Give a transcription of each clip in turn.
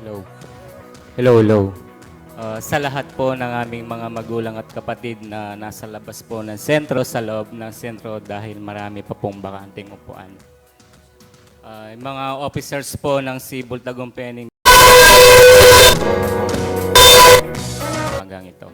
Hello. Hello, hello. Sa lahat po ng aming mga magulang at kapatid na nasa labas po ng sentro, sa loob ng sentro dahil marami pa pong bakanting upuan. Yung mga officers po ng Sibol Tagumpeni hanggang ito.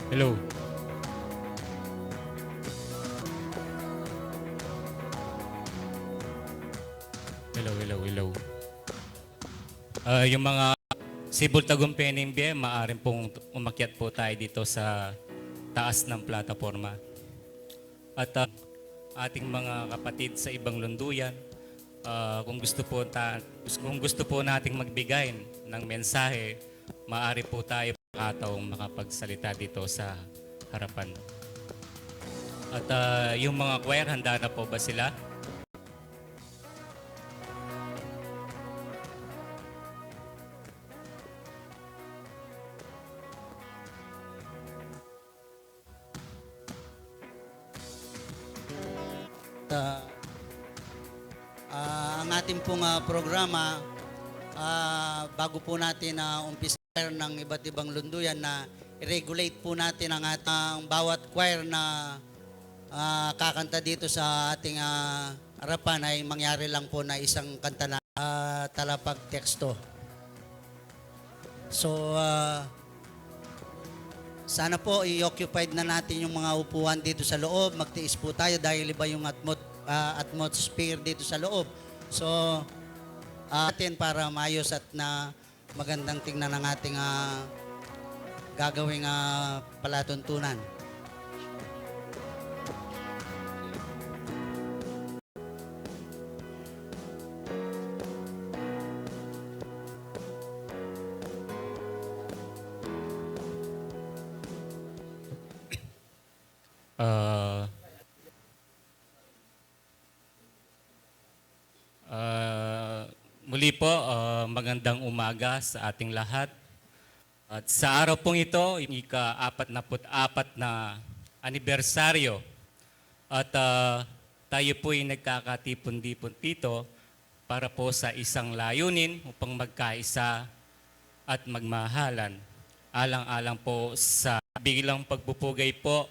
Hello. Hello. Yung mga Sibol Tagumpeni MBM, maaaring pong umakyat po tayo dito sa taas ng plataforma. At ating mga kapatid sa ibang lunduyan, kung gusto po nating magbigay ng mensahe, maaari po tayo pagkakataong makapagsalita dito sa harapan. At yung mga choir, handa na po ba sila? Ang ating pong programa, bago po natin umpisa ng iba't ibang lunduyan na i-regulate po natin ang ating bawat choir na kakanta dito sa ating harapan ay mangyari lang po na isang kanta na talapag teksto. So, sana po i-occupied na natin yung mga upuan dito sa loob. Magtiis po tayo dahil iba yung atmosphere dito sa loob. So, atin para maayos at na magandang tingnan ng ating gagawing palatuntunan. Ah, Muli po, magandang umaga sa ating lahat. At sa araw pong ito, yung ika-44 na anibersaryo. At tayo po ay nagkakatipon-dipon dito para po sa isang layunin upang magkaisa at magmahalan. Alang-alang po sa biglang pagpupugay po,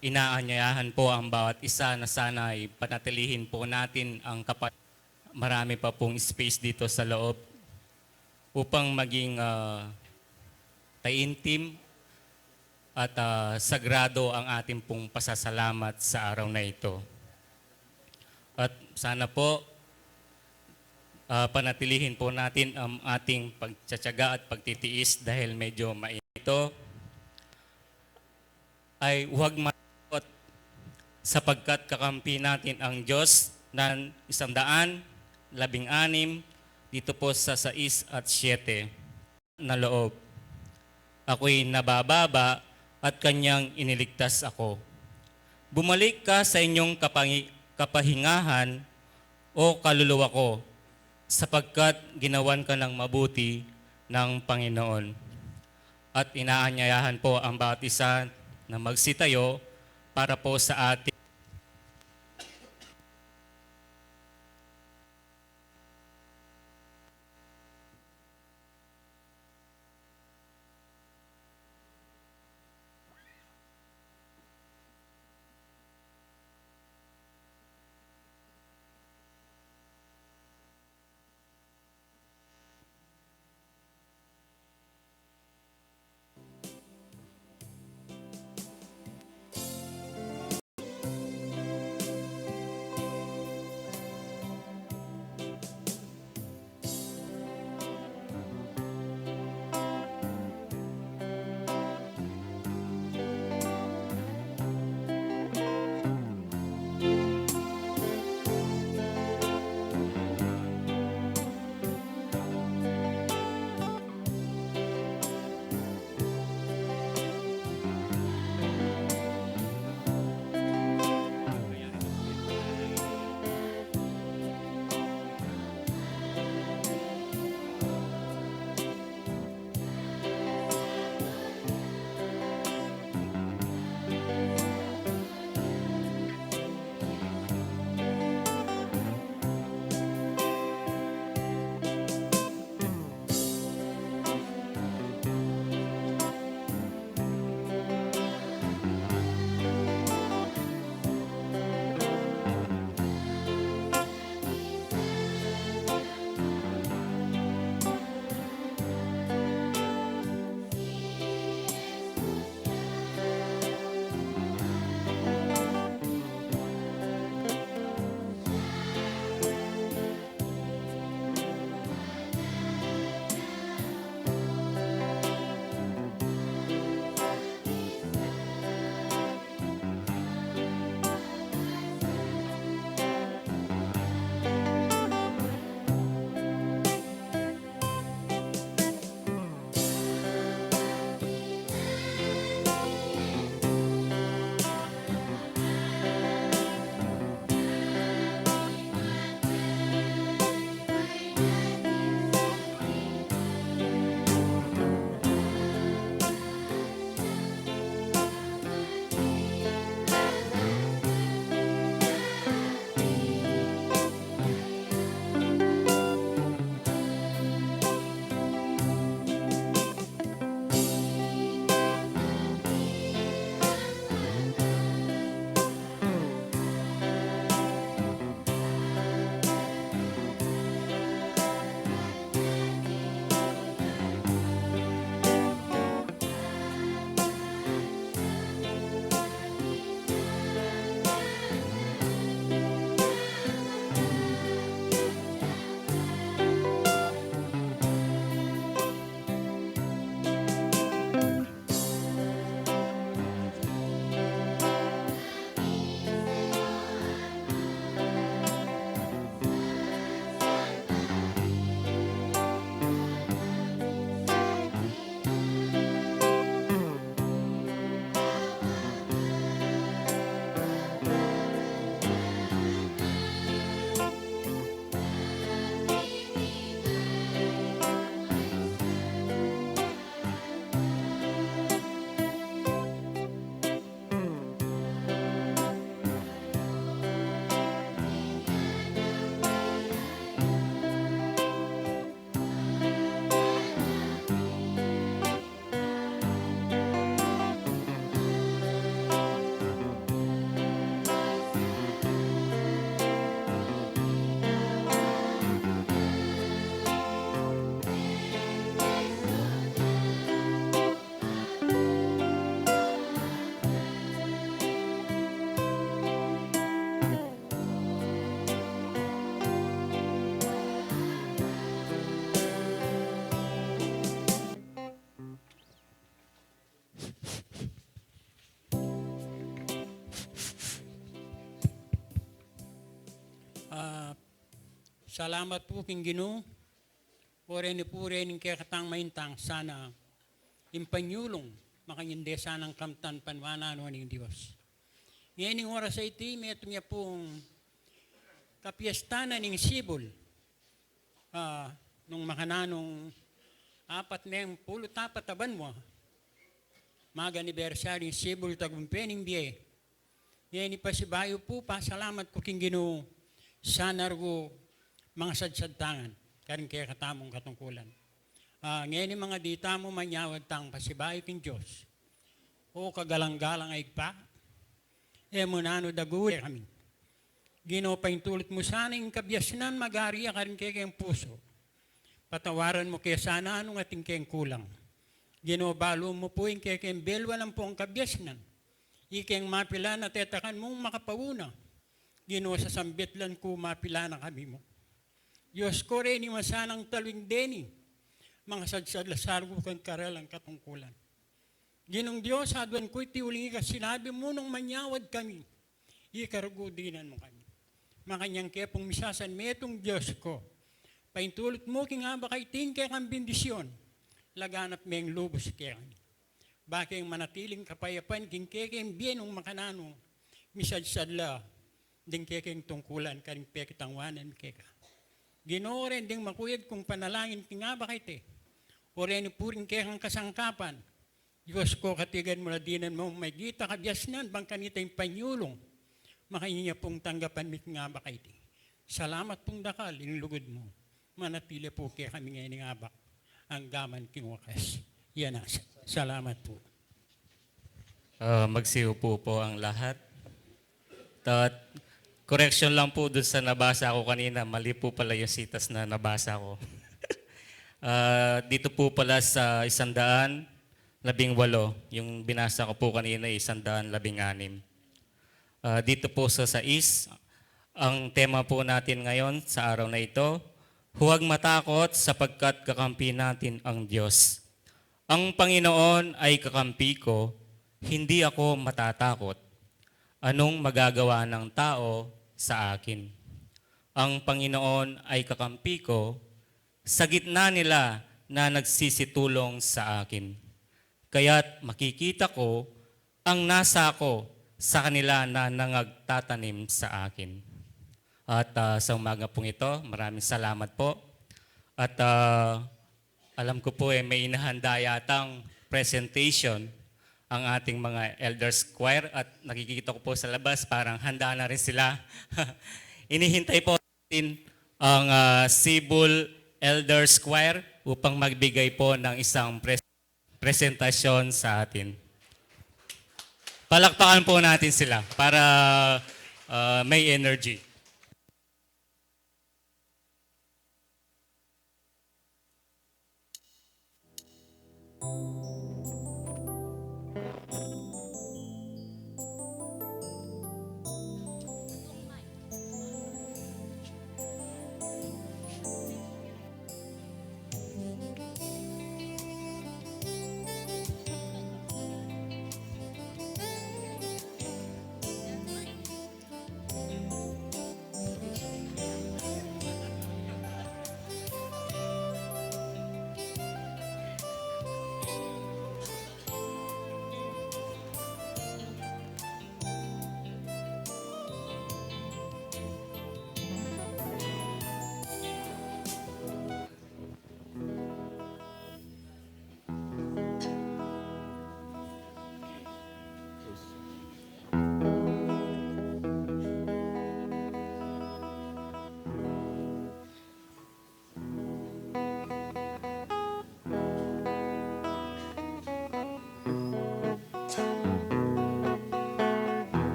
inaanyayahan po ang bawat isa na sana ay panatilihin po natin ang marami pa pong space dito sa loob upang maging taintim at sagrado ang ating pong pasasalamat sa araw na ito. At sana po panatilihin po natin ang ating pagtsatsaga at pagtitiis dahil medyo mainit ito ay huwag matakot sapagkat kakampi natin ang Diyos ng 116 dito po sa 6 at 7 na loob. Ako'y nabababa at kanyang iniligtas ako. Bumalik ka sa inyong kapahingahan o kaluluwa ko sapagkat ginawan ka ng mabuti ng Panginoon. At inaanyayahan po ang bawat isa na magsitayo para po sa ating Salamat po king Ginoo. Oren ni puren ing kakatang maintang sana impanyulong makanyinde sanang kamtan panwanano ng Diyos. Ngayon yung oras ay iti, may niya pong kapiestanan ng Sibol. Nung makananong 40 taban mo, maga anibersaryo ng Sibol Tagumpay ng Biye. Ngayon ipasibayo po pa, salamat ko king Ginoo sa nargo mga sadsadtangan, karing kaya katamong katungkulan. Ngayon yung mga dita mo manyawag tang pasibayo king Diyos. O kagalang-galang ay pa, munano daguwi kami. Ginoo pa yung tulot mo sana yung kabyasnan mag-ariya karing kaya kayang puso. Patawaran mo kaya sana anong ating kayang kulang. Ginoo balo mo po yung kaya kayang belwa lang po ang kabyasnan. Ikayang mapila na tetakan mong makapawuna. Ginoo sa sambitlan ko mapila na kami mo. Diyos ko rin ni masanang taluing deni. Mga sadsad lasargo kang karalang katungkulan. Ginong Diyos, adwan ko itiulingi ka sinabi mo nung manyawad kami. Ikarugudinan mo kami. Makanyang kepong misasan metong Diyos ko. Paintulot mo king haba kay tingkay kang bendisyon. Laganap meng lubos kaya kami. Bakit manatiling kapayapan king kekeng bienong makanano. Misad-sadla. Ding kekeng tungkulan karing pekitangwanan keka. Ginoo rin ding makuyad kung panalangin king haba kay te. O rin puring kekang kasangkapan. Diyos ko katigan mo na dinan mo may gita kabyasnan bang kanita yung panyulong. Makanya pong tanggapan mit nga ba kayo. Salamat pong dakal, inulugod mo. Manatili po kaya kami ngayon ng abak. Ang gaman kingwakas. Yan na. Salamat po. Magsiyo po ang lahat. At correction lang po dun sa nabasa ko kanina. Mali po pala yung sitas na nabasa ko. Dito po pala sa 118, yung binasa ko po kanina 116. Dito po sa 6, ang tema po natin ngayon sa araw na ito, huwag matakot sapagkat kakampi natin ang Diyos. Ang Panginoon ay kakampi ko, hindi ako matatakot. Anong magagawa ng tao sa akin? Ang Panginoon ay kakampi ko, sa gitna nila na nagsisitulong sa akin. Kaya't makikita ko ang nasa ako sa kanila na nangagtatanim sa akin. At sa umaga pong ito, maraming salamat po. At alam ko po may inahanda yatang presentation ang ating mga elders choir at nakikita ko po sa labas parang handa na rin sila. Inihintay po natin ang Sibol Elders Choir upang magbigay po ng isang presentasyon sa atin. Palakpakan po natin sila para may energy.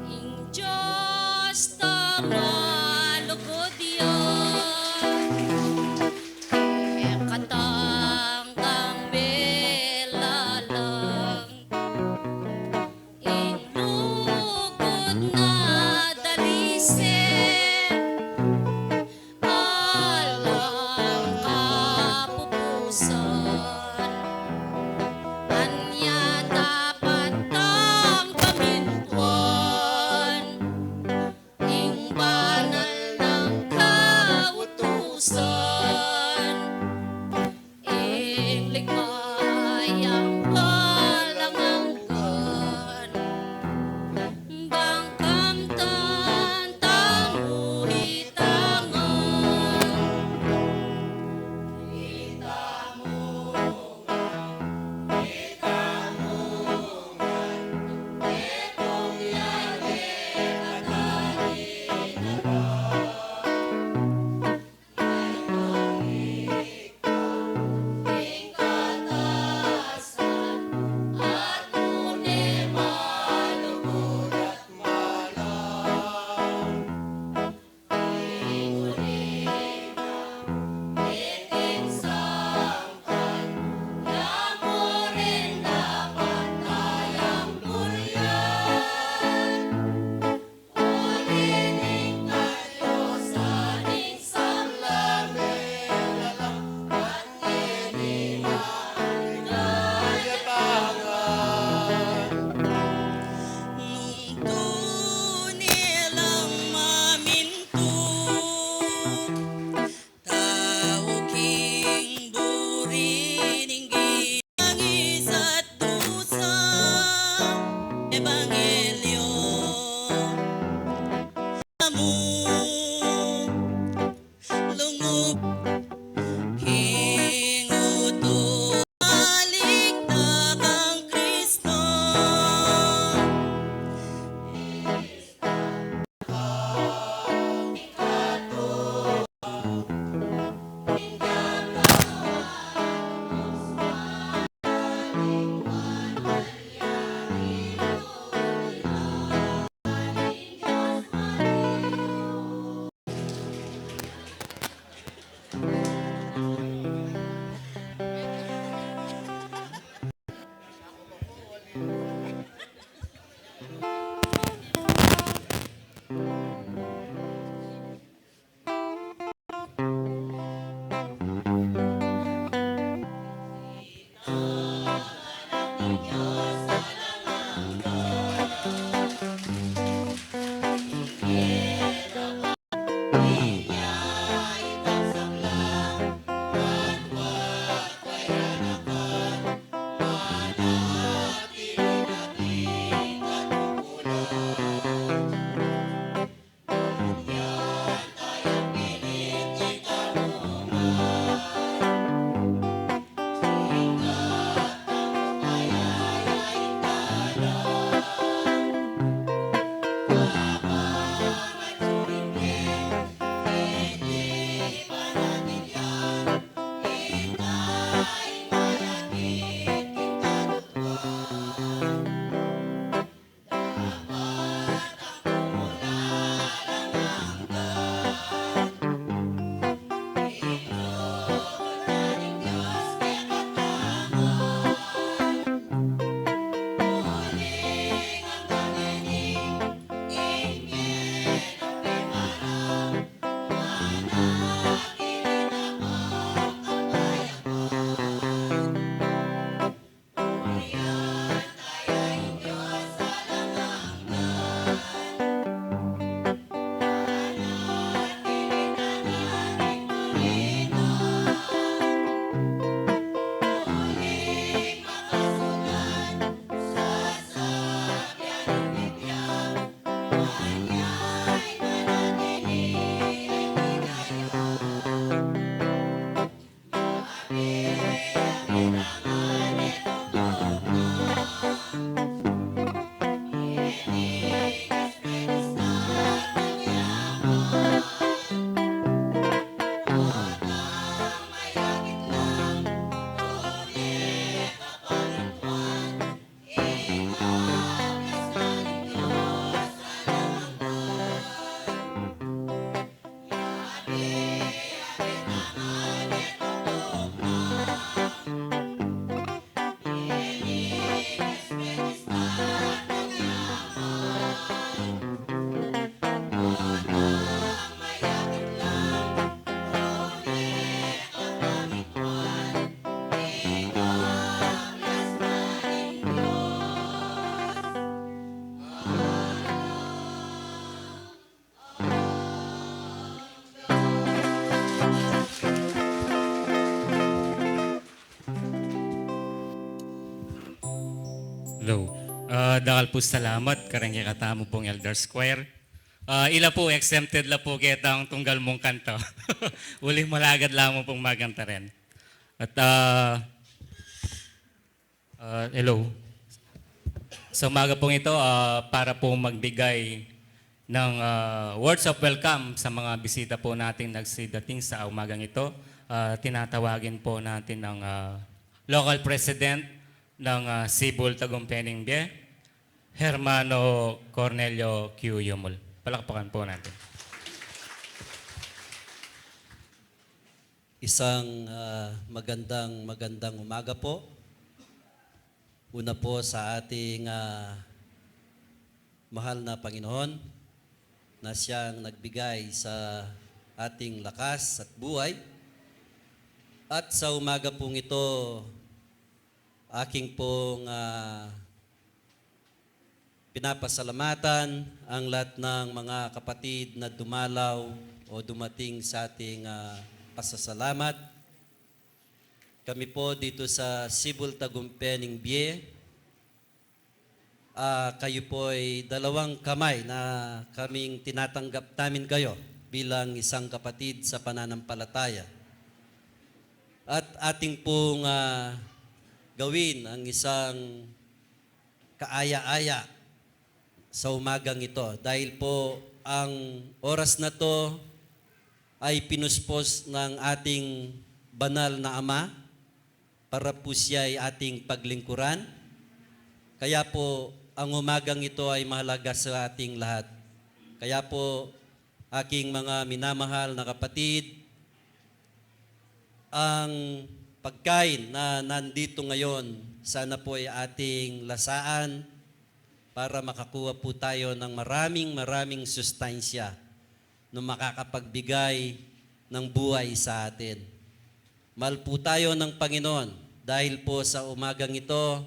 Ing Diyos tama lugod yan, katanggang belalang, ing lugod nga dalisip, alang kapupusan. Anya dapat ang pamintuan, ing banal ng kautusan, ing ligmayang palanganggan, bangkamtan tanguhitangan. Nung nilang maminto, tao king burining ginangis at dusa, ebanghelyo mo lungub hinguto balik na kang Kristo. Hello. Dakal po salamat, karang katamo pong Elder Square. Ila po, exempted la po kitang tunggal mong kanto. Uli malagad lamang pong maganta rin. At hello. Sa umaga pong ito, para po magbigay ng words of welcome sa mga bisita po nating nagsidating sa umagang ito, tinatawagin po natin ng local president ng Sibol Tagumpeng Bie, Hermano Cornelio Q. Yumol. Palakpakan po natin. Isang magandang umaga po. Una po sa ating mahal na Panginoon na siyang nagbigay sa ating lakas at buhay. At sa umaga pong ito, aking pong pinapasalamatan ang lahat ng mga kapatid na dumalaw o dumating sa ating pasasalamat. Kami po dito sa Sibol Tagumpeng Bie, kayo po ay dalawang kamay na kaming tinatanggap namin kayo bilang isang kapatid sa pananampalataya. At ating pong gawin ang isang kaaya-aya sa umagang ito dahil po ang oras na to ay pinuspos ng ating banal na Ama para po siya ay ating paglingkuran. Kaya po ang umagang ito ay mahalaga sa ating lahat. Kaya po aking mga minamahal na kapatid, ang pagkain na nandito ngayon, sana po ay ating lasaan para makakuha po tayo ng maraming sustansya na makakapagbigay ng buhay sa atin. Mahal po tayo ng Panginoon dahil po sa umagang ito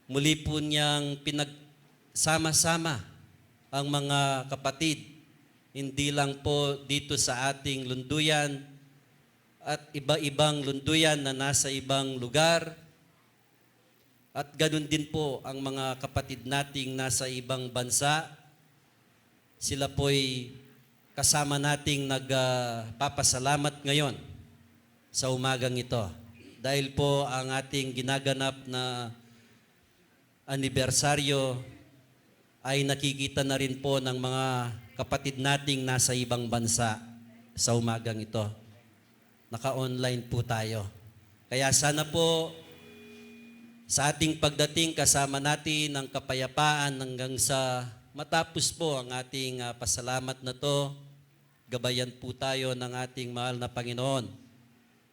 Muli po niyang pinagsama-sama ang mga kapatid, hindi lang po dito sa ating lunduyan at iba-ibang lunduyan na nasa ibang lugar. At ganun din po ang mga kapatid nating nasa ibang bansa. Sila po'y kasama nating nagpapasalamat ngayon sa umagang ito. Dahil po ang ating ginaganap na anibersaryo ay nakikita na rin po ng mga kapatid nating nasa ibang bansa sa umagang ito. Naka-online po tayo. Kaya sana po sa ating pagdating kasama natin ang kapayapaan hanggang sa matapos po ang ating pasalamat na to, gabayan po tayo ng ating mahal na Panginoon.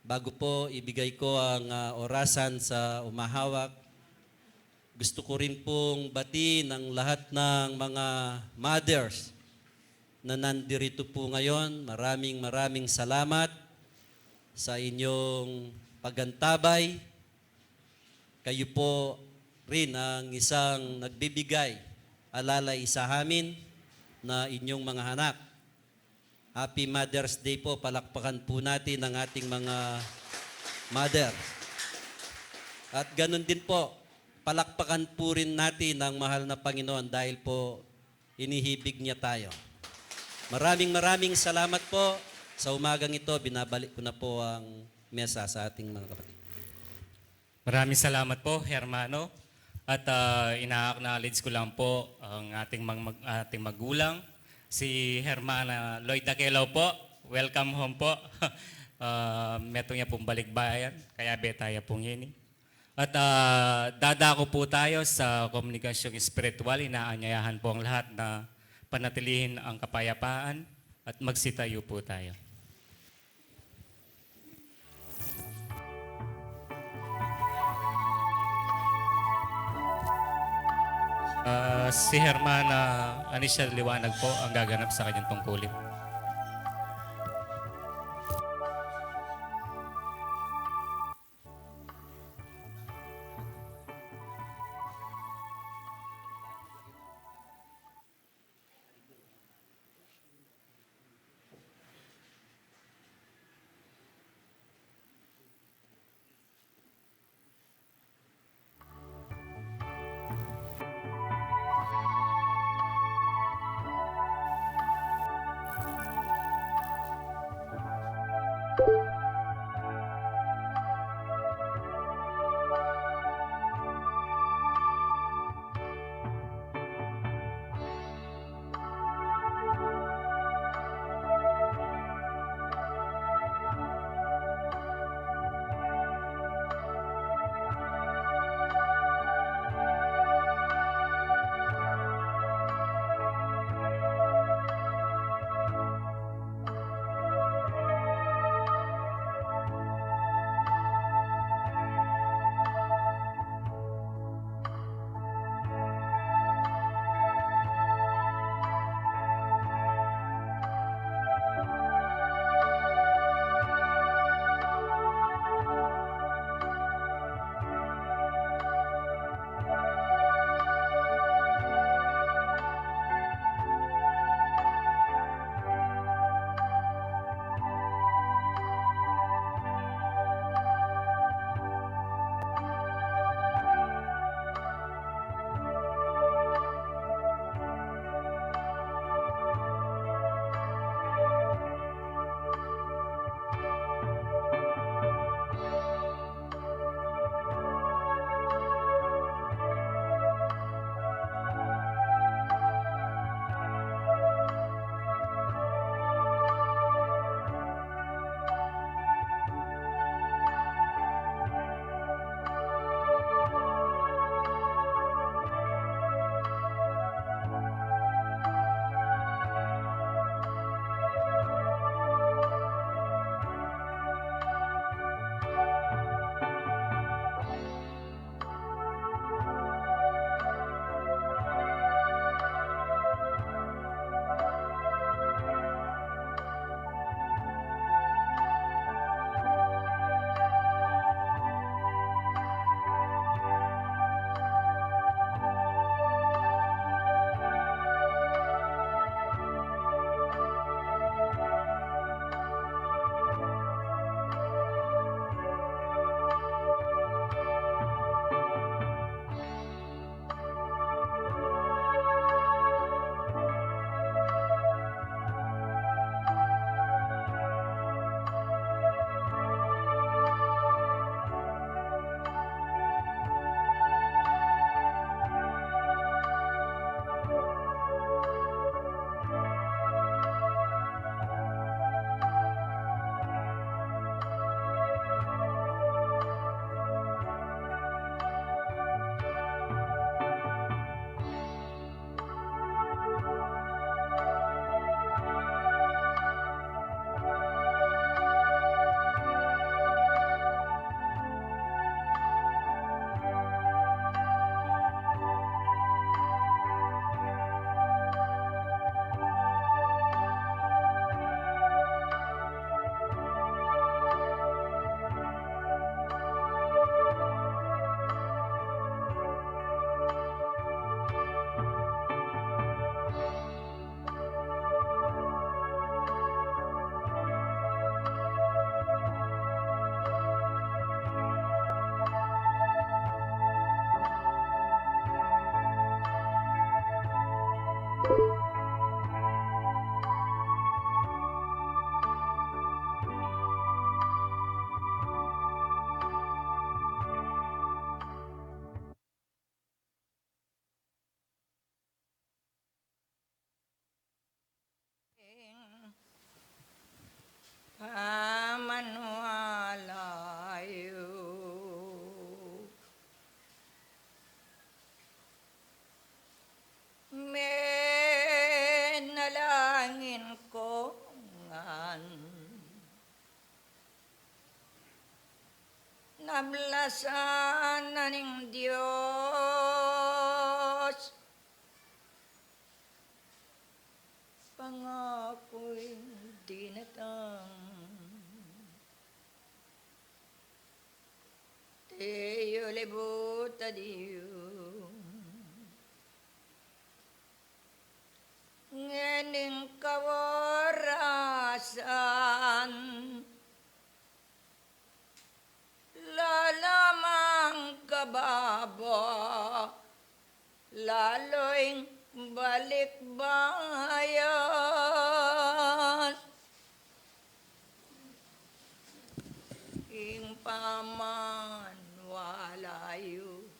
Bago po ibigay ko ang orasan sa umahawak, gusto ko rin pong batiin ang lahat ng mga mothers na nandirito po ngayon. Maraming salamat sa inyong pagantabay. Kayo po rin ang isang nagbibigay alalay sa amin na inyong mga anak. Happy Mother's Day po. Palakpakan po natin ang ating mga mother. At ganun din po, palakpakan po rin natin ang mahal na Panginoon dahil po inihibig niya tayo. Maraming salamat po. Sa umagang ito, binabalik ko na po ang mesa sa ating mga kapatid. Maraming salamat po, Hermano. At ina-acknowledge ko lang po ang ating magulang, si Hermana Lloyd Aquelao po. Welcome home po. Meto niya pong balikbayan, kaya betaya pong hini. At dadako po tayo sa komunikasyong espiritual. Inaanyayahan po ang lahat na panatilihin ang kapayapaan at magsitayo po tayo. Si Hermana Anisha Liwanag po ang gaganap sa kanyang tungkulin. Pamanwalayo. May nalangin ko ngan nablasan na ning Diyos pangako'y dinatang Teo libuta Diyo ngening kawarasan lalamang kababa lalo'y balikbayan ing paman walayo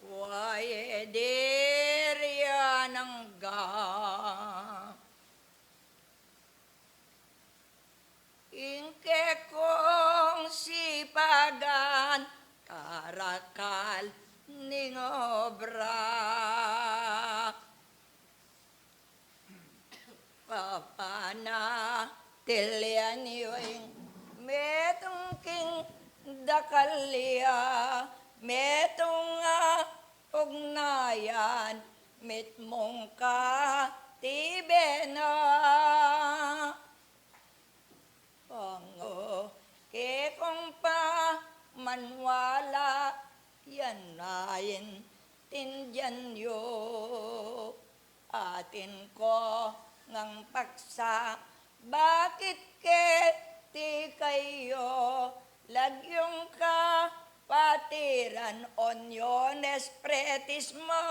wae derya nangga ingke kong sipagan karakal ning obra papana tilian yoing metong king dakalya metong ugnayan mit mong ka tibena pango ke kong pa manwala yan ayin tindyan yo atin ko ngang paksa bakit ke ti kayo lagyong ka patiran onyones pretis mo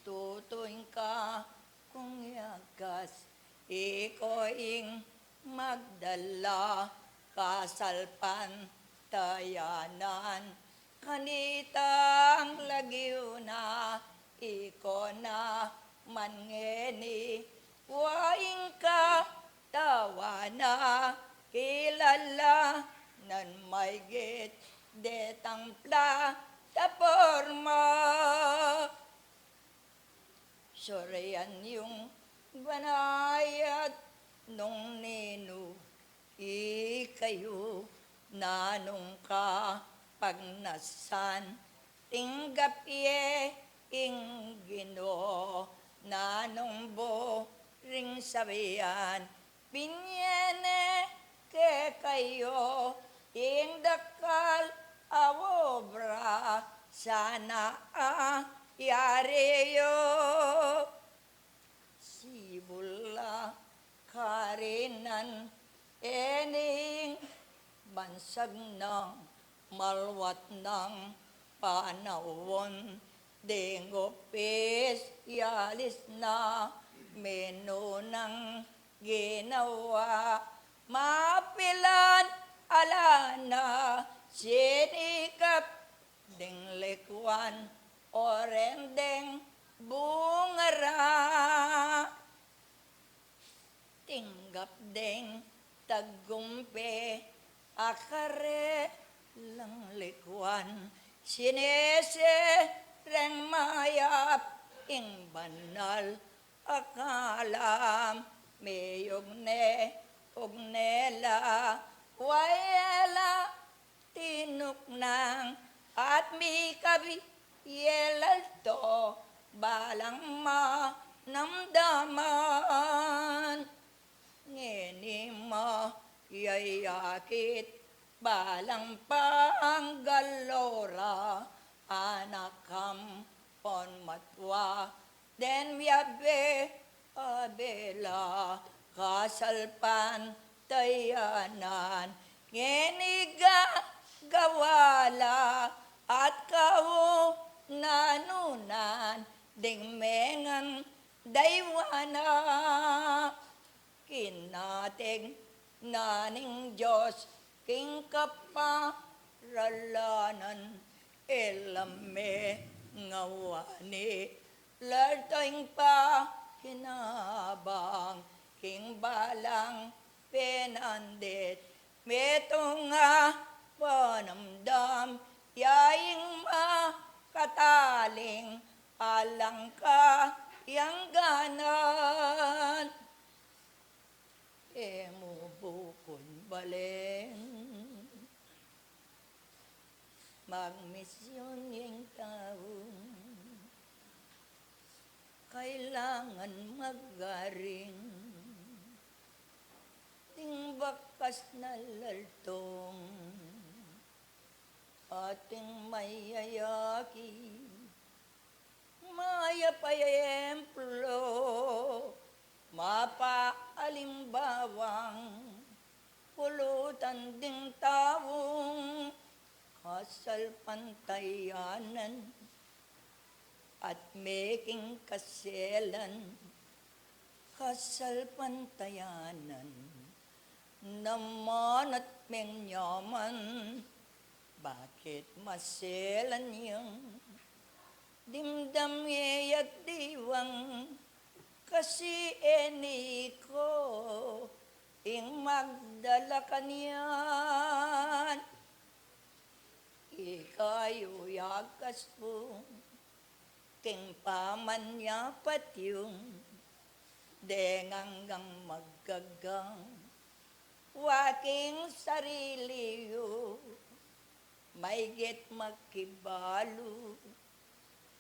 tutuin ka kung yagas ikoing magdala kasalpan tayanan kanitang lagyo na iko na mangeni waing ka tawana kilala nan may git detang plataporma soryan yung banayat nung nino ikayo nanong ka pagnasan tinggapye ing Ginoo nanong bo ring sabihan pinyene ke kayo ing dakal awobra sana yareyo sibula karinan ening bansag ng malwat ng panahon dengopes yalis na meno ng ginawa mapilan alana sinikap ding lekwan orendeng bungara tinggap ding tagumpe akare lang lekwan sinese reng mayap ing banal akalam meyogne ognela wayela tinuknang at mikabi yelal to balang ma namdaman ngeni ma yayakit balang panggalora anakam pon matwa den miyabe abela kasalpan tayanan ngeniga gawala at kao na dingmengan daywana, kinatig naning Diyos, king kaparalanan, elame ngawani, lartoing pa hinabang, king balang penandit, metong nga panamdam, yaing makataling, alang ka yang ganan, emo bukod balen, magmisyon yung taon, kailangan magaring, ting bakas na laltong, ating mayayaki, mayapayemplo, mapaalimbawang, pulutan ding tawong, kasal pantayanan, at making kaselan, kasal pantayanan, naman at mengyaman, bakit maselan yung dimdam at diwang, kasi eni ko, ing magdala kanyan, ikayo yakas po, king pamanyapat yung, denganggang maggagang, waking sarili yo, may get magkibalo,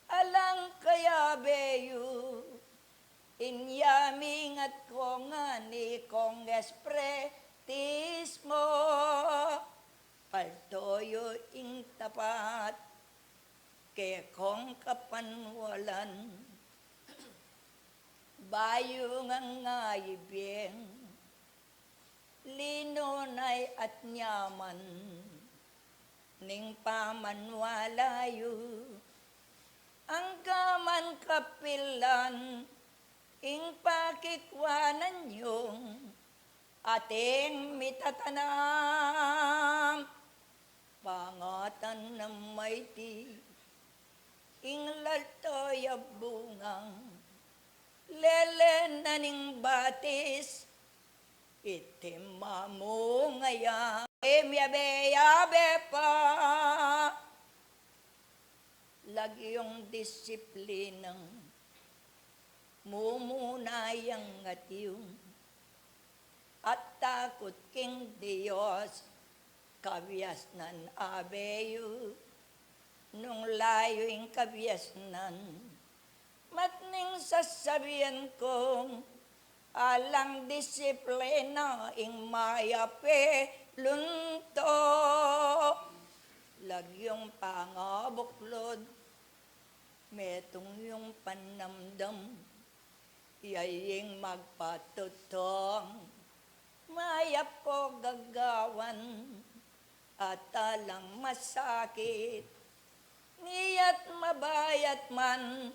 alang kaya beyo, inyaming at kongan ni kong espretismo, paltoyo ing tapat, ke kong kapanwalan, bayo nga ngayibiyeng, linonay at nyaman, ning pamanwalayo, ang gaman kapilan, ing pakikwanan yung, ating mitatanam, pangatan ng mayti, ing laltoy bungang, lele na ning batis, itim mamungaya, yabe pa, lagyong disiplinang, mumunayang at yung, at takot king Diyos, kabyasnan abeyo, nung layoing kabyasnan, matning sasabihan kong, alang disiplina ing mayape lunto, lagyong pangabuklod, metong yung panamdam, yaying magpatutong, mayap ko gagawan, at talang masakit, niyat mabayat man,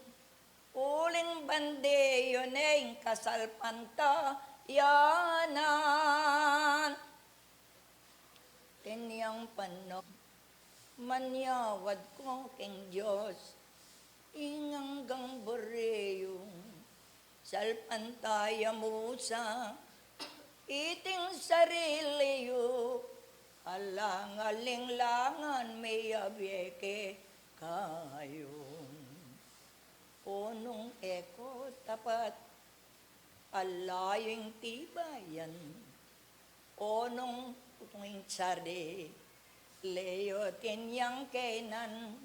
uling bandeyo neng kasalpanta yanan. Tinyang panok, manyawad ko king Diyos, inganggang boreyong, salpantaya musa, iting sarili yu, alang-alinglangan may abiyeke kayo. Punong eko tapat, alayong tibayan, onong putunging tsari, leyo tinyang kenan,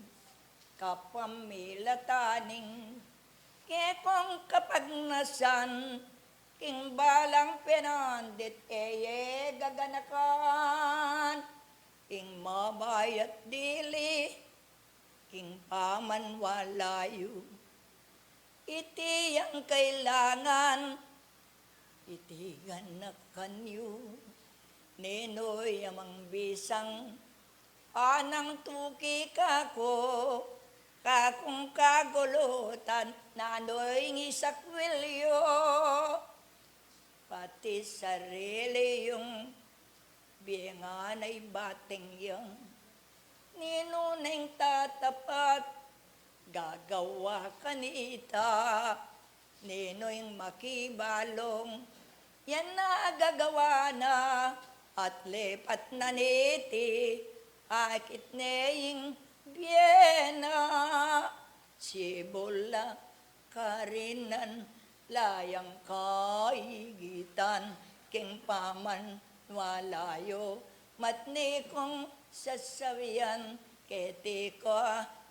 kapamilataning, kekong kapagnasan, king balang penandit eye gaganakan, king mabayat dili, king pamanwalayo, iti ang kailangan, iti ganak kanyo, nenoy amang bisang, anang tuki kako, kakung kagulutan, nanoy ngisakwilyo, pati sarili yung biyangan ay bating yung ninuneng tatapat, gagawa kanita, nino'y makibalong, yan na gagawa na, at lepat na niti, akit neying biyena, sibula karinan, layang kaigitan, king paman walayo, matni kong sasabihan, keti ko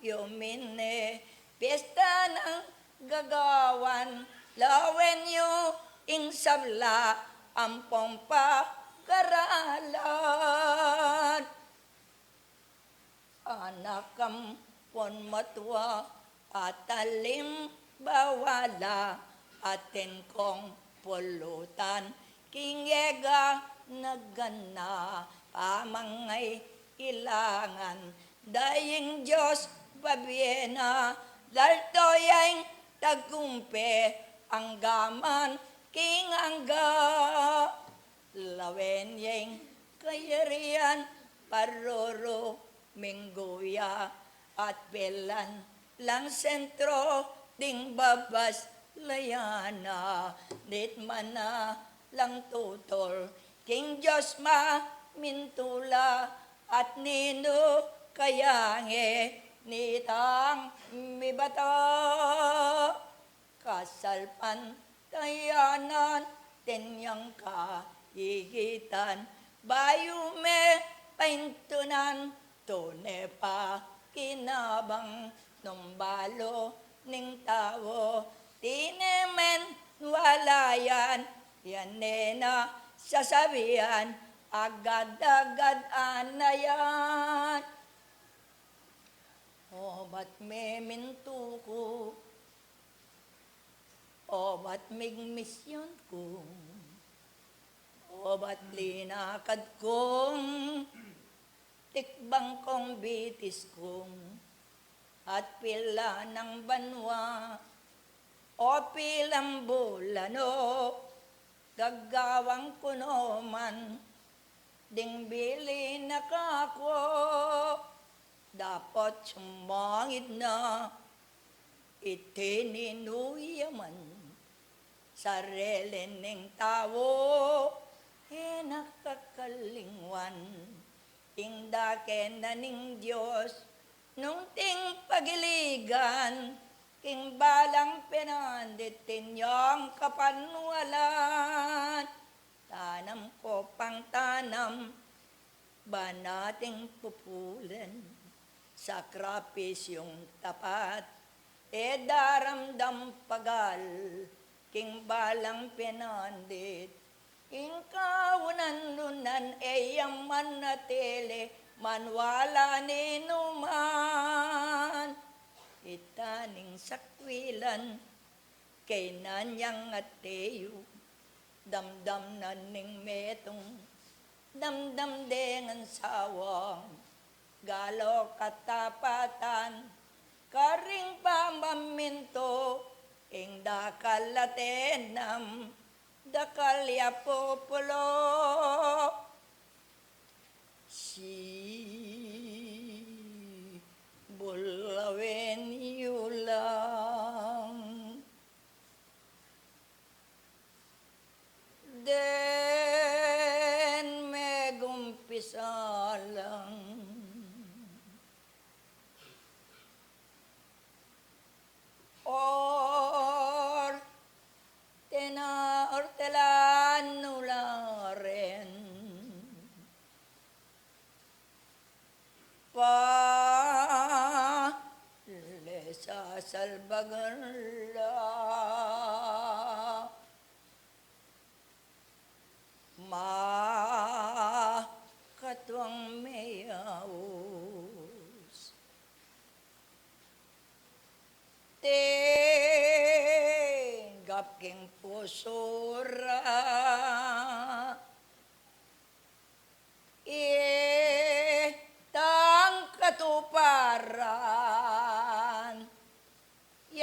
yumine, pesta ng gagawan, lawen yu ing sabla, ampong pagkaralan. Anakam pon matwa, atalim bawala, atin kong pulutan, kingega nagana, pamangay ilangan, daying Diyos babiena, daltoyang tagumpe, ang gaman king angga, lawen yang kayarian, paroro mingguya, at belan lang sentro, ding babas layana, dit mana lang tutol, king Diyos ma mintula, at nino kayange, nitang mibata, kasalpan tayanan, tenyang kaigitan, bayume paintunan, tune pa kinabang, numbalo ning tao, tinemen walayan, yan na sasabihan, agad-agad anayan. O ba't may minto ko, o ba't misyon ko, o ba't linakad kong, tikbang kong bitis kong, at pila ng banwa, o pilang bulano, gagawang kuno man, ding bili na kako, dapat sumangit na, itininuyaman, sarili ng tao, nakakalingwan, ingdaken na ning Diyos, nung ting pagiligan, king balang pinanditin yung kapanwalan, tanam ko pang tanam, ba nating pupulan, sakrapisyong tapat, daramdam pagal, king balang pinandit, king kaunan nunan, yang manatili, manwala ninuman, itaning sakwilan, kay nanyang ateyo, damdam na ning metong, damdam dengan sawang, galo katapatan, karing pamaminto, ing dakal latenam, dakal yapopulo, si bulawen yulang, den megumpisa lang, or telan nularen, pa lesa salbagarla, ma katwang mayaos, tinggap king pusura, tang katuparan,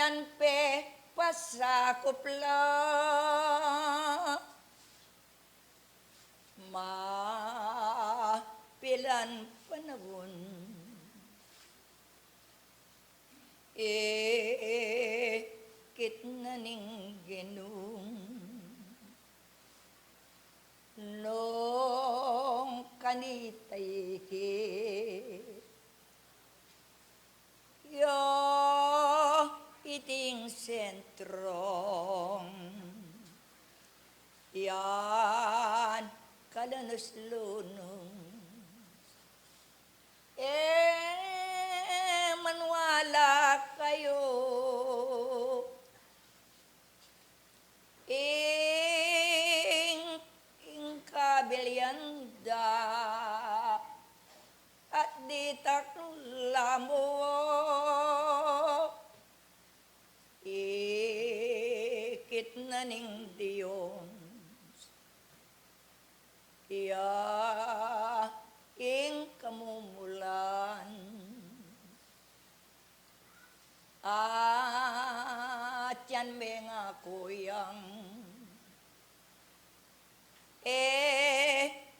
yan pe pasakop lang. Mapilan panahon, kit na ning Ginoong nung kanitay yo iting sentrong yan kalanos lunong manwala kayo ing kabilyanda at ditak lamo ikit na ning Diyon iya ing kamumulan at yan mga kuyang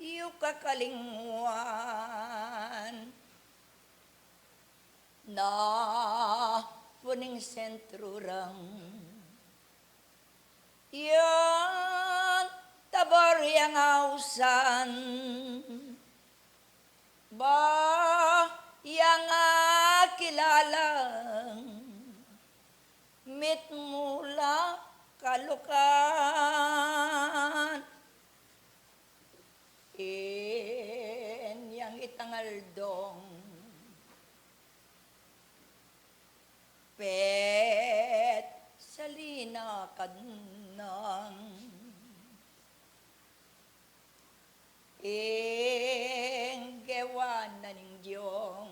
yu kakalingwan na puning sentrurang yan tabor yang ausan ba yang kilalang mit mula kalukan yang itangal dong pet salina kadnang gewan na ning Diyong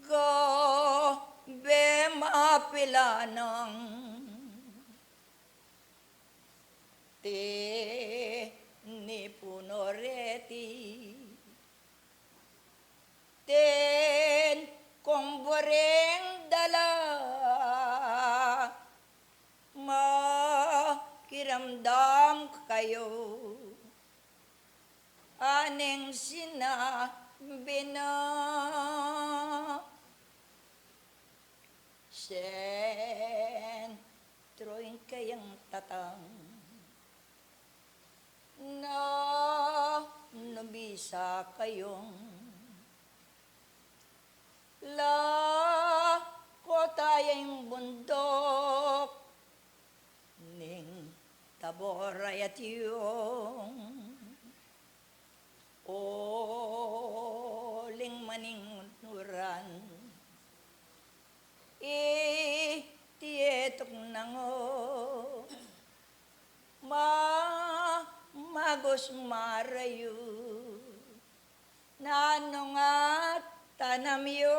go be mapilanang te ni punoreti ten kong boreng dala makiramdam kayo aneng sinabina sentroin kayang tatang na nabisa kayong la ko tayong bundok ning taboray at yung oling maning nuran tietok nango magos marayu nanong at tanamyo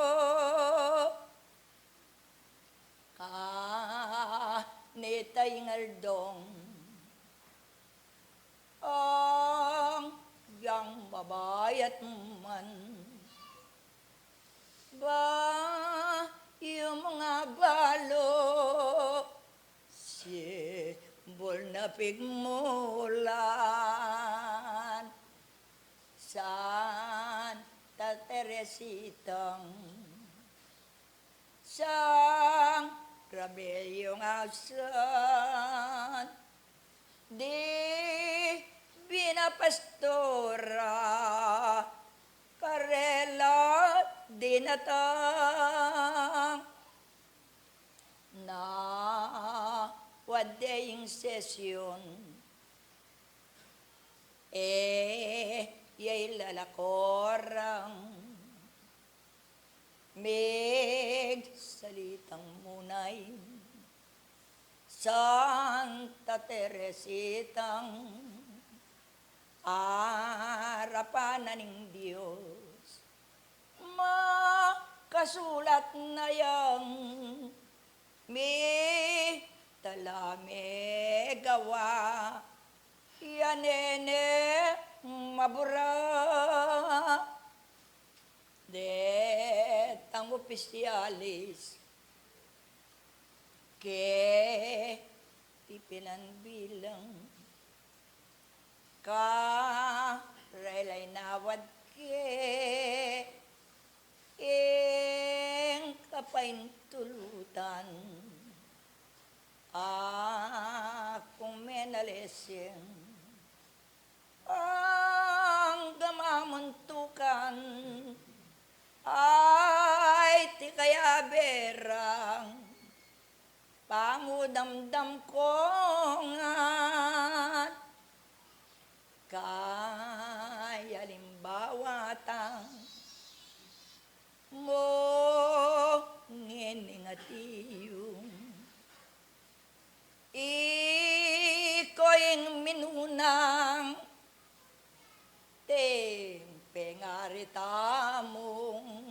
nitay ngaldong ang yang babayat man ba yung mga balo simbol na pigmulan Santa Teresitang sang rabelyong asan di binapastora karela dinatang na wadaying sesyon yay lalakorang mig salitang munay Santa Teresitang harapan na ning Diyos makasulat na yang mi talame gawa yanene mabura det ang opisyalis ke tipilan bilang ka relay nawad ke ing kapaintulutan akong menalesing ang gamamuntukan ay ti kaya berang pangudamdam ko nga kaya limbawatang mo nginingatiyong iko'y minunang tempengarita mong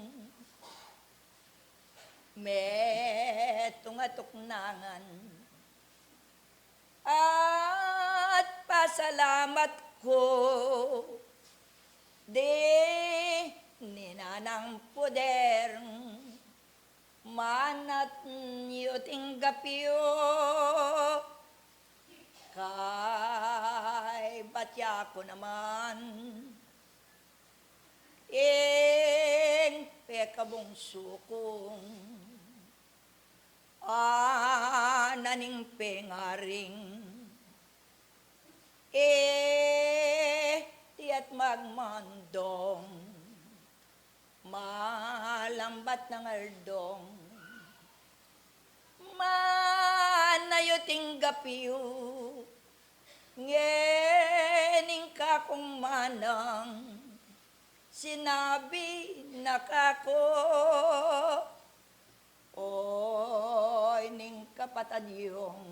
metungatuknangan at pasalamat ko di ninanang poder manat yuting gapyo kay batya ko naman ing pekabong sukong naning pengaring tiat magmandong malambat ng aldong manayuting gapiyo ngening kakong manang sinabi na kako oy ning kapatadyong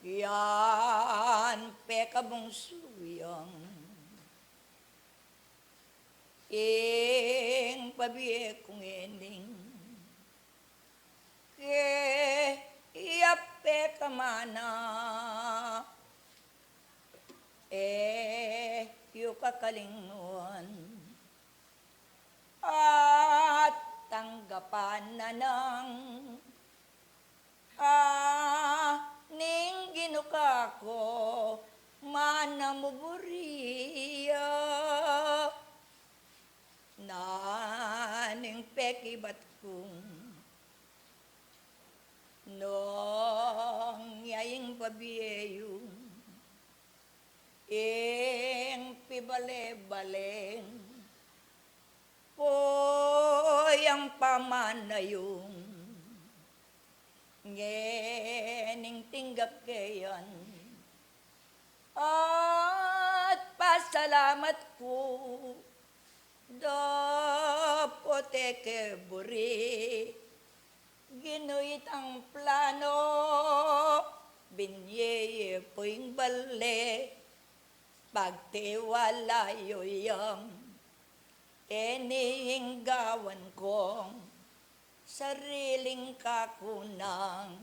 yan pekabong suyang ing pabiye kong ening ke iyape kamana yu kakalinguan at tanggapan na ng ning ginuka ko manamuburiya naning pekibat kong nong yaing pabiyeyong ing pibale-baleng poyang pamanayong ngening tinggap kayan at pasalamat ko dapote keburi ginuit ang plano binyeye poing bale pagtiwala yoyang ening gawan kong sariling kakunang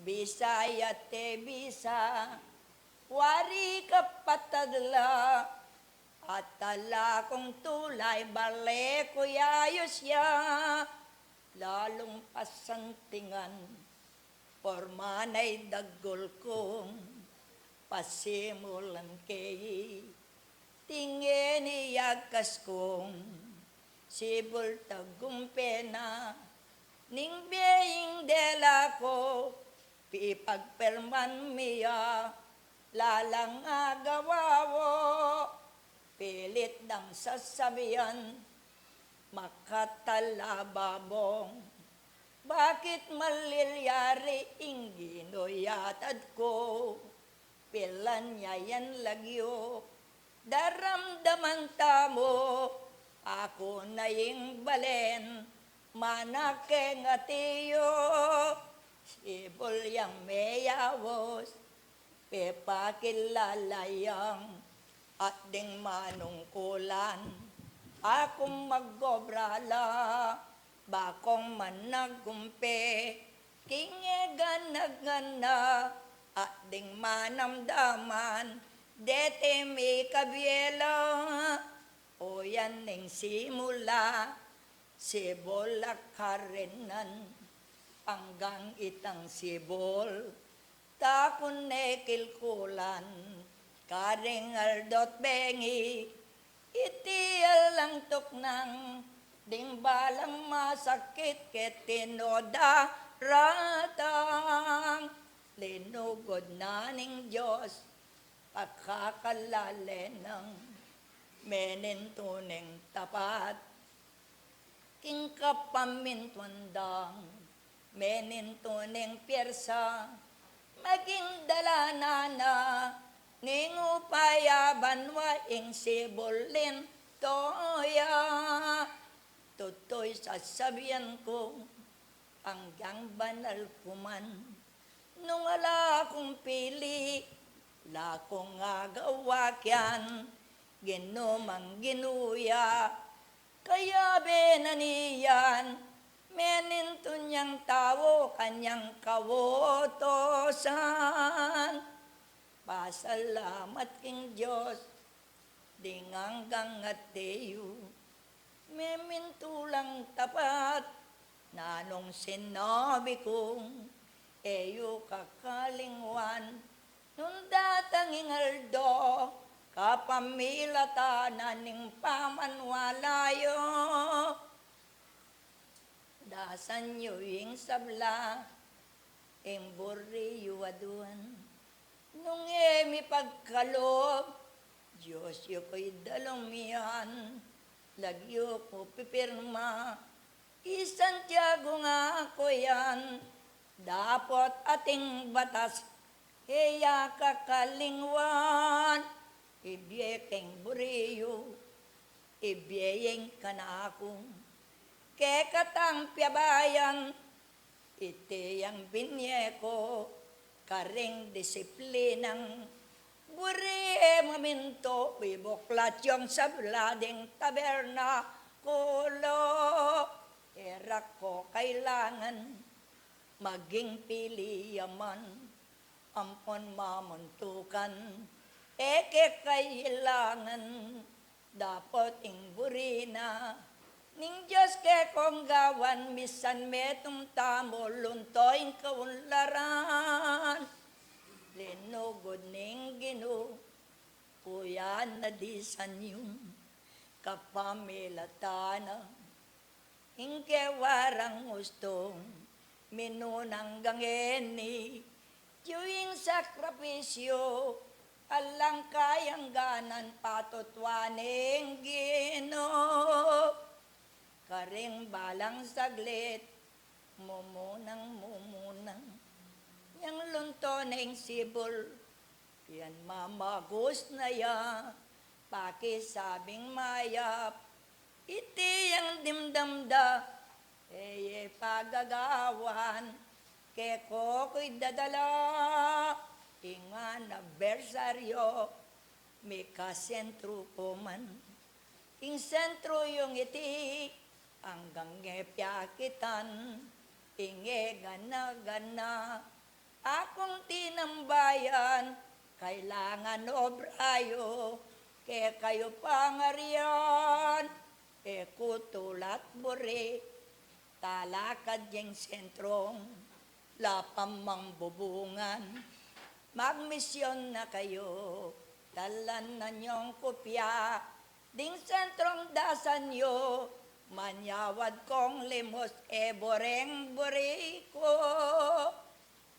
Bisaya te bisa wari kapatadla at tala kong tulay bale kuyayos ya lalong pasantingan pormanay daggol kong pasimulan kay tingin iyagkas kong sibol tagumpena ning biyeng dela ko pipagperman miya lalang agawawo pilit dang sasabihan makatalababong bakit malilyari inginoyatad ko pilan niya yan lagyo daramdaman tamo ako na yung balen manake nga tiyo sibol yang mayawos pepakilalayang at ding manungkulan akong maggobrala bakong managumpe kingegan nagana at ding manamdaman dete mi kabiela o yan ning simula sibolak karenan hanggang itang sibol, takon kilkulan, karing aldot bengi, itial lang tuknang, ding balang masakit ket tinoda ratang, linugod na ning Diyos, pagkakalalen ng menintuneng tapat, king kapamintundang, menintuneng pyersa, maging dalanana, ning upayaban wa ing sibulin toya. Tutoy sasabihan ko, hanggang banal kuman, nung ala kong pili, lakong agawakyan, ginomang ginuya, kaya benaniyan, meninto niyang tao, kanyang kawotosan. Pasalamat king Diyos, dinganggang at teyo, memintulang tapat, nanong sinabi kong, eyo kakalingwan, nung datanging aldo, kapamilatanan ning pamanwalayo. Dasan nyo yung sabla, ing buriyo aduan, nung emi pagkalob, Diyos yu ko'y dalumian, lagyo ko pipirma, isantiago nga ako yan, dapat ating batas, heya kakalingwan, ibiyekeng buriyo, ibiyeng kanakong, kekatang piyabayan, itiyang binyeko, karing disiplinang, buri maminto, bibuklat yung sablading taberna, kulo, erak ko kailangan, maging piliyaman, ampon mamuntukan, eke kailangan, dapat ing burina, ning Diyos ke kong gawan, misan metong tamo, luntoing kaunlaran, linugod ning Ginoo, puyan na di sanyong kapamilatana, ingke warang gustong minunang gangeni, tuwing sakripisyo, alang kayang ganan patutwaning Ginoo, karing balang saglit, mumunang, yang lunto na ing sibol, yan mamagos na ya, pakisabing mayap, iti yang dimdamda, eye pagagawan, keko ko'y dadala, inga na bersaryo, may kasentro ko man, ing sentro yung iti, hanggang ngepyakitan, inge gana, akong tinambayan, kailangan obrayo, ke kayo pangarian, kutulat buri, talakad yung sentrong, lapang mangbubungan, magmisyon na kayo, dalan na niyong kopya, ding sentrong dasan nyo, manyawad kong limos, boreng buri ko,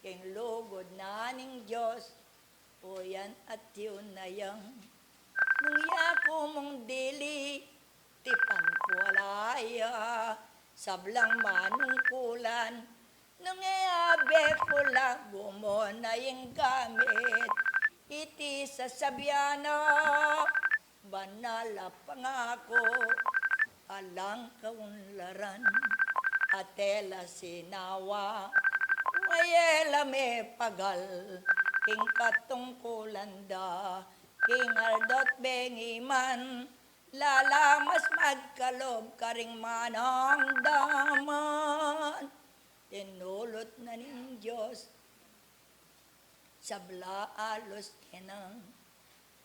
king lugod na ning Diyos, uyan at yun na yang, nung yako mong dili, tipan ko alaya, sablang manungkulan, nung iabe ko lang, gumon na yung gamit, iti sasabyana, banala pangako, alang kaunlaran, atela sinawa, mayela me pagal, king katungkulan da, king aldot bengiman, lalamas magkalob karing manang daman, tinulot na ning Diyos, sabla alos kinang,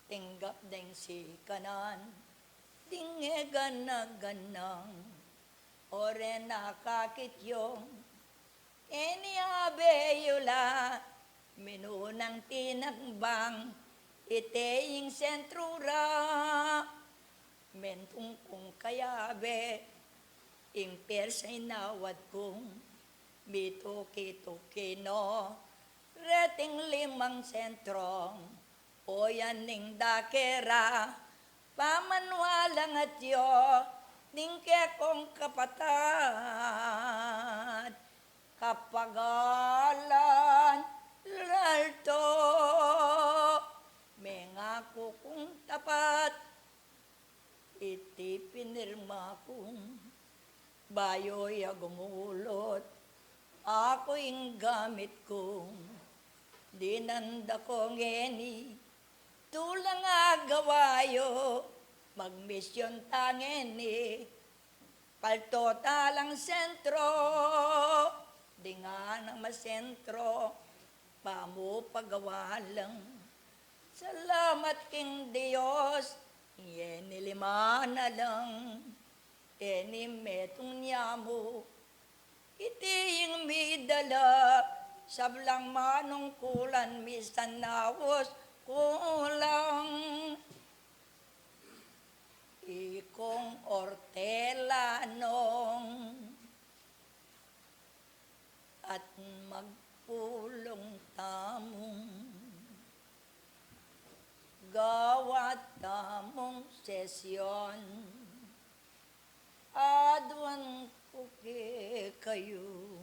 tinggap ding si kanan, dinge ganang, ore nakakityong, Eniabeyula, minunang tinakbang, iteing sentrura, mentong kong kayabe, imper sa inawat kong, bituki-tukino, reting 5 sentrong, o yaning dakera, pamanwalang at yo, ningke kong kapatad, kapagalan lalto, mengako kong tapat, iti pinirma kong, bayo'y agumulot, ako yung gamit kong, dinanda kong eni, tulang agawayo, magmisyon tangeni, palto talang sentro, di nga na masentro, pamo pagawalang. Salamat king Diyos, yeni 5 na lang, eni metong nyamu, iti yung midala, sablang manungkulan, misan nawos kulang. Ikong ortelanong at magpulong tamong gawat tamong sesyon adwan kuke kayo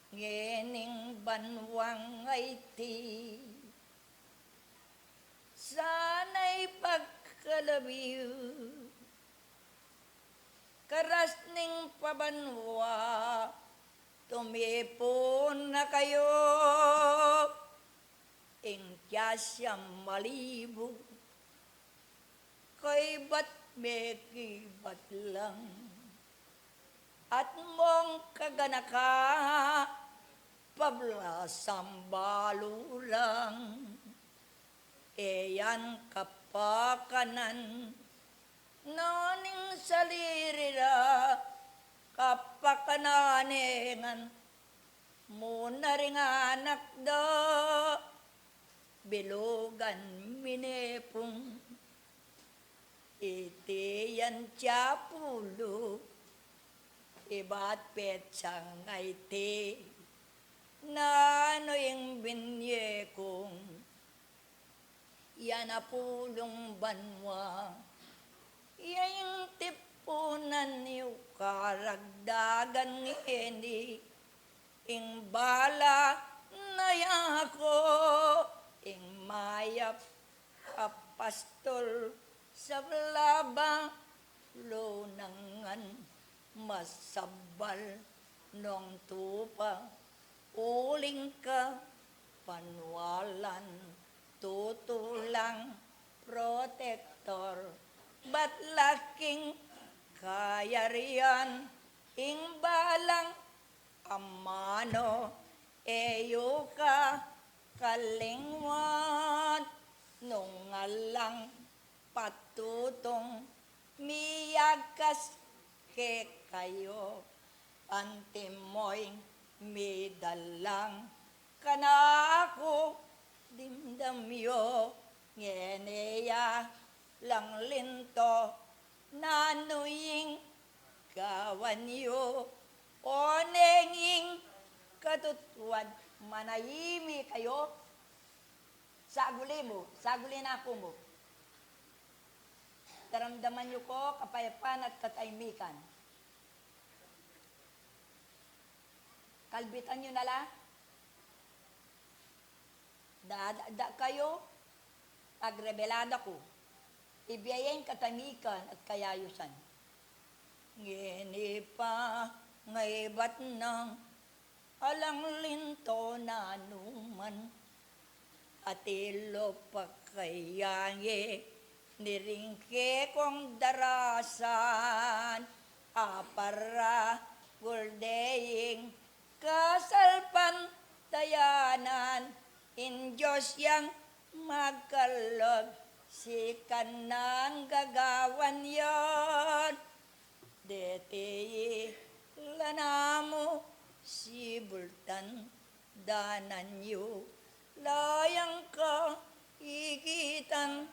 ngening banwang IT sana'y pagkalabiw, karasning pabanwa, tumipon na kayo, ingkyasyang malibog, kay ba't meki ba't lang, at mong kaganaka, pablasang balulang, eyan kapakanan, noning salirira, kapakananengan, muna ring anak da, bilugan minepong, itiyan tiyapulo, iba't petsang ite, nano yung binye kong, yan na pulong banwa, yung tipunan niyo karagdagan ngeni, ing bala na yako, ing mayap kapastol sa laba, lunangan masabal nung tupa, uling ka panwalan, tutulang protektor, ba't laking kayarian, ing balang amano, eyo ka kalingwan, nung alang patutong, miyagas ke kayo, antimoy midalang, kanako, dimdamyo, ngeneya, lang linto, nanuying, gawanyo, onenging, katutuan, manayimi kayo, saguli mo, saguli na ako mo. Taramdaman niyo ko, kapayapaan at katahimikan. Kalbitan niyo na lang, da kayo, agrebelada ko, ibiyayin katamikan at kayayusan. Ngini pa, ngaybat ng alang linto na numan, at ilo pa kayaye, niringke kong darasan, apara guldeying, kasalpan tayanan, in Diyos yang magkalog, si kanang gagawan yon. Deti lanamo kanan yu layang ka igitan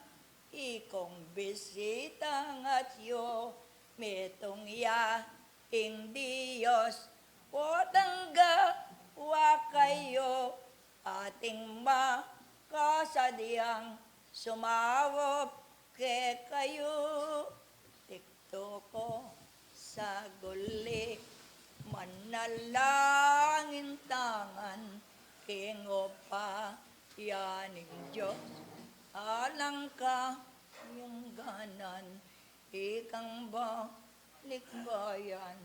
ikong bisitang at yo metong ya ing Diyos potangga wa kayo ating makasadyang sumawop ke kayo tikto ko sa guli manalangin tangan kingo pa yaning Diyos alang ka yung ganan ikang balikbayan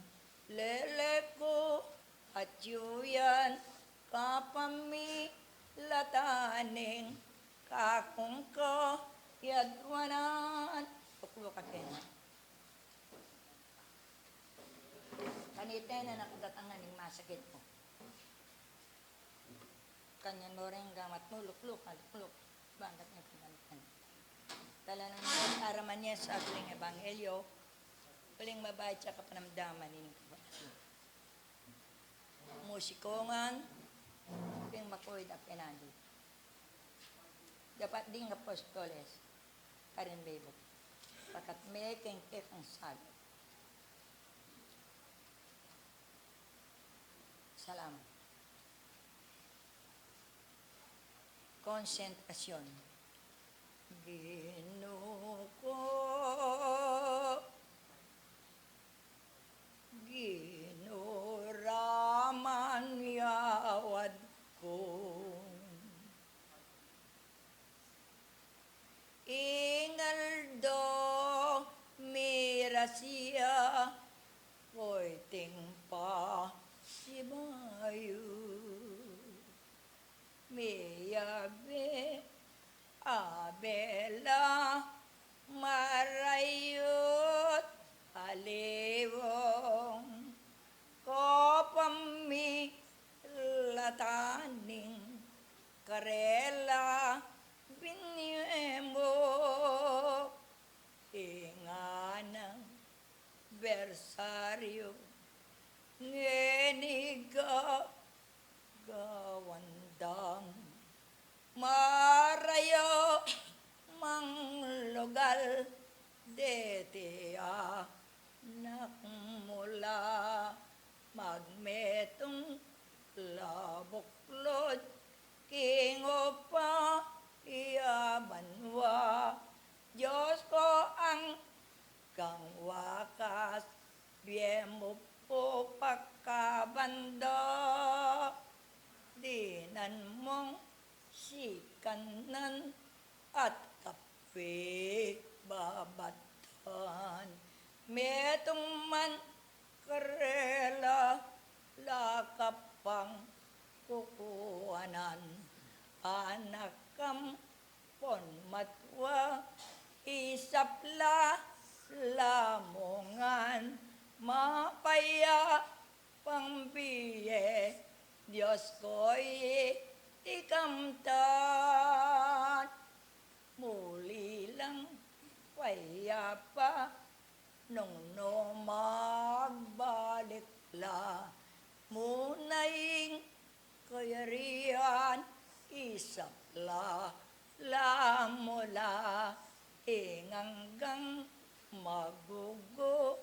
lele ko at yuyan kapamilataning kakong ko yadwanan tuklo ka kena kanita na nakadatangan ng masakit mo kanya mo rin gamat mo lukluk bangat niya pinalitan tala ng Diyos araman niya sa ating ebanghelyo uling mabayad siya kapanamdaman ni musikongan ping makoy da penandi dapat ding apostoles karin bebo pakat may kengkek ang sagot salamat konsentrasyon Ginoo ko Ginoraman yawad ko Ingaldo mirasya ko'y tingpa si bayu Miyabe abela marayot alewong kopamilataning karela binyemo inganang bersaryo ngeniga gawandang marayo manglugal detea nakmula magmetong labuklod kingo pa iabanwa Diyos ko ang kang wakas biyemo po pagkabanda dinan mong sikanan at kape babatan metong man karela lakapang kukuanan anak kam pon matwa isapla lamongan mapaya pangbiye Diyos ko'y ikamtan muli lang payapa nung magbalik la munaing kayarian isapla la mula inganggang magugo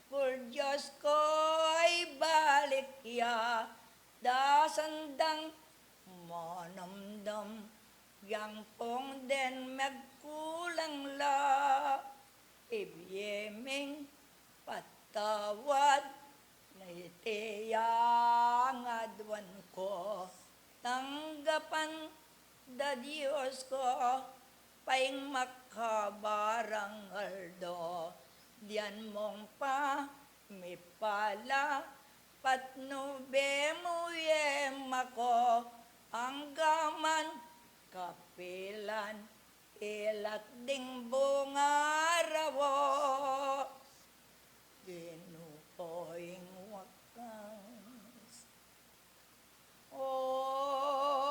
por Diyos ko ay balik ya dasandang manamdam yang pong den magkulang la ibiyeming patawad na itiyang adwan ko tanggapan da Diyos ko paing makabarang aldo diyan mong pa mipala patnube mo yemako ang gaman kapilan ilat ding bungarawo ginukoing wakas oy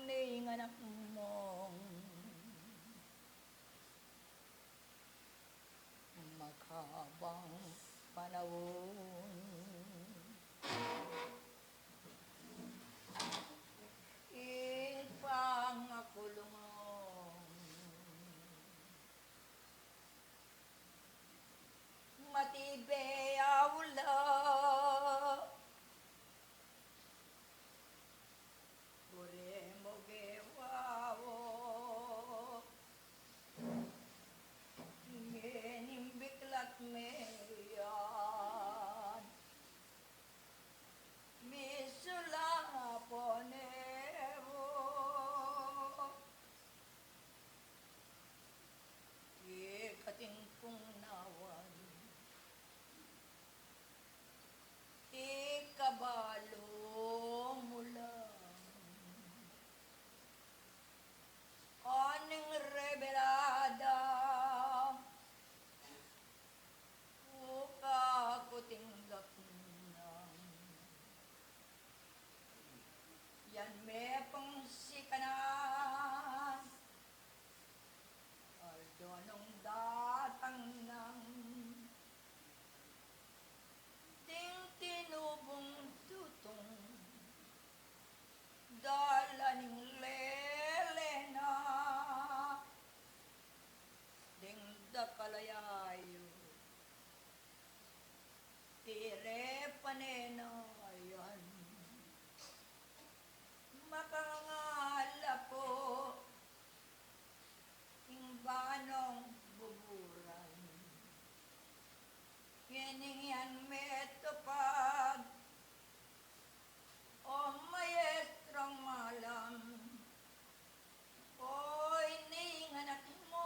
ni anak mong makabang panahon da kalayayo. Tire panenayan. Makangala po imbanong buburan. Yan metopag o maestrong malam. Oy, ning anak mo,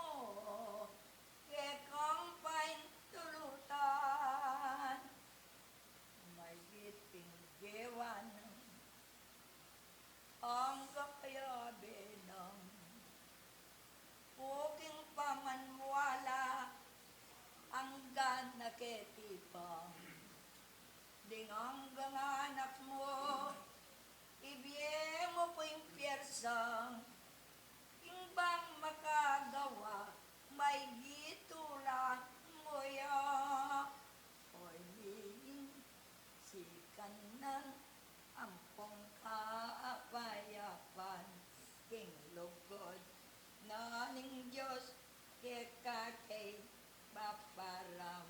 kekang pain tulutan. May gitinggewan ang kakayabe ng puking pamanwala hanggang naketipang. Dingang anak mo, ibiye mo po yung pyersang, imbang makagawa, may gitula mo ya. Oy, sikan ng ampong kaapayapan, king lugod, naning Diyos, kekakay, paparam,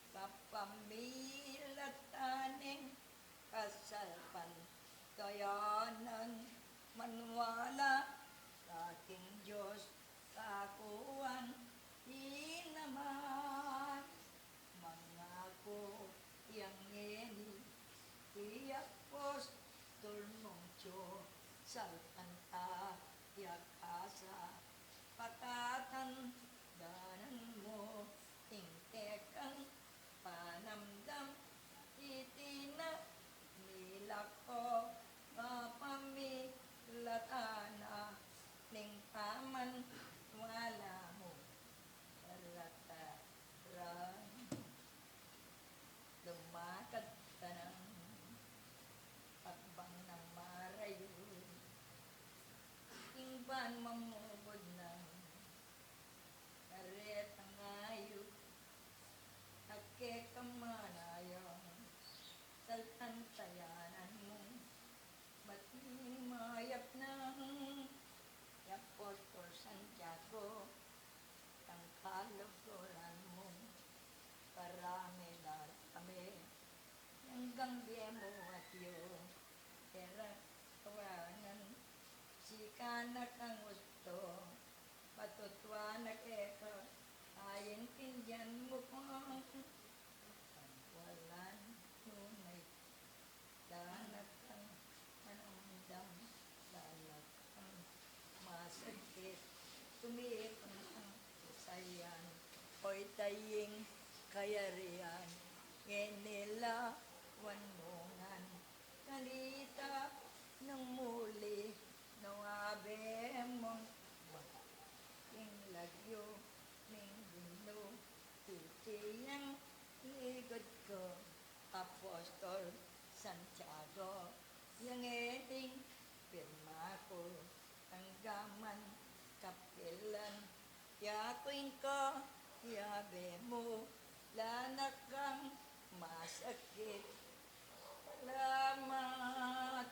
kapamilataning, kasalpan, kayanan, manwala, sa ating Diyos, kakuan, di naman, mangako, yang ngeni, iyakos, tulmong Diyo, salpanta, yakasa, pakatan, danan mo, ingtekang, panamdam, itina, nilako, mapamilatana, ning paman, wala mo, rataran, lumakad ka ng pagbang ng marayo, ingban mamugod ng karetang ngayo, ake kamanayang, saltantayanan mo, matimayap ng Apostol Santiago, ang kaluguran mo, karami na kami, hanggang biye mo at iyo, pera kawanan, sikanak ang gusto, patutwanak eka, ayin pindiyan mo kung walan tunay, danak ang manamdam, danak ang masakit, tumipon ang kasayan, ko'y taying kayarian, ngenila wanmungan, kalita ng muli, nung abe mong baking lagyo, ning gulo, tutiyang ligod ko, Apostol Santiago, yung eding pirma ko, ang gaman kapilan, yakuin ko, yabe mo, lanak kang masakit, salamat,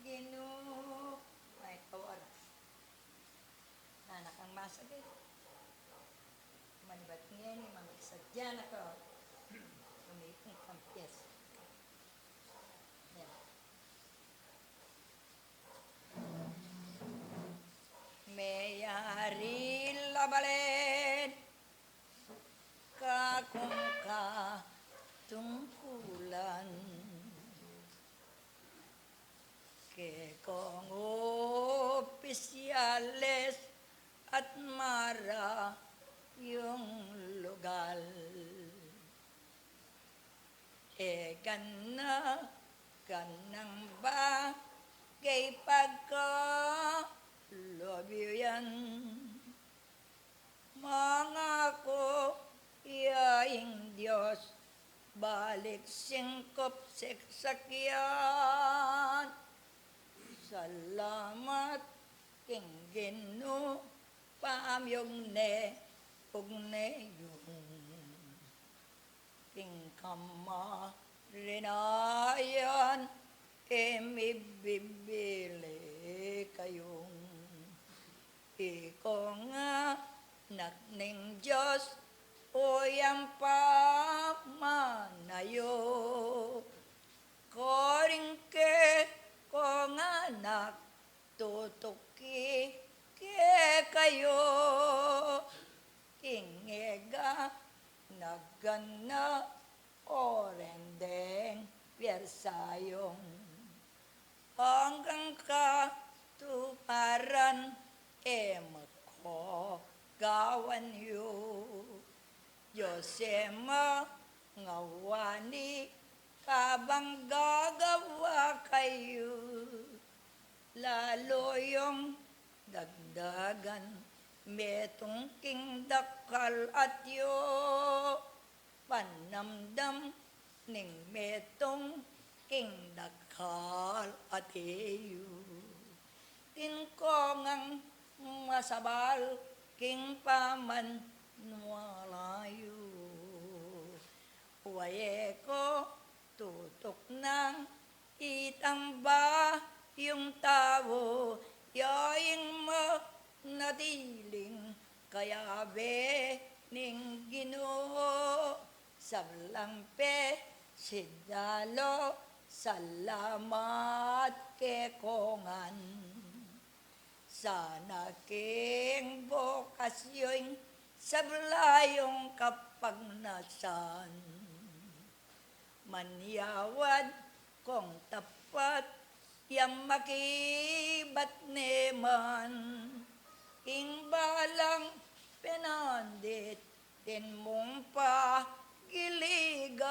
Ginoo, ay oras, lanak kang masakit, manibat ngayon, mamagsadyan ako, umipong kampyes. Yan. Mayari labalet kakung katungkulan ke kong opisyales at mara yung lugar ganang ba kay pagka love you yan mga ko iyaing Diyos balik singkop seksakyan salamat king Ginoo paamyong ne ugne yung king kama rinayan emibibili kayong iko nga anak ning Diyos, uyang pamanayo. Koring ke kong anak, tutuki ke kayo. Ingega nagana orendeng Versayong. Hanggang katuparan ko gawan yu. Yosema ngawani kabang gagawa kayo. Lalo yung dagdagan metong king dakal at yo. Panamdam ning metong king dakal at iyo. Tinkongang masabal king paman nuwalayo. Waye ko tutok ng itamba yung tao, yaing mo natiling kaya be ning Ginoo. Sablampe sidalo salamat ke kongan. Sana king bokasyon sablayong kapagnasan. Manyawad kong tapat yang makibat neman. Ingbalang penandit din mong pagiligan.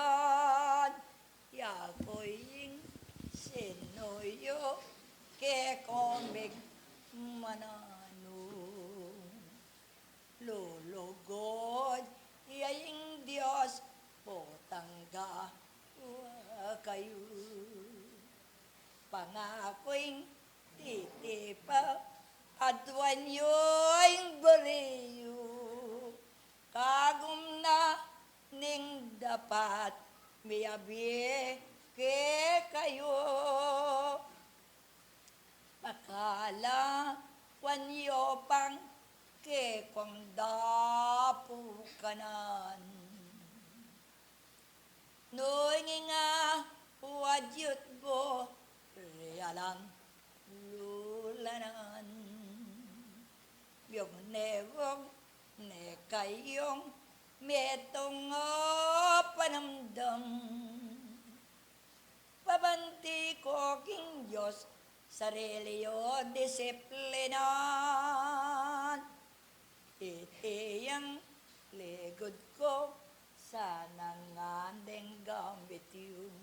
Yakoy sinuyo ke komig manano. Lulugod yaing Diyos potangga kayo. Pangako'y titipa adwan yo'y baliyo. Kagum na ning dapat miyabi ke kayo. Pakala wanyo pang ke kong dapu kanan. Noy nga wadyut go riyalang lulanan. Yung negong ne kayong metong panamdam. Pabanti ko king Diyos sarili o disiplinan. Itiyang ligod ko sana ngandeng gambit yung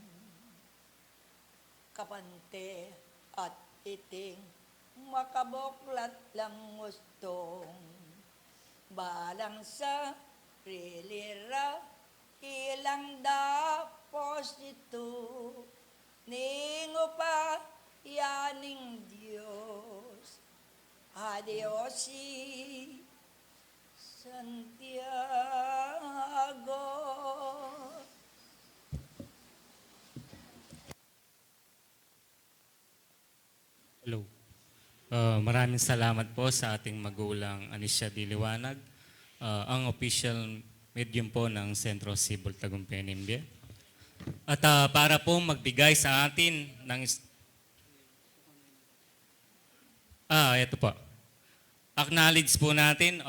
kapante at iting makabuklat lang gustong balang sa rilira ilang dapos ito ningo pa yaning Diyos adiosi Santiago. Hello. Maraming salamat po sa ating magulang Anisha Di Liwanag, ang official medium po ng Sentro Sibol Tagumpay Nimbie. At para po magbigay sa atin ng ito po. Acknowledge po natin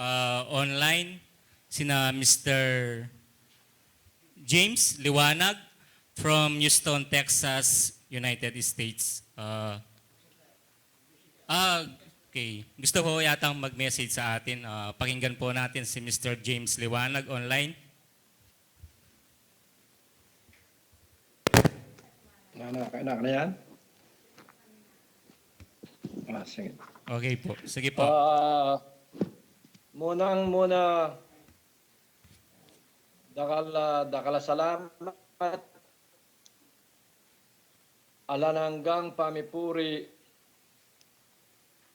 online sina Mr. James Liwanag from Houston, Texas, United States. Okay. Gusto ko yatang mag-message sa atin. Pakinggan po natin si Mr. James Liwanag online. Anak na yan? Sige. Okay po. Sige po. Muna, dakala salamat. Alananggang pamipuri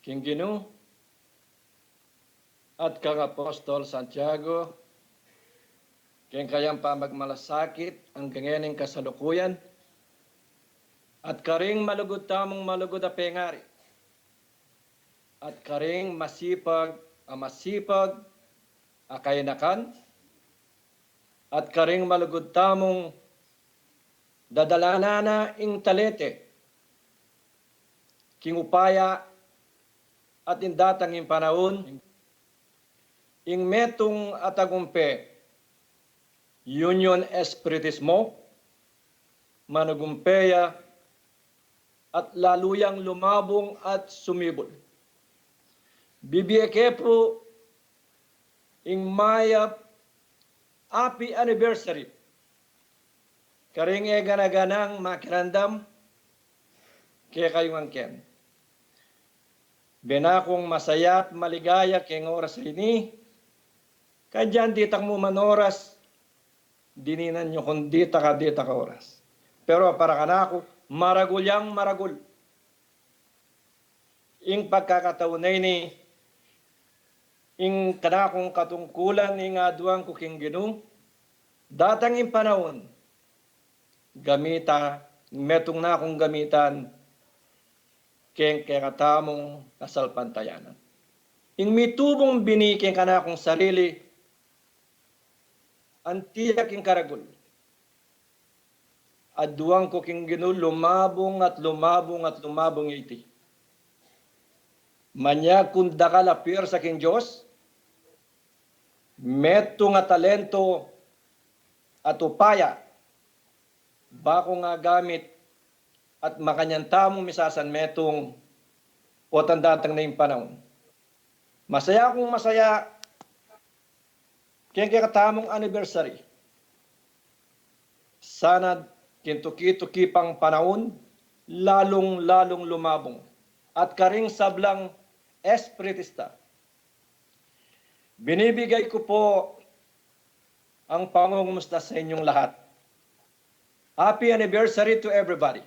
king Ginoo at kang Apostol Santiago, king kayang pamagmalasakit ang gangening kasalukuyan, at karing malugod tamong malugod a pengari, at karing masipag akainakan, at karing malugod tamong dadalanana ing talete, king upaya at indatang ing panahon, ing metong atagumpe, union espiritismo, manugumpeya, at laluyang lumabong at sumibol. Bibiyeke po ing mayap happy anniversary. Karing ganaganang makirandam kaya kayong angken. Benakong masaya at maligaya kayong oras ini. Kadyan ditang mo manoras, dininan nyo kung dita ka oras. Pero para kanako, maragulyang maragul. Ing pagkakataon na ini, ing kanakong katungkulan ing aduang kuking ginung, datang ing panahon, gamita, metong na akong gamitan, keng kakatamong kasalpantayanan. Ing mitubong biniking kanakong sarili, antiyak ing karagul. Aduang kuking ginung, lumabong at lumabong at lumabong iti. Manya kung dakalapir sa king Diyos, meto nga talento at upaya, bako nga gamit at makanyantamong misasan metong o tandatang na yung panahon. Masaya akong masaya kaya katamong anniversary. Sana kintuki-tuki pang panahon, lalong-lalong lumabong at karing sablang espiritista. Binibigay ko po ang pangungumusta sa inyong lahat. Happy anniversary to everybody.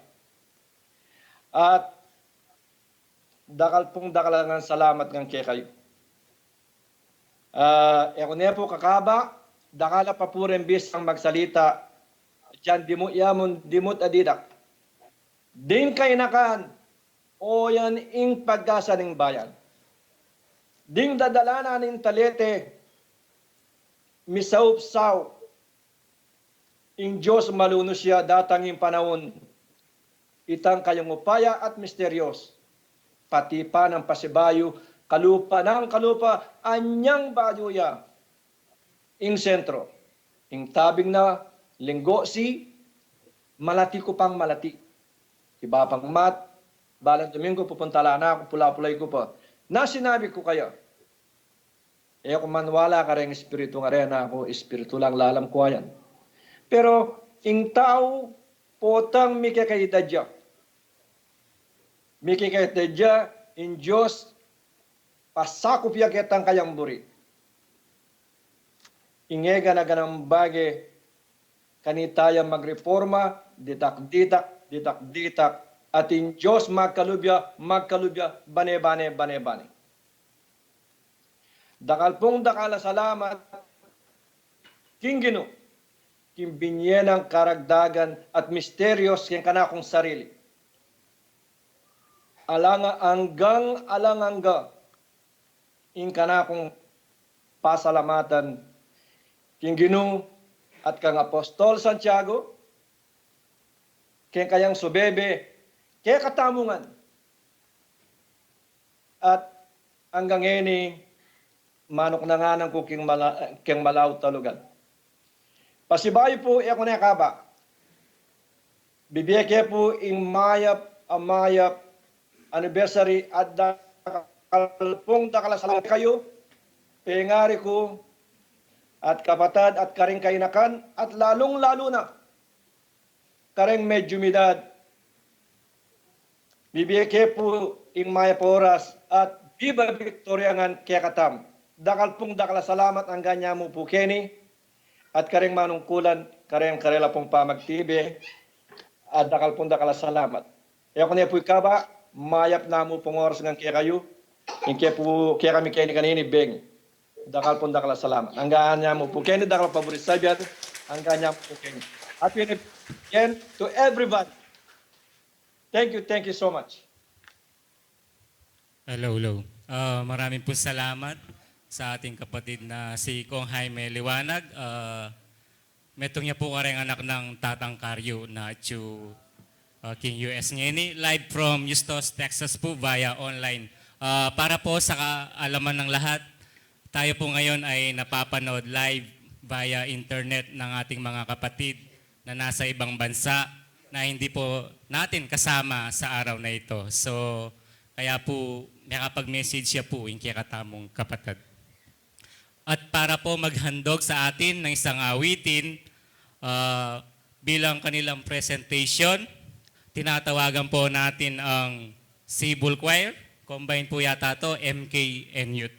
At dakalangan salamat ng kay kayo. Eko niya po kakaba, dakala pa po rin bisang magsalita, dyan dimut adidak. Din kainakan, o yan ing pagkasa ng bayan. Ding dadalana nin talete, misaup-saw, ing Diyos maluno siya datang yung panahon, itang kayong upaya at misteryos, pati pa ng pasibayo, kalupa ng kalupa, anyang baduya, ing sentro, ing tabing na linggo si, malati ko pang malati, iba pang mat, balang Domingo pupunta lang ako, pula-pulay ko pa, na sinabi ko kayo, kung manwala ka rin espiritu nga rin ako, espiritu lang lalam ko yan. Pero, ing tao, potang mikikaitadya. Mikikaitadya, in Diyos, pasakop ya kitang kayang buri. Ingega na ganang bagay, kanitayang magreforma, ditak-ditak, at in Diyos magkalubya, bane-bane. Dakal pong dakala salamat, kinggino, kimbinyenang karagdagan at misteryos yung kanakong sarili. Alangangga, in kanakong pasalamatan, kinggino at kang Apostol Santiago, kaya kayang subebe, kaya katamungan. At hanggang ini, manok na nga ng kuking malaw talugan. Pasibayo po, ako na kaba. Bibiyake po ing mayap, anniversary at dakalpong dakalasalamat kayo, pengari ko, at kapatad at karing kainakan, at lalong-lalo na, karing medyumidad. Bibiyake po ing mayap oras, at Viva Victoria ngan kaya katam. Dakalpong dakalasalamat ang ganya mo po Kenny, at karing manungkulan, karing karela pong pamagtibe, at dakalpong dakalasalamat. Kaya kung niya po ikaba, mayap na mo pong oras ng kaya kayo, kaya kami kayo ni kanini, beng. Dakalpong dakalasalamat. Ang ganya mo po Kenny, dakal paborit sabihan, ang ganya mo po Kenny. Happy again to everybody. Thank you so much. Hello. Maraming po salamat sa ating kapatid na si Kong Jaime Liwanag. Metong niya po kareng anak ng Tatang Karyo na Chu King US ngeni. Live from Eustis, Texas po via online. Para po sa kaalaman ng lahat, tayo po ngayon ay napapanood live via internet ng ating mga kapatid na nasa ibang bansa na hindi po natin kasama sa araw na ito. So, kaya po nakapag-message siya po yung katamong kapatid. At para po maghandog sa atin ng isang awitin bilang kanilang presentation, tinatawagan po natin ang Cebu Choir. Combine po yata to, MK and Youth.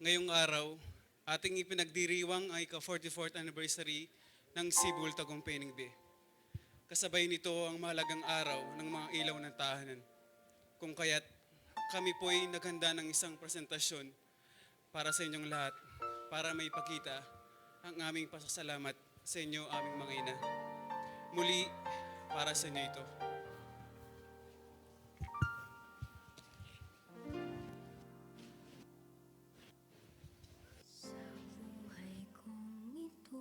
ngayong araw, ating ipinagdiriwang ay ka-44th anniversary ng Sibul Tagumpay Bay. Kasabay nito ang mahalagang araw ng mga ilaw ng tahanan. Kung kaya't kami po ay naghanda ng isang presentasyon para sa inyong lahat, para may pakita ang aming pasasalamat sa inyo, aming mga ina. Muli, para sa inyo ito. Buhay kong ito,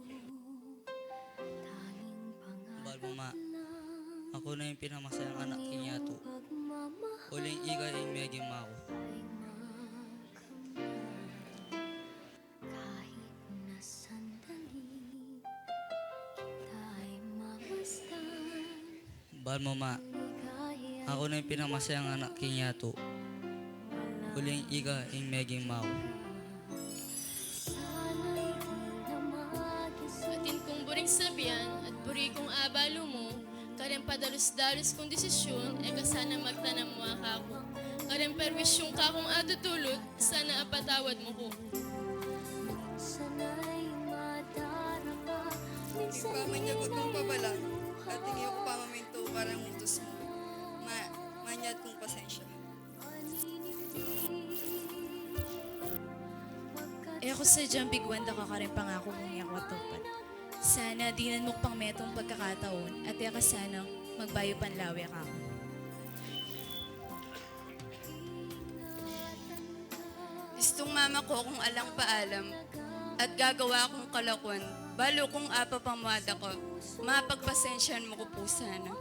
tanging pangarap Balmama, lang ako na yung pinamasayang anak ang niya iyong to. pagmamahal Uling igay ay medyo mako. ay makamtan. Kahit na sandali, kita'y mamasdan. Balmama, Ligaya ako na yung pinamasayang anak niya to. Uling igay ay medyo mako. sana'y di na mag-isa. Atin kong buring sabihan at buri kong abalo mo, karang padalos-dalos kong desisyon, e kasana magtanam mo ako. Karang perwisyong kakong atutulot, sana apatawad mo ko. Minsan ay madarama, minsan Pamanyagot mong pabalang, binuhay. at hindi ako pamaminto parang utos mo. Manyat kong pasensya. E ako sa diyang bigwanda ka karang pangako mong iyang watupat. Sana dinan mo pang metong pagkakataon at iyaka sana magbayo panlawi ka ako. Gustong mama ko kung alang paalam, at gagawa akong kalakon, balo kung apa pamada ko, mapagpasensyahan mo ko po sana.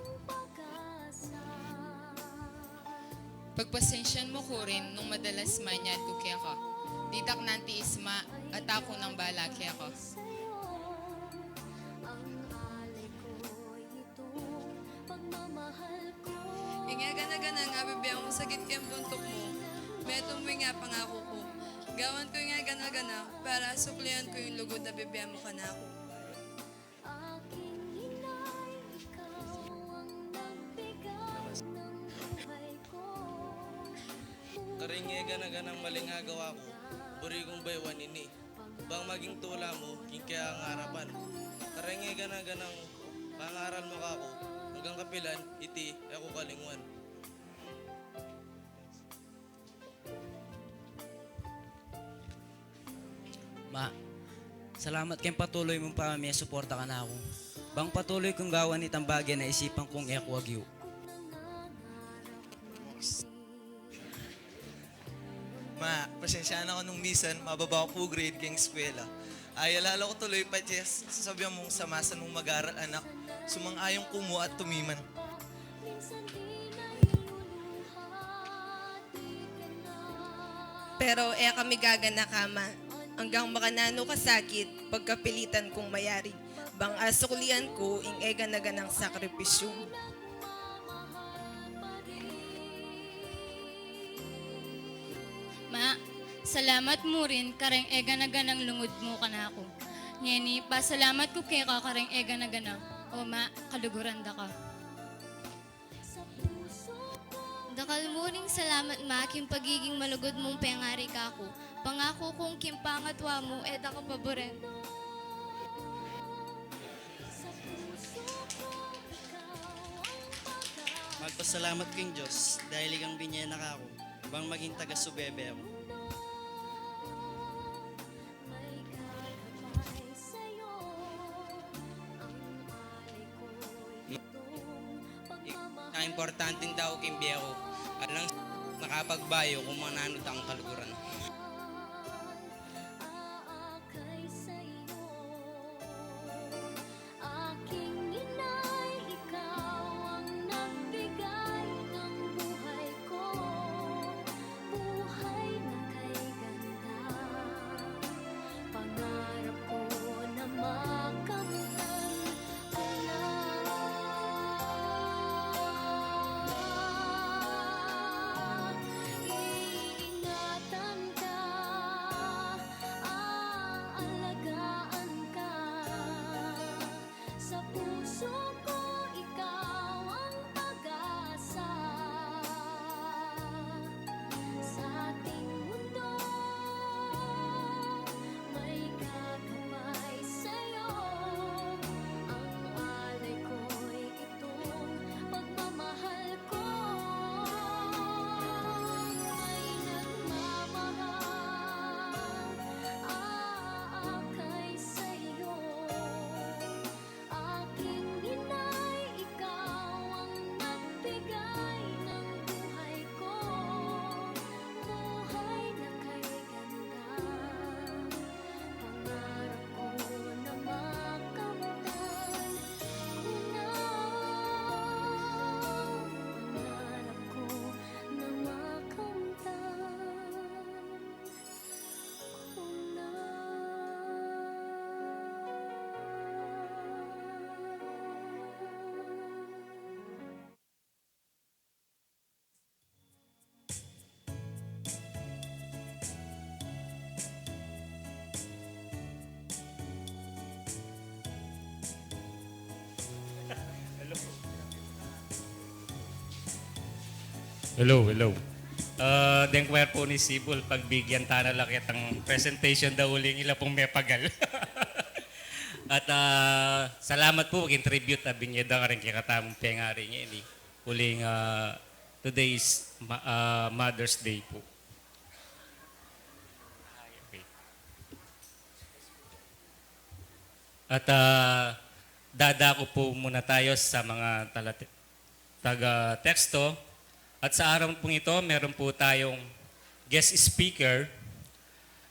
Pagpasensyan mo ko rin nung madalas manyad ko kaya ka. Ditak nanti isma at ako ng bala kaya ka. Ingaga na gana nga bibiyang mo sakit kayang buntok mo, metong mo nga pangako ko. Gawan ko nga gana para suklihan ko yung lugod na bibiyang mo ka na ako. Karingega na ganang maling agawa ko. Buri kong baywan ini. Bang maging tula mo, king kaya ang harapan. Karingega na ganang pangaral mo ka ko. Hanggang kapilan, iti, ako kalingwan. Ma, salamat kayong patuloy mong pamamaya, suporta ka na ako. Bang patuloy kong gawan itang bagay na isipan kong ekwagyo. Ma, pasensya na ako nung misan, mababa ko po grade kayong eskwela. Ay, alala ko tuloy pa, Jess, sasabihan mong samasan mong mag-aral, anak. Sumang-ayong kumu at tumiman. Pero kami gagana kama, hanggang makanano kasakit, pagkapilitan kong mayari. Bang asuklian ko, ing ega na ganang sakripisyo. Ma, salamat mo rin karang ega na ganang lungod mo ka na ako. Ngeni, pasalamat ko kay ka karang ega na ganang. O ma, kaluguran da ka. Dakal mo ring salamat ma, kim pagiging malugod mong pengari ka ako. Pangako kong kimpangatwa mo, eda ka paboren. Magpasalamat king Diyos dahil ikang binyena ka ako. Bang maging taga-subebe ako. Ang importanteng daw kimbi ako. Alang nakapagbayo kung mananod ang kaluguran. Aking inay, ikaw ang nagbigay ng buhay ko. Buhay na kay ganda. Pangarap ko na makamtan ka na. Iingatan ka Hello, hello. The inquire po ni Sibol, pagbigyan tana lakit ang presentation daw uling ila pong may pagal. At salamat po, maging tribute na binyeda ka rin kikatamong pengari niya ini. Uling today's Mother's Day po. At dadako po muna tayo sa mga taga-teksto. At sa araw pong ito, meron po tayong guest speaker.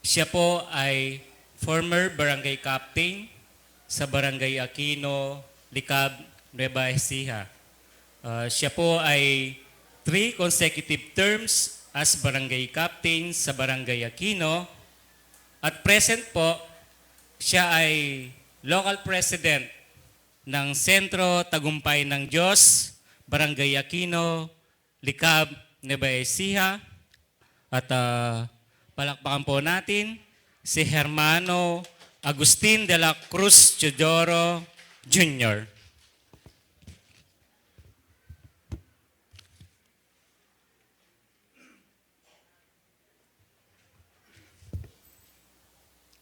Siya po ay former barangay captain sa Barangay Aquino, Licab, Nueva Ecija. Siya po ay 3 consecutive terms as barangay captain sa Barangay Aquino. At present po, siya ay local president ng Sentro Tagumpay ng Diyos, Barangay Aquino, Licab, Nueva Ecija. At palakpakan po natin si Hermano Agustin de la Cruz Chodoro Jr.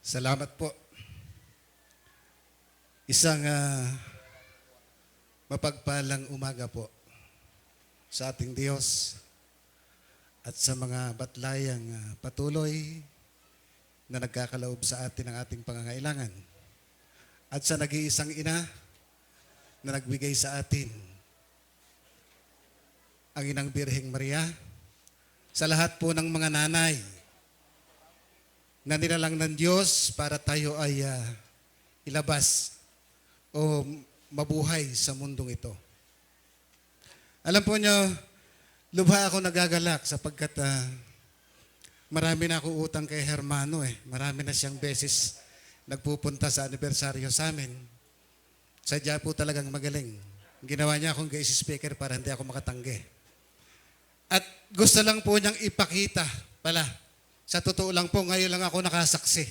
Salamat po. Isang mapagpalang umaga po sa ating Diyos at sa mga batlayang patuloy na nagkakalaob sa atin ng ating pangangailangan. At sa nag-iisang ina na nagbigay sa atin ang Inang Birheng Maria, sa lahat po ng mga nanay na nilalang ng Diyos para tayo ay ilabas o mabuhay sa mundong ito. Alam po nyo, lubha ako nagagalak sapagkat marami na ako utang kay Hermano Marami na siyang beses nagpupunta sa anibersaryo sa amin. Sadya po talagang magaling. Ginawa niya akong guest speaker para hindi ako makatanggi. At gusto lang po niyang ipakita pala. Sa totoo lang po, ngayon lang ako nakasaksi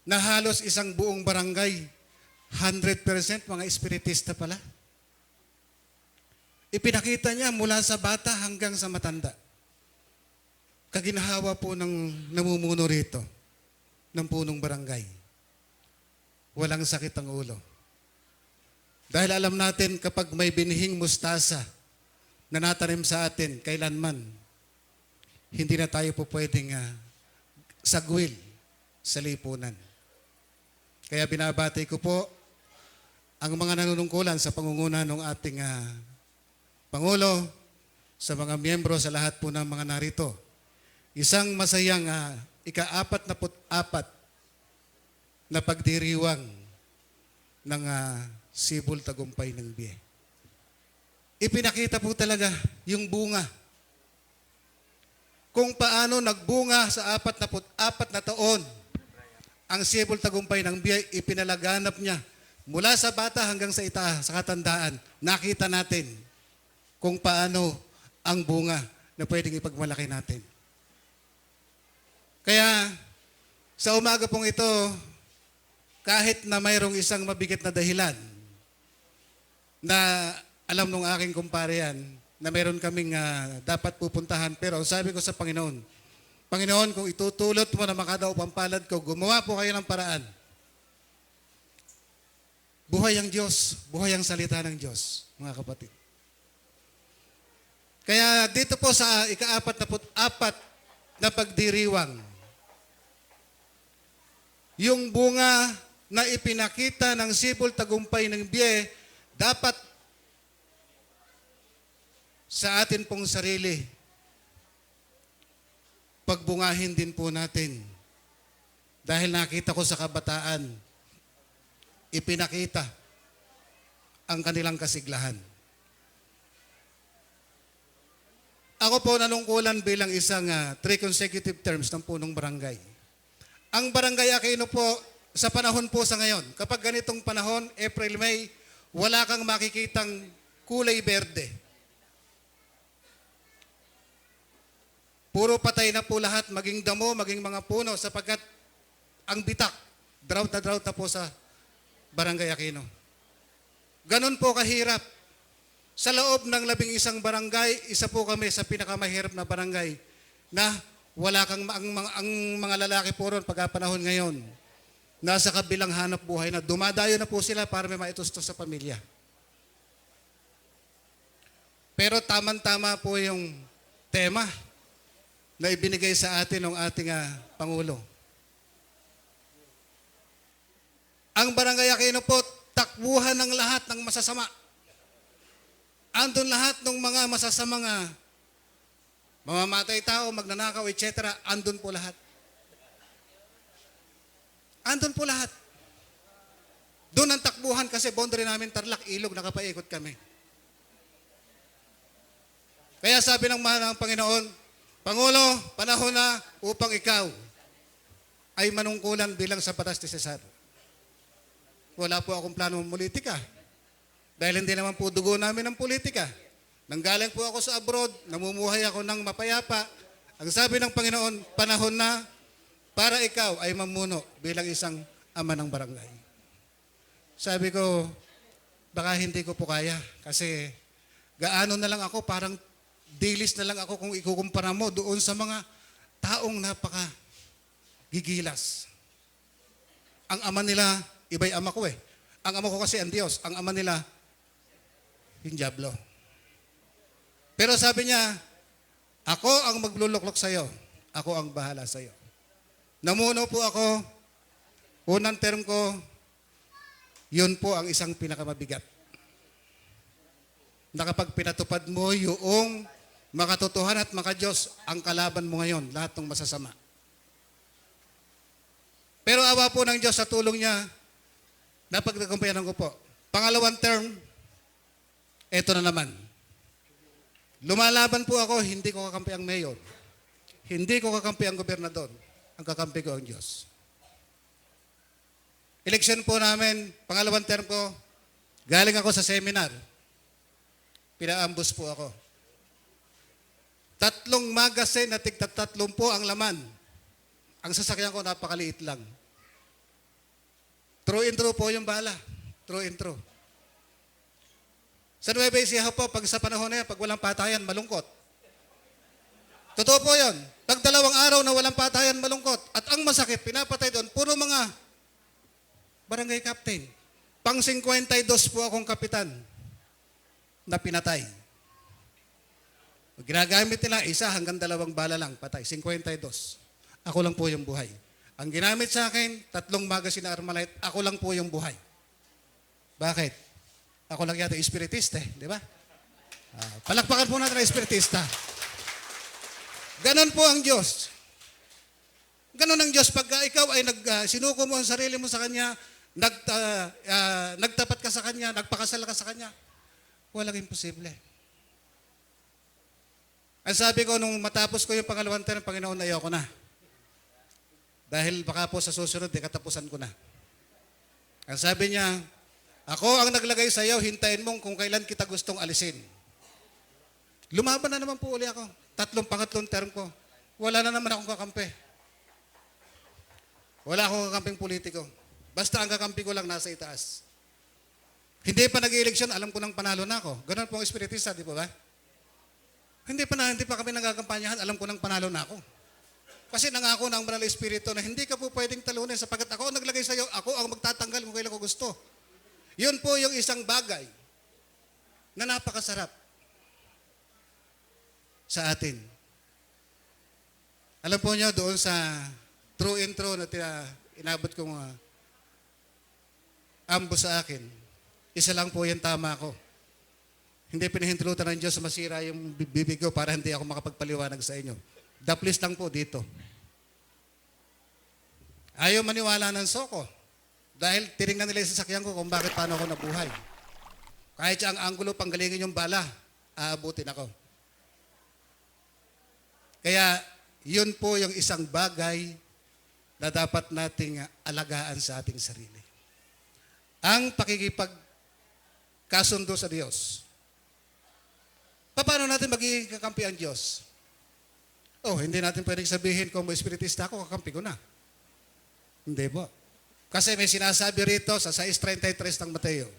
na halos isang buong barangay 100% mga espiritista pala. Ipinakita niya mula sa bata hanggang sa matanda. Kaginhawa po ng namumuno rito ng punong barangay. Walang sakit ang ulo. Dahil alam natin kapag may binhing mustasa na natanim sa atin kailanman, hindi na tayo po pwedeng sagwil sa lipunan. Kaya binabati ko po ang mga nanunungkulan sa pangunguna ng ating Pangulo, sa mga miyembro, sa lahat po ng mga narito. Isang masayang ika-44 na pagdiriwang ng Sibol Tagumpay ng Bie. Ipinakita po talaga yung bunga. Kung paano nagbunga sa 44 na taon ang Sibol Tagumpay ng Bie, ipinalaganap niya mula sa bata hanggang sa itaas, sa katandaan. Nakita natin kung paano ang bunga na pwedeng ipagmalaki natin. Kaya sa umaga pong ito, kahit na mayroong isang mabigat na dahilan na alam nung aking kumpare yan, na meron kaming dapat pupuntahan, pero sabi ko sa Panginoon, Panginoon, kung itutulot mo na makadaw pampalad ko, gumawa po kayo ng paraan. Buhay ang Diyos, buhay ang salita ng Diyos, mga kapatid. Kaya dito po sa ika-44 na pagdiriwang, yung bunga na ipinakita ng Sibol Tagumpay ng Bie, dapat sa atin pong sarili, pagbungahin din po natin. Dahil nakita ko sa kabataan, ipinakita ang kanilang kasiglahan. Ako po nanungkulan bilang isang 3 consecutive terms ng punong barangay. Ang Barangay Aquino po, sa panahon po sa ngayon, kapag ganitong panahon, April, May, wala kang makikitang kulay berde. Puro patay na po lahat, maging damo, maging mga puno, sapagkat ang bitak, drought na po sa Barangay Aquino. Ganon po kahirap Sa loob ng 11 barangay, isa po kami sa pinakamahirap na barangay na wala kang ang mga lalaki po ron pagkapanahon ngayon. Nasa kabilang hanap buhay na dumadayo na po sila para may maitustos sa pamilya. Pero tamang-tama po yung tema na ibinigay sa atin ng ating Pangulo. Ang Barangay Aquino po, takbuhan ng lahat ng masasama. Andun lahat ng mga masasamang mamamatay tao, magnanakaw, etc. Andun po lahat. Andun po lahat. Doon ang takbuhan kasi boundary namin Tarlac, Ilog, nakapaikot kami. Kaya sabi ng mahal ng Panginoon, Pangulo, panahon na upang ikaw ay manungkulan bilang sa batas ni Cesar. Wala po akong plano ng politika. Dahil hindi naman po dugo namin ng politika. Nanggaling po ako sa abroad, namumuhay ako ng mapayapa. Ang sabi ng Panginoon, panahon na para ikaw ay mamuno bilang isang ama ng barangay. Sabi ko, baka hindi ko po kaya kasi gaano na lang ako, parang dilis na lang ako kung ikukumpara mo doon sa mga taong napaka gigilas. Ang ama nila, iba'y ama ko eh. Ang ama ko kasi ang Diyos. Ang ama nila, yung Diablo. Pero sabi niya, ako ang magluluklok sa'yo. Ako ang bahala sa'yo. Namuno po ako, unang term ko, yun po ang isang pinakamabigat. Na kapag pinatupad mo yung makatotohan at makadiyos, ang kalaban mo ngayon, lahat ng masasama. Pero awa po ng Diyos sa tulong niya, napagtagumpayan ko po. Pangalawang term, eto na naman. Lumalaban po ako, hindi ko kakampi ang mayor. Hindi ko kakampi ang gobernador. Ang kakampi ko ang Diyos. Eleksyon po namin, pangalawang term ko, galing ako sa seminar. Pinaambus po ako. 3 magazine na tig-30 po ang laman. Ang sasakyan ko napakaliit lang. True and true po yung bala. True and true. Sa Nueva Ecija po, pag sa panahon na yan, pag walang patayan, malungkot. Totoo po yun. Pag 2 araw na walang patayan, malungkot. At ang masakit, pinapatay doon, puro mga barangay captain. Pang 52 po akong kapitan na pinatay. Ginagamit nila, 1 hanggang 2 bala lang, patay. 52. Ako lang po yung buhay. Ang ginamit sa akin, 3 magazine na Armalite, ako lang po yung buhay. Bakit? Ako lang yata espiritista, di ba? Palakpakan po natin ang espiritista. Ganon po ang Diyos. Ganon ang Diyos. Pag ikaw ay sinuko mo ang sarili mo sa Kanya, nagtapat ka sa Kanya, nagpakasal ka sa Kanya, walang imposible. Ang sabi ko, nung matapos ko yung pangalawang term, Panginoon, ayoko na. Dahil baka po sa susunod, katapusan ko na. Ang sabi niya, ako ang naglagay sa iyo, hintayin mong kung kailan kita gustong alisin. Lumaban na naman po uli ako. 3 pangatlong term ko. Wala na naman akong kakampi. Wala akong kakamping politiko. Basta ang kakampi ko lang nasa itaas. Hindi pa nag-eleksyon, alam ko nang panalo na ako. Ganon po ang espiritista, di ba? Hindi pa kami nagakampanyahan, alam ko nang panalo na ako. Kasi nangako ng Banal Espiritu na hindi ka po pwedeng talunin sapagkat ako ang naglagay sa iyo, ako ang magtatanggal kung kailan ko gusto. Yun po yung isang bagay na napakasarap sa atin. Alam po niyo doon sa true intro na inabot kong ambo sa akin, isa lang po yung tama ko. Hindi pinahintulutan ng Diyos masira yung bibig ko para hindi ako makapagpaliwanag sa inyo. The please lang po dito. Ayaw maniwala ng soko. Dahil tinignan nila yung sasakyan ko kung bakit paano ako nabuhay. Kahit siya ang anggulo, panggalingin yung bala, aabutin ako. Kaya, yun po yung isang bagay na dapat nating alagaan sa ating sarili. Ang pakikipagkasundo sa Diyos. Paano natin magiging kakampi ang Diyos? Hindi natin pwedeng sabihin kung may espiritista ako, kakampi ko na. Hindi po. Kasi may sinasabi rito sa 6:33 ng Mateo.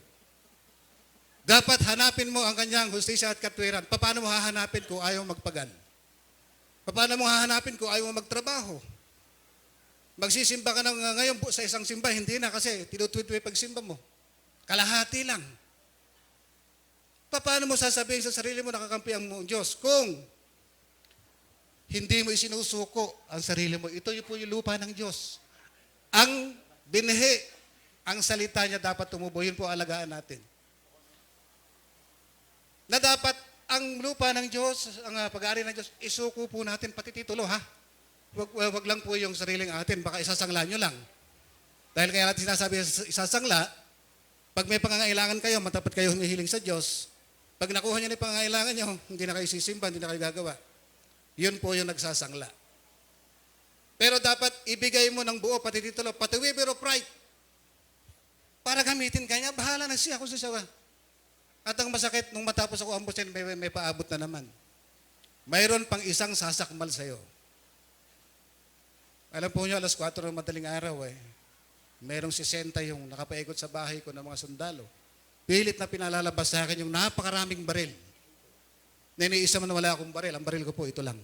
Dapat hanapin mo ang kanyang hustisya at katwiran. Paano mo hahanapin kung ayaw magpagal? Paano mo hahanapin kung ayaw magtrabaho? Magsisimba ka ng ngayon po sa isang simba, hindi na kasi tinutwid mo yung pagsimba mo. Kalahati lang. Paano mo sasabihin sa sarili mo nakakampi ang Diyos kung hindi mo isinusuko ang sarili mo? Ito po yung lupa ng Diyos. Ang binhi, ang salita niya dapat tumubo. Yun po alagaan natin. Na dapat ang lupa ng Diyos, ang pag-aari ng Diyos, isuko po natin pati titulo, ha? Wag lang po yung sariling atin, baka isasangla nyo lang. Dahil kaya natin sinasabi isasangla, pag may pangangailangan kayo, matapat kayo humihiling sa Diyos, pag nakuha nyo na yung pangangailangan nyo, hindi na kayo sisimba, hindi na kayo gagawa. Yun po yung nagsasangla. Pero dapat ibigay mo ng buo, pati titulo, pati waiver of right. Para gamitin kanya, bahala na siya kung sasawa. At ang masakit, nung matapos ako ambusin, may paabot na naman. Mayroon pang isang sasakmal sa'yo. Alam po nyo, alas 4 ng madaling araw mayroong 60 yung nakapaikot sa bahay ko ng mga sundalo. Pilit na pinalalabas sa akin yung napakaraming baril. Na iniisa man wala akong baril. Ang baril ko po, ito lang.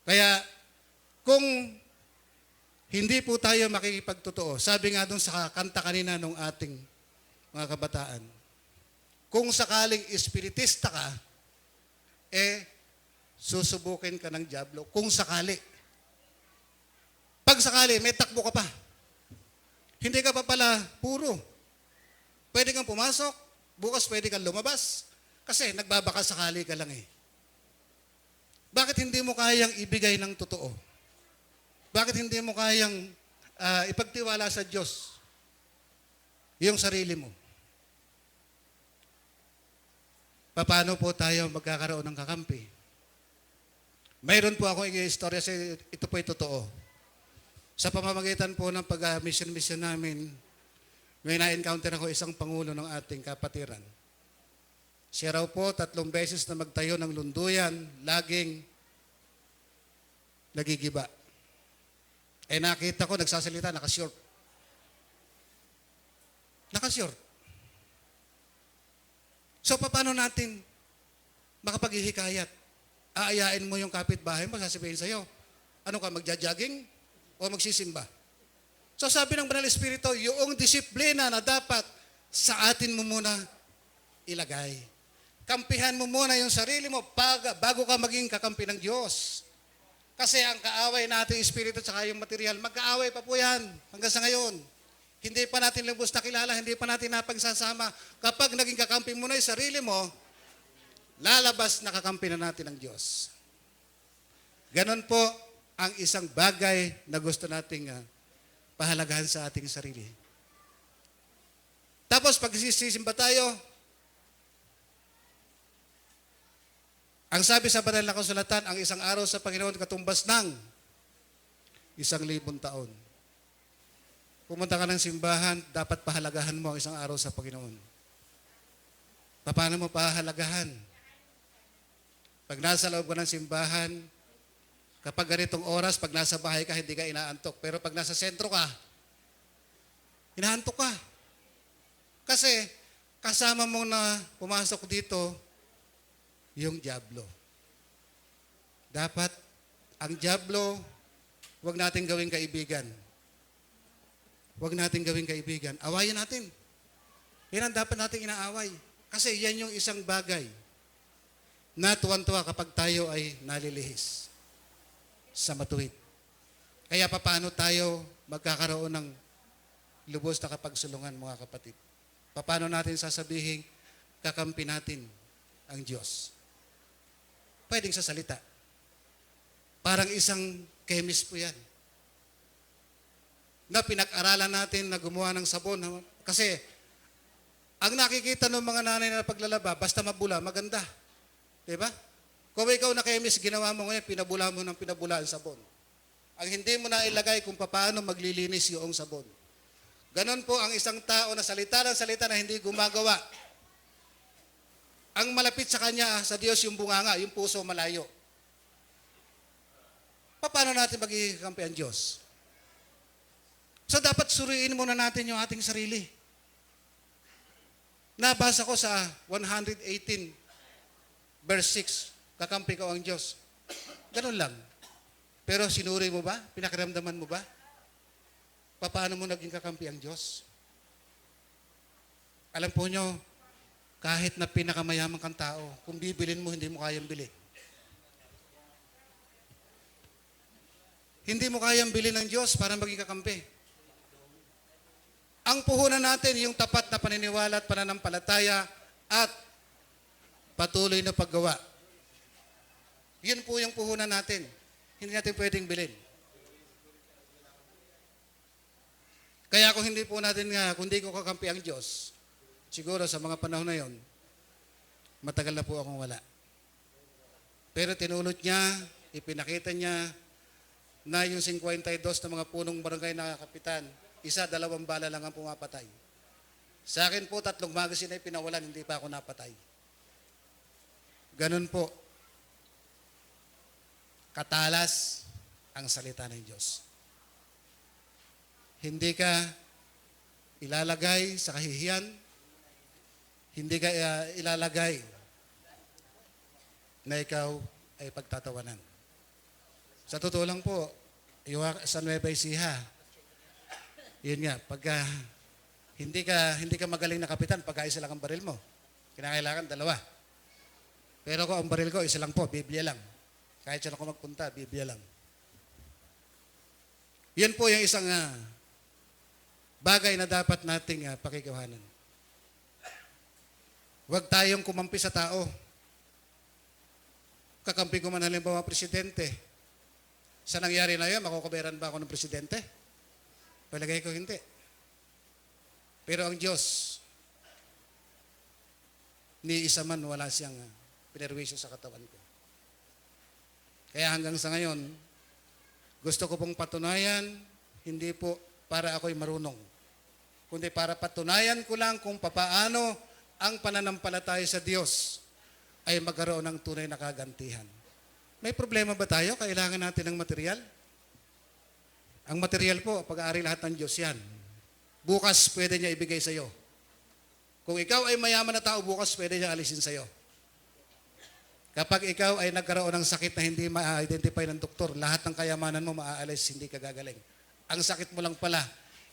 Kaya, kung hindi po tayo makikipagtotoo, sabi nga doon sa kanta kanina ng ating mga kabataan, kung sakaling espiritista ka, susubukin ka ng dyablo. Kung sakali. Pag sakali, may takbo ka pa. Hindi ka pa pala puro. Pwede kang pumasok, bukas pwede kang lumabas. Kasi nagbabaka sakali ka lang eh. Bakit hindi mo kayang ibigay ng totoo? Bakit hindi mo kayang ipagtiwala sa Diyos yung sarili mo? Paano po tayo magkakaroon ng kakampi? Mayroon po ako i-istorya sa ito po ay totoo. Sa pamamagitan po ng pag-mission namin, may na-encounter ako isang pangulo ng ating kapatiran. Siya raw po 3 beses na magtayo ng lunduyan, laging nagigiba. Nakita ko, nagsasalita, nakashort. Nakashort. So, paano natin makapaghihikayat? Aayain mo yung kapitbahay mo, sasabihin sa'yo, ano ka, magja-jogging o magsisimba? So sabi ng Banal Espiritu, yung disiplina na dapat sa atin mo muna ilagay. Kampihan mo muna yung sarili mo bago ka maging kakampi ng Diyos. Kasi ang kaaway natin, Espiritu at yung material, magkaaway pa po yan hanggang sa ngayon. Hindi pa natin lubos na kilala, hindi pa natin napagsasama. Kapag naging kakampi mo na yung sarili mo, lalabas na kakampi na natin ang Diyos. Ganon po ang isang bagay na gusto nating pahalagahan sa ating sarili. Tapos pag sisimba tayo, ang sabi sa banal na kasulatan, ang isang araw sa Panginoon katumbas ng 1,000 taon. Pumunta ka ng simbahan, dapat pahalagahan mo ang isang araw sa Panginoon. Paano mo pahalagahan? Pag nasa loob ka ng simbahan, kapag ganitong oras, pag nasa bahay ka, hindi ka inaantok. Pero pag nasa sentro ka, inaantok ka. Kasi kasama mo na pumasok dito, yung dyablo. Dapat, ang dyablo, huwag natin gawing kaibigan. Huwag natin gawing kaibigan. Awayan natin. Yan ang dapat natin inaaway. Kasi yan yung isang bagay na tuwan-tuwa kapag tayo ay nalilihis sa matuwid. Kaya paano tayo magkakaroon ng lubos na kapagsulungan, mga kapatid? Paano natin sasabihin, kakampi natin ang Diyos? Pwedeng sa salita. Parang isang chemist po yan. Na pinag-aralan natin na gumawa ng sabon. Kasi, ang nakikita ng mga nanay na paglalaba, basta mabula, maganda. Diba? Kung ikaw na chemist, ginawa mo ngayon, pinabula mo ng pinabula ang sabon. Ang hindi mo na ilagay kung paano maglilinis yung sabon. Ganon po ang isang tao na salita ng salita na hindi gumagawa. Ang malapit sa kanya, sa Diyos yung bunganga, yung puso malayo. Paano natin maghihikampi ang Diyos? So dapat suriin muna natin yung ating sarili. Nabasa ko sa 118 verse 6, kakampi ko ang Diyos. Ganun lang. Pero sinuri mo ba? Pinakiramdaman mo ba? Paano mo naging kakampi ang Diyos? Alam po nyo, kahit na pinakamayamang kang tao, kung bibilin mo, hindi mo kayang bili. Hindi mo kayang bili ng Diyos para maging kakampi. Ang puhunan natin, yung tapat na paniniwala at pananampalataya at patuloy na paggawa. Yun po yung puhunan natin. Hindi natin pwedeng bilhin. Kaya kung hindi po natin kung hindi ko kakampi ang Diyos, siguro sa mga panahon na yon, matagal na po akong wala. Pero tinulot niya, ipinakita niya na yung 52 na mga punong barangay na kapitan, 1, 2 bala lang ang pumapatay. Sa akin po, 3 magazine ay pinawalan, hindi pa ako napatay. Ganun po. Katalas ang salita ng Diyos. Hindi ka ilalagay sa kahihiyan, hindi ka ilalagay na ikaw ay pagtatawanan. Sa totoo lang po, sa Nueva Ecija, yun nga, pagka hindi ka magaling na kapitan, pagka isa lang ang baril mo, kinakailangan 2. Pero kung ang baril ko, isa lang po, Biblia lang. Kahit saan ako magpunta, Biblia lang. Yan po yung isang bagay na dapat nating pakikiwahanan. Huwag tayong kumampi sa tao. Kakampi ko man halimbawa presidente. Sa nangyari na yun, makukuberan ba ako ng presidente? Palagay ko hindi. Pero ang Diyos, ni isa man wala siyang pinerwisyo sa katawan ko. Kaya hanggang sa ngayon, gusto ko pong patunayan, hindi po para ako'y marunong, kundi para patunayan ko lang kung papaano ang pananampalataya sa Diyos ay magkaroon ng tunay na kagantihan. May problema ba tayo? Kailangan natin ng material? Ang material po, pag-aari lahat ng Diyos yan. Bukas pwede niya ibigay sa iyo. Kung ikaw ay mayaman na tao, bukas pwede niya alisin sa iyo. Kapag ikaw ay nagkaroon ng sakit na hindi ma-identify ng doktor, lahat ng kayamanan mo maaalis, hindi ka gagaling. Ang sakit mo lang pala,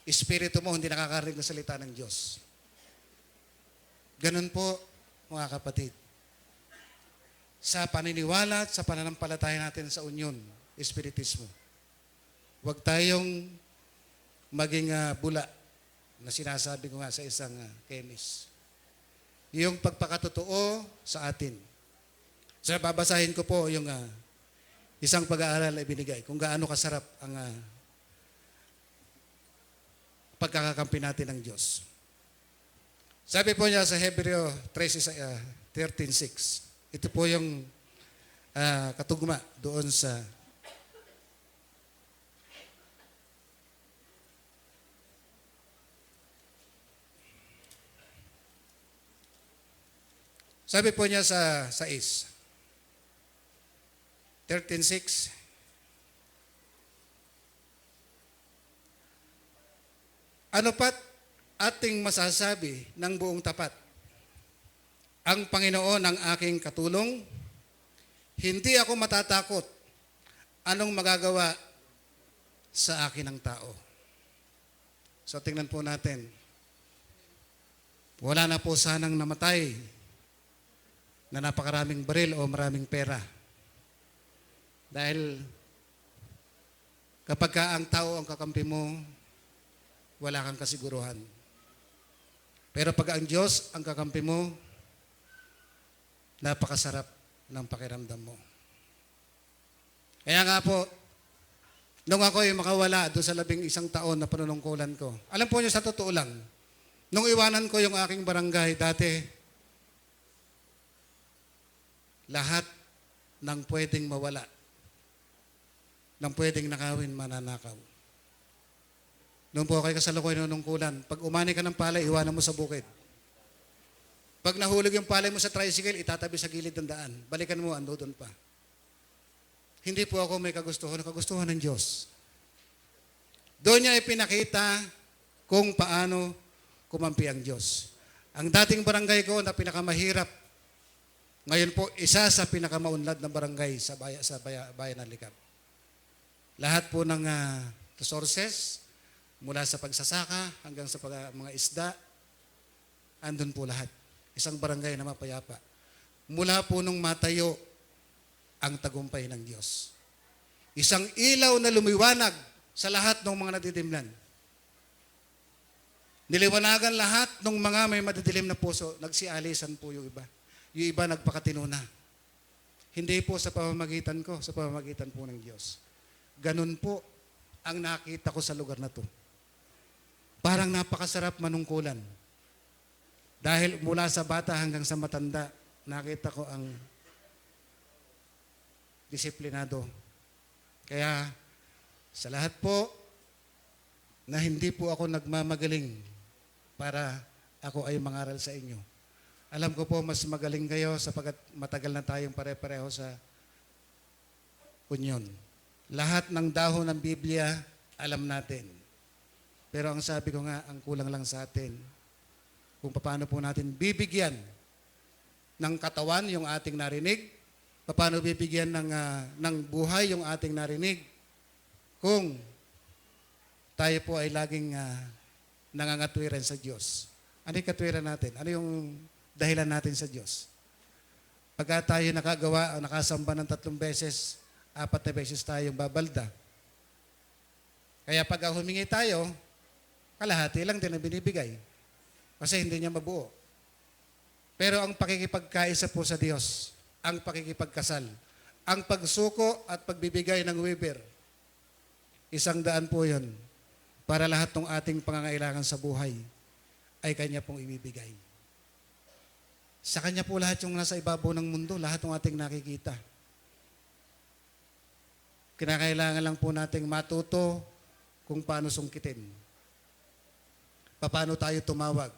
espiritu mo hindi nakakarinig ng salita ng Diyos. Ganun po, mga kapatid. Sa paniniwala at sa pananampalataya natin sa union, espiritismo. Huwag tayong maging bula na sinasabi ko nga sa isang chemist. Yung pagpakatotoo sa atin. So, babasahin ko po yung isang pag-aaral na ibinigay kung gaano kasarap ang pagkakakampi natin ng Diyos. Sabi po niya sa Hebreo 13:6. Ito po yung katugma doon sa sabi po niya sa 6. 13:6. Ano pat ating masasabi ng buong tapat? Ang Panginoon ang aking katulong, hindi ako matatakot anong magagawa sa akin ng tao. So tingnan po natin. Wala na po sanang namatay na napakaraming baril o maraming pera. Dahil kapag ang tao ang kakampi mo, wala kang kasiguruhan. Pero pag ang Diyos ang kakampi mo, napakasarap ng pakiramdam mo. Kaya nga po, nung ako'y makawala doon sa 11 taon na panunungkulan ko, alam po niyo sa totoo lang, nung iwanan ko yung aking barangay dati, lahat ng pwedeng mawala, ng pwedeng nakawin, mananakaw. Noon po kayo kasalukuyan nunungkulan, pag umani ka ng palay, iwanan mo sa bukid. Pag nahulog yung palay mo sa tricycle, itatabi sa gilid ng daan. Balikan mo, ando doon pa. Hindi po ako may kagustuhan ng Diyos. Doon niya ipinakita kung paano kumampi ang Diyos. Ang dating barangay ko na pinakamahirap, ngayon po isa sa pinakamaunlad na barangay sa bayan ng Likab. Lahat po ng resources, mula sa pagsasaka hanggang sa mga isda, andun po lahat. Isang barangay na mapayapa. Mula po nung matayo ang tagumpay ng Diyos. Isang ilaw na lumiwanag sa lahat ng mga nadidimlan. Niliwanagan lahat ng mga may madidilim na puso, nagsialisan po yung iba. Yung iba nagpakatino na. Hindi po sa pamamagitan ko, sa pamamagitan po ng Diyos. Ganun po ang nakita ko sa lugar na to. Parang napakasarap manungkulan. Dahil mula sa bata hanggang sa matanda, nakita ko ang disiplinado. Kaya sa lahat po na hindi po ako nagmamagaling para ako ay mangaral sa inyo. Alam ko po mas magaling kayo sapagkat matagal na tayong pare-pareho sa union. Lahat ng dahon ng Biblia, alam natin. Pero ang sabi ko nga, ang kulang lang sa atin, kung paano po natin bibigyan ng katawan yung ating narinig, paano bibigyan ng buhay yung ating narinig, kung tayo po ay laging nangangatwiran sa Diyos. Ano yung katwiran natin? Ano yung dahilan natin sa Diyos? Pagka tayo nakagawa o nakasamba ng 3 beses, 4 na beses tayong babalda. Kaya pag humingi tayo, kalahati lang din ang binibigay. Kasi hindi niya mabuo. Pero ang pakikipagkaisa po sa Diyos, ang pakikipagkasal, ang pagsuko at pagbibigay ng wiber, 100 po yun para lahat ng ating pangangailangan sa buhay ay Kanya pong ibibigay. Sa Kanya po lahat yung nasa ibabaw ng mundo, lahat ng ating nakikita. Kinakailangan lang po nating matuto kung paano sungkitin. Paano tayo tumawag.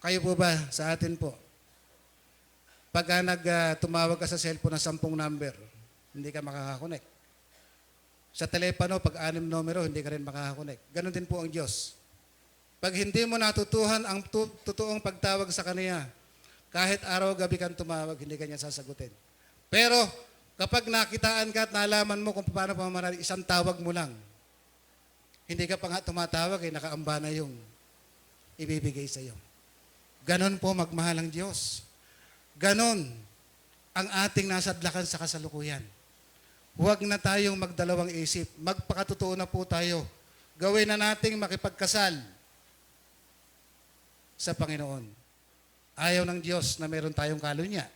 Kayo po ba sa atin po? Pagka tumawag ka sa cellphone ng 10 number, hindi ka makakakonect. Sa telepono, pag 6 numero, hindi ka rin makakakonect. Ganon din po ang Diyos. Pag hindi mo natutuhan ang totoong pagtawag sa Kanya, kahit araw-gabi kang tumawag, hindi Kanya sasagutin. Pero kapag nakitaan ka at nalaman mo kung paano pamamaraan, isang tawag mo lang. Hindi ka pa nga tumatawag, nakaamba na yung ibibigay sa iyo. Ganon po magmahal ang Diyos. Ganon ang ating nasadlakan sa kasalukuyan. Huwag na tayong magdalawang isip. Magpakatotoo na po tayo. Gawin na nating makipagkasal sa Panginoon. Ayaw ng Diyos na meron tayong kalunya.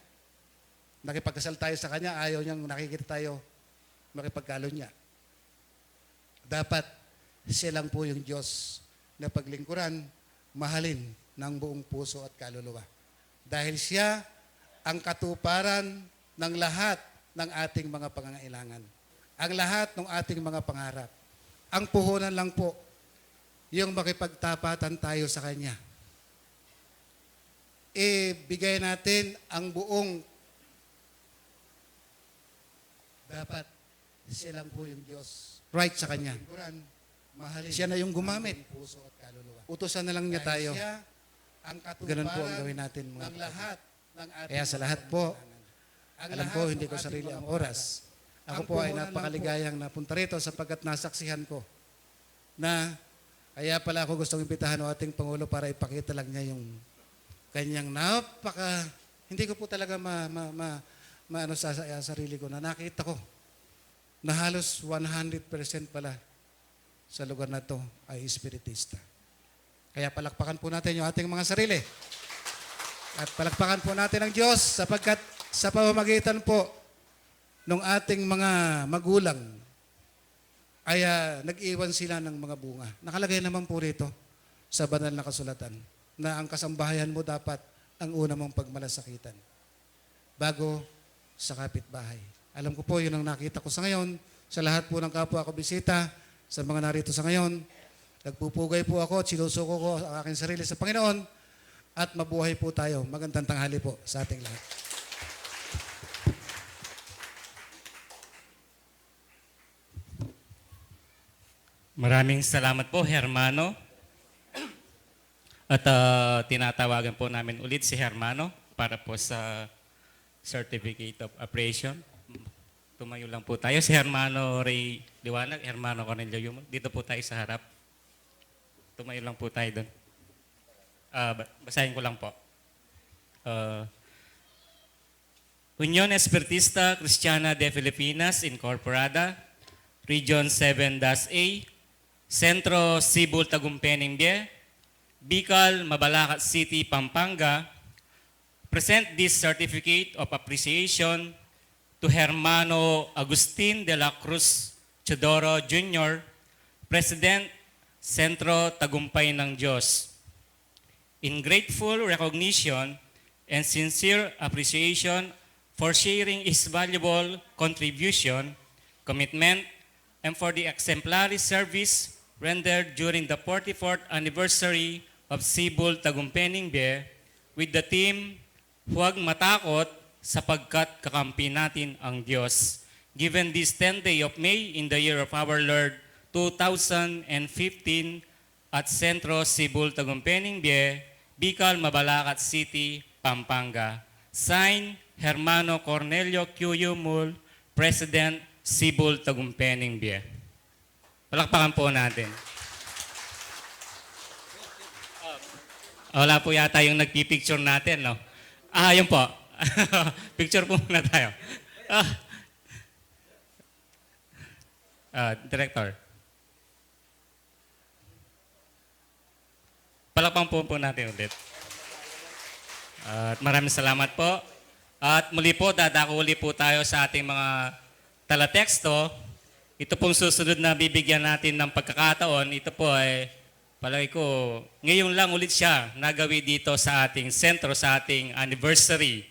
Nakipagkasal tayo sa Kanya, ayaw niyang nakikita tayo makipagkalunya. Dapat siya lang po yung Diyos na paglingkuran, mahalin ng buong puso at kaluluwa. Dahil siya ang katuparan ng lahat ng ating mga pangangailangan. Ang lahat ng ating mga pangarap. Ang puhunan lang po, yung makipagtapatan tayo sa Kanya. Ibigay natin ang buong dapat siya lang po yung Diyos. Right sa Kanya. Siya na yung gumamit. Utusan na lang niya tayo. Ganun po ang gawin natin. Mga kaya sa lahat po, alam ko hindi ko sarili ang oras. Ako po ay napakaligayang napunta rito sapagkat nasaksihan ko na kaya pala ako gustong imbitahan ng ating Pangulo para ipakita lang niya yung kanyang hindi ko po talaga sa sarili ko na nakita ko na halos 100% pala sa lugar na to ay espiritista. Kaya palakpakan po natin yung ating mga sarili. At palakpakan po natin ang Diyos sapagkat sa pamamagitan po ng ating mga magulang ay nag-iwan sila ng mga bunga. Nakalagay naman po rito sa banal na kasulatan na ang kasambahayan mo dapat ang una mong pagmalasakitan bago sa kapitbahay. Alam ko po, yun ang nakita ko sa ngayon. Sa lahat po ng kapwa ko bisita, sa mga narito sa ngayon, nagpupugay po ako at sinusuko ko ang aking sarili sa Panginoon at mabuhay po tayo. Magandang tanghali po sa ating lahat. Maraming salamat po, Hermano. At tinatawagan po namin ulit si Hermano para po sa Certificate of Appreciation. Tumayo lang po tayo. Si Hermano Ray Liwanag, Hermano Cornelio Yumol. Dito po tayo sa harap. Tumayo lang po tayo doon. Basahin ko lang po. Unión Espiritista Cristiana de Filipinas Incorporada, Region 7-A, Centro Cebu Tagumpenimbie, Bicol, Mabalacat City, Pampanga, present this certificate of appreciation to Hermano Agustin de la Cruz Chodoro Jr., President, Centro Tagumpay ng Diyos. In grateful recognition and sincere appreciation for sharing his valuable contribution, commitment, and for the exemplary service rendered during the 44th anniversary of Cebu Tagumpenimbie with the theme, Huwag Matakot sapagkat kakampi natin ang Diyos. Given this 10th day of May in the year of our Lord 2015 at Centro Cebu Tagumpenimbie, Bicol, Mabalacat City, Pampanga. Signed, Hermano Cornelio Q. Yumul, President, Cebu Tagumpenimbie. Palakpakan po natin. Wala po yata yung nagpipicture natin, no? Yun po. Picture po muna tayo. Director. Palakpakan po natin ulit. At maraming salamat po. At muli po, dadako uli po tayo sa ating mga talateksto. Ito pong susunod na bibigyan natin ng pagkakataon. Ito po ay, palagi ko, ngayon lang ulit siya nagawi dito sa ating sentro, sa ating anniversary.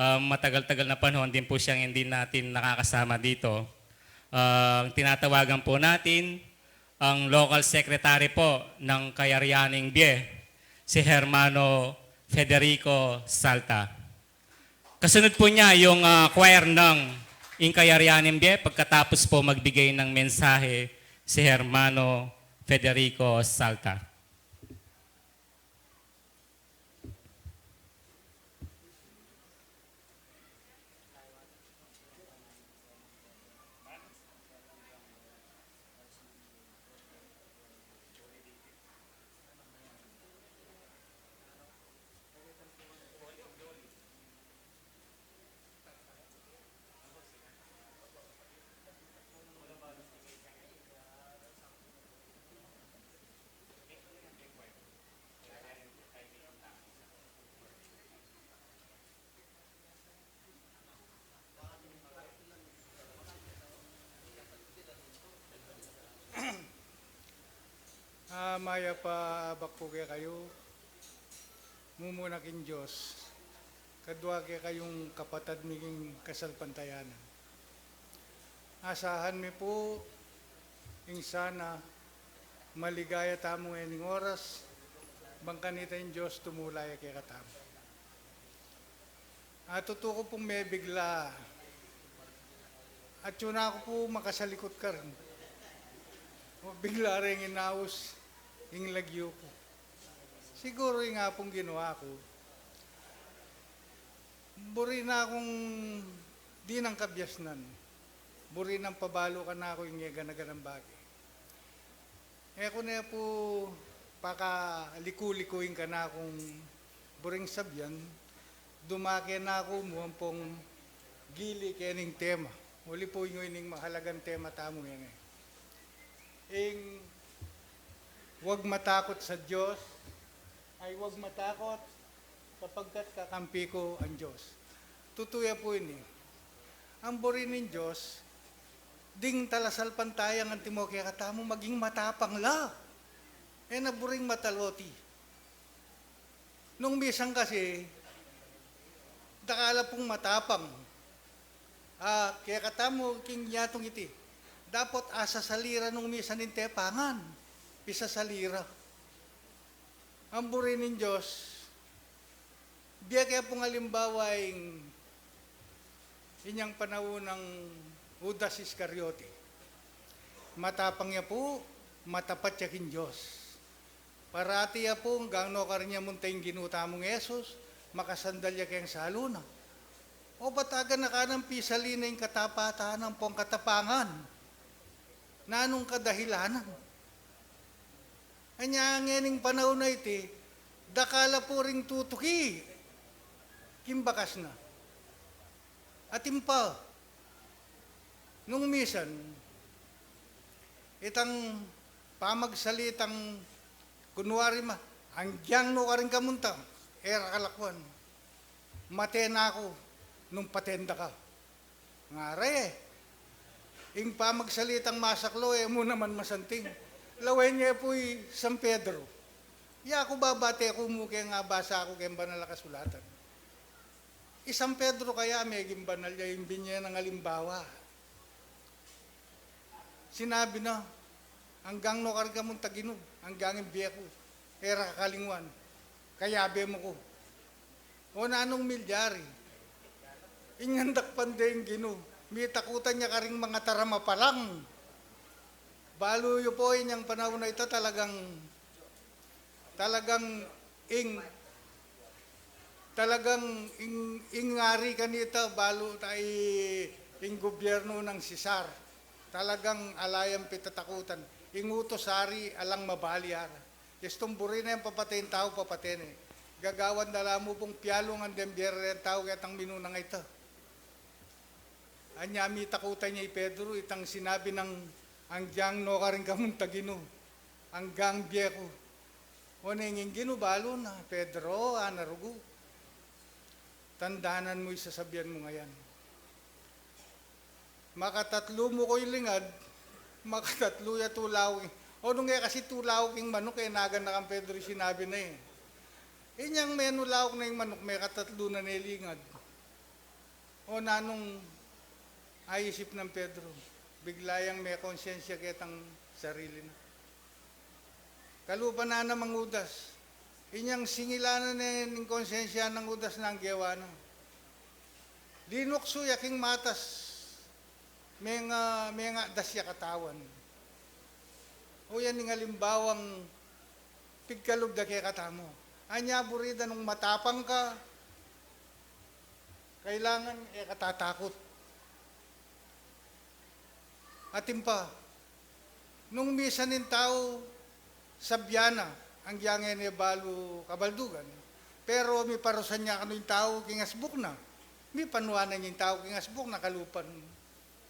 Matagal-tagal na panahon din po siyang hindi natin nakakasama dito. Tinatawagan po natin ang local secretary po ng Kayarianing Bie, si Hermano Federico Salta. Kasunod po niya yung choir ng Inkayarianing Bie, pagkatapos po magbigay ng mensahe si Hermano Federico Salta. Maya pa bakpo kaya kayo, mumunakin Diyos, kadwa kaya kayong kapatad miging kasalpantayanan. Asahan mi po, ing sana, maligaya tamo ngayon oras, bangkanita yung Diyos tumulaya kaya katamo. Tutuko pong may bigla, at yun ako po makasalikot ka rin. Bigla rin inaus, ing lagyo ko. Siguro yung nga pong ginawa ko, buri na akong di nang kabyasnan. Buri nang pabalo ka na ako yung ganaganang bagay. Kung na po, pakalikuli-likuin ka na akong buring sabyan, dumaki na ako mukhang pong gili kening tema. Uli po yung ining mahalagang tema tamo yan eh. Huwag matakot sa Diyos, ay huwag matakot sapagkat kakampi ko ang Diyos. Tutuya po ini. Ang buri ng Diyos, ding talasal pantayang ang timo kaya katamo maging matapang la. Naburing mataloti. Nung bisang kasi, dakala pong matapang. Kaya katamo king yatong iti. Dapat asa salira nung misa ng tepangan. Pisa salira. Ang buri ng Diyos, biya kaya pong halimbawa inyang panahon ng Judas Iscariote. Matapang niya po, matapat siya kin Diyos. Parati po, gano ka rin niya muntay ginuta mong Yesus, makasandalya kayang saluna. O bataga na ka ng pisalina yung katapatan ng pong katapangan. Nanong kadahilanan. Anya ngening panahon na iti, dakala po ring tutuki. Kimbakas na. At impa, nung misan, itang pamagsalitang kunwari hanggang no ka rin kamunta, era kalakwan. Mate na ako nung patenda ka. Ngare, ing pamagsalitang masaklo, mo naman masanting. Lawen niya po'y San Pedro. Ya ako babate ako mo kaya nga basa ako kaya banal na kasulatan. Isang Pedro kaya may gimbanal niya yung binya ng halimbawa. Sinabi na, hanggang no karga mong taginog, hanggang yung biya ko, era kakalingwan, kayabe mo ko. O nanong milyari, ingandak pande yung gino, may takutan niya karing mga tarama pa lang. Balo yung po yung panahon na ito talagang ingari kanita balo tayo ing gobyerno ng Sisar. Talagang alayang pitatakutan. Ingutos sari alang mabalyar. Istong buri na yung papatayin tao, papatayin eh. Gagawan dala mo pong piyalong ang dembyer yung tao kaya tang minunang ito. Anyami takutan niya Pedro, itang sinabi ng hanggang no ka rin kamong tagino. Hanggang biyeko. O nanging ginubalo na, Pedro, anarugo. Tandanan mo isasabihan mo ngayon. Makatatlo mo ko'y lingad, makatatlo ya tulawing. O nung kaya kasi tulawing manok, kaya nagan na kang Pedro sinabi na eh. Inyang menulawak na yung manok, may katatlo na nilingad. O nanong ayisip ng Pedro, biglayang may konsensya kitang sarili na. Kalupa na namang udas. Inyang singilanan na yung konsensya ng udas ng gawa na. Linukso yaking matas, may nga dasya katawan. O yan yung halimbawang pigkalog da kaya katamo. Anya burida nung matapang ka, kailangan katatakot. Atin pa, nung misa nin tao, sabyana, ang yangin ni balo kabaldugan. Pero may parusan niya kano yung tao kingasbuk na. May panuanan yung tao kingasbuk na kalupan.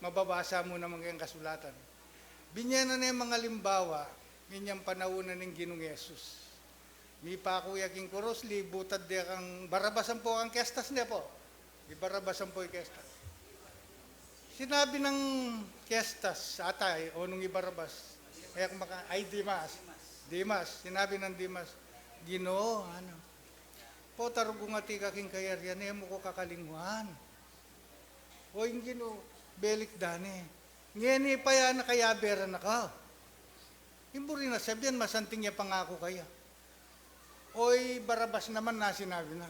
Mababasa mo naman kayong kasulatan. Binyana na yung mga limbawa, ninyang panaunan ng Ginong Yesus. May pakuya king kuros, libutad de kang barabasan po ang kestas niya po. Ibarabasan po yung kestas. Sinabi ng kestas, atay, o nung ibarabas, ay Dimas, sinabi ng Dimas, Ginoo, ano, po tarugungati kaking kayaryan, mo ko kakalingwan. O yung Ginoo, belik dane. Ngeni pa yan na kaya bera na ka. Imburi na sabihan, masanting niya pangako kaya. Oy, Barabas naman na sinabi na.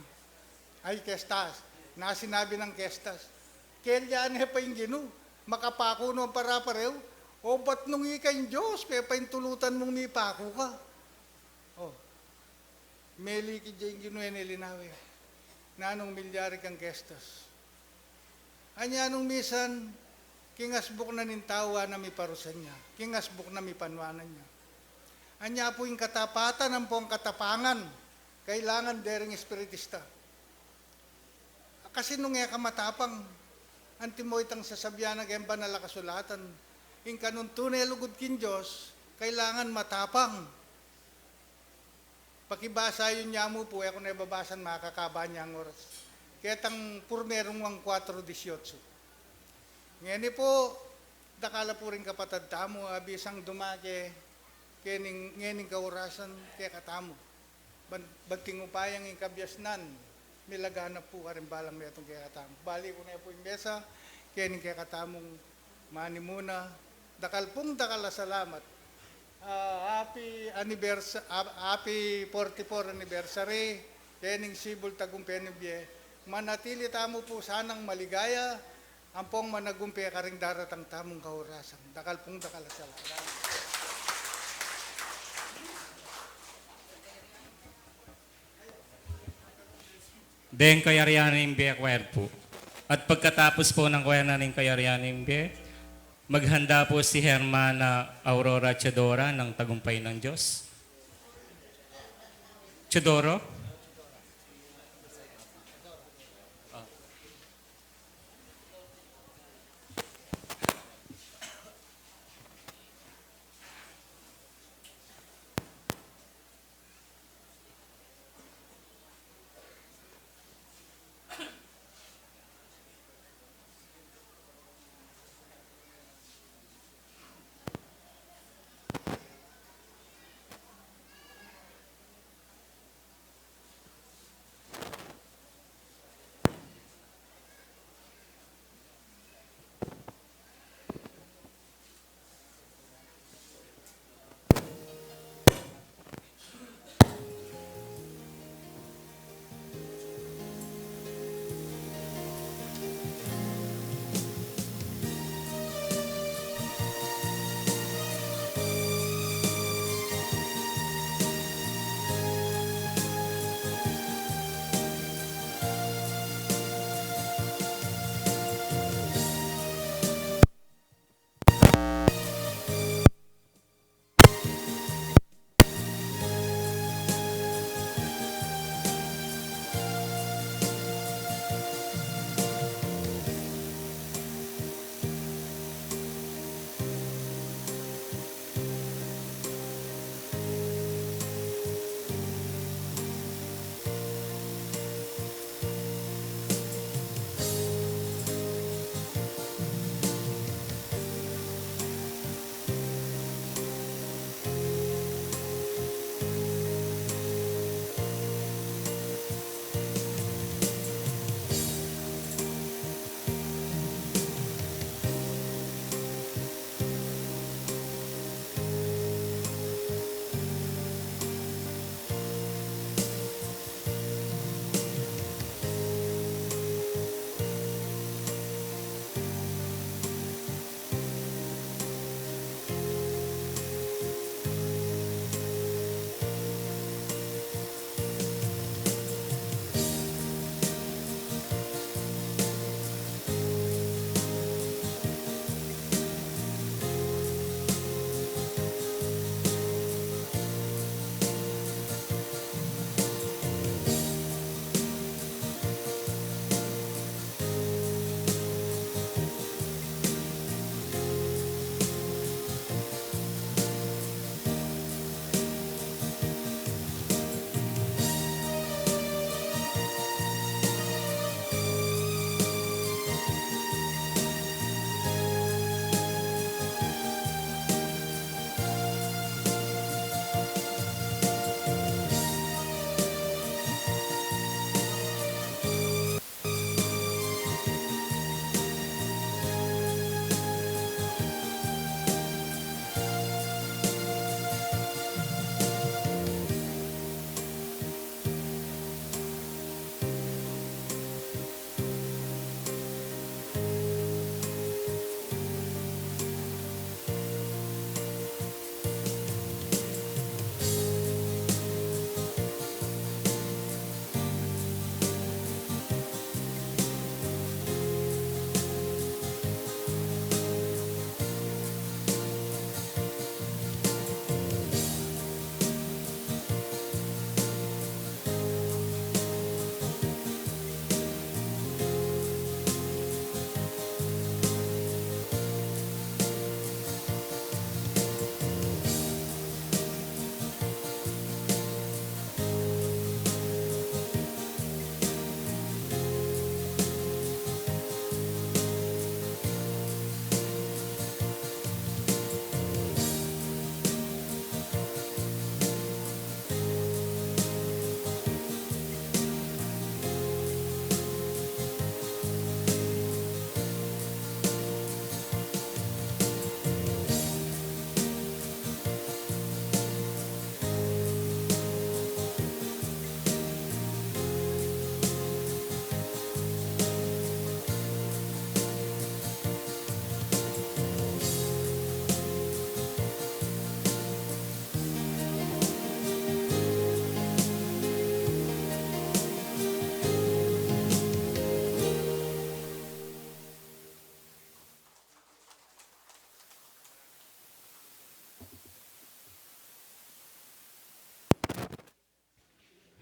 Ay, kestas. Na sinabi ng kestas. Kailan pa yung Ginoo, makapako nung para pareho. O ba't nung ikay Diyos, kaya pa yung tulutan mong may pako ka. O, meliki dyan Ginoo yan ilinawi. Nanong milyari kang kestas. Anya nung misan, kingasbuk na nintawa na may parusan niya. Kingasbuk na may panwanan niya. Anya po yung katapatan ng pong katapangan. Kailangan daring espiritista. Kasi nung nga kamatapang, antimo itang sasabyan na kayang banal na kasulatan, yung kanun tunay lugod kin Diyos, kailangan matapang. Pakibasa yun niya mo po, ako na ibabasan makakaba niya ang oras. Kaya tang purmerong wang 4:18. Ngayon po, dakala po rin kapatad tamo, abisang dumake, ngayon kaurasan, kaya katamo. Bagting upayang yung kabyasnan, milaganap po ka rin balang na itong kaya katamo. Bali ko na po yung mesa, kaya katamong mani muna. Dakal salamat. Happy 44 anniversary, kening Sibol Tagumpay Nibye. Manatili tamo po sanang maligaya, ang pong managumpay karing daratang tamong kaurasan. Dakal salamat. then Kayarianing Be Choir po. At pagkatapos po ng choir ng Kayarianing Be, maghanda po si Hermana Aurora Chedora ng Tagumpay ng Diyos. Chedoro?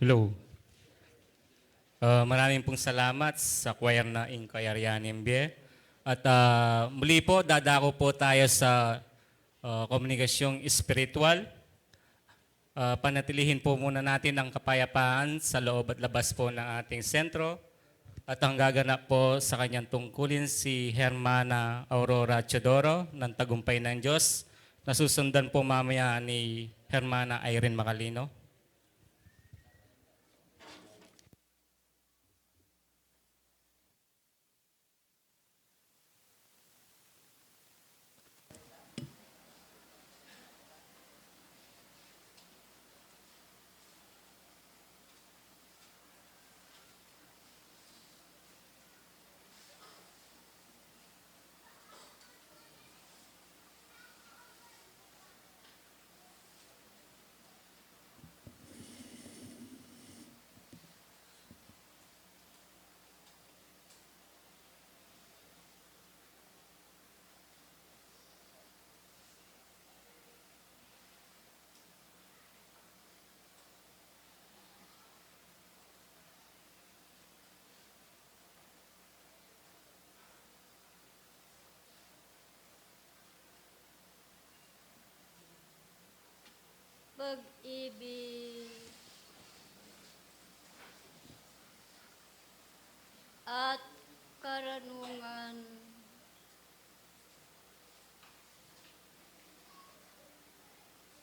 Hello. Maraming pong salamat sa choir na Inkayaryanimbe. At muli po, dadako po tayo sa komunikasyong espiritual. Panatilihin po muna natin ang kapayapaan sa loob at labas po ng ating sentro. At ang gaganap po sa kanyang tungkulin si Hermana Aurora Chodoro ng Tagumpay ng Diyos. Nasusundan po mamaya ni Hermana Irene Macalino. Pag-ibig at karanungan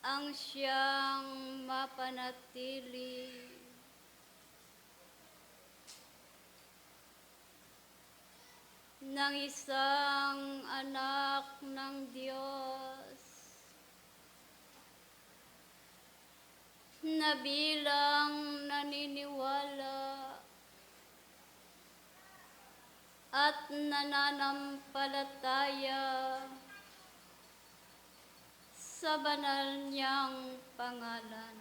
ang siyang mapanatili ng isang anak ng Diyos na bilang naniniwala at nananampalataya sa banal niyang pangalan.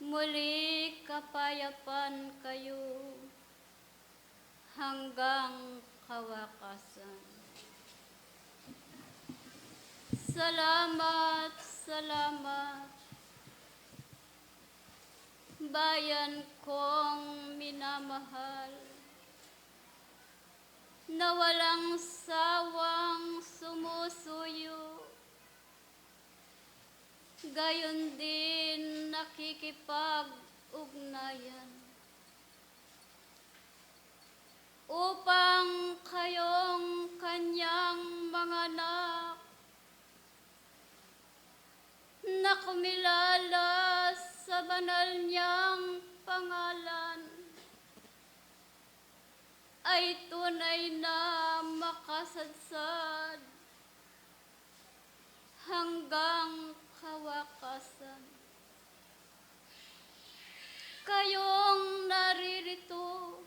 Muli kapayapan kayo hanggang kawakasan. Salamat, salamat, bayan kong minamahal, na walang sawang sumusuyo, gayon din nakikipag-ugnayan, upang kayong kanyang mga anak na kumilala sa banal niyang pangalan ay tunay na makasadsad hanggang kawakasan. Kayong naririto,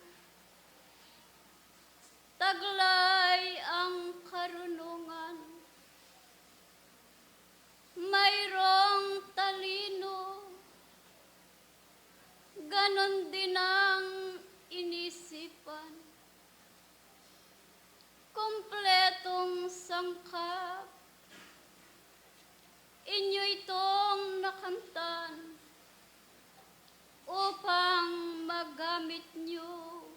taglay ang karunungan, mayroong talino, ganon din ang inisipan. Kompletong sangkap, inyo itong nakamtan upang magamit nyo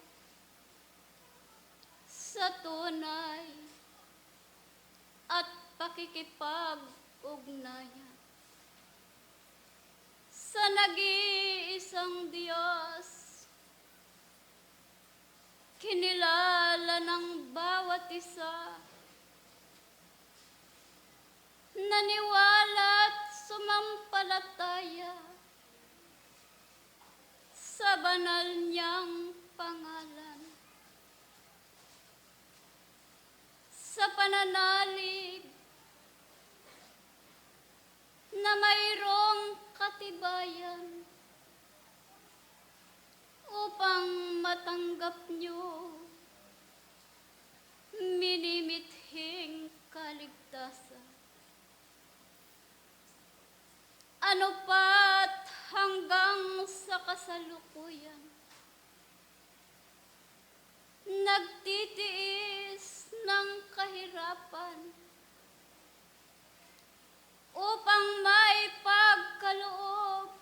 sa tunay at pakikipag-ugnayan sa nag-iisang Diyos, kinilala ng bawat isa, naniwala at sumampalataya sa banal niyang pangalan. Sa pananalig na mayroong katibayan upang matanggap nyo minimithing kaligtasan. Ano pa't hanggang sa kasalukuyan, nagtitiis ng kahirapan upang may pagkaloob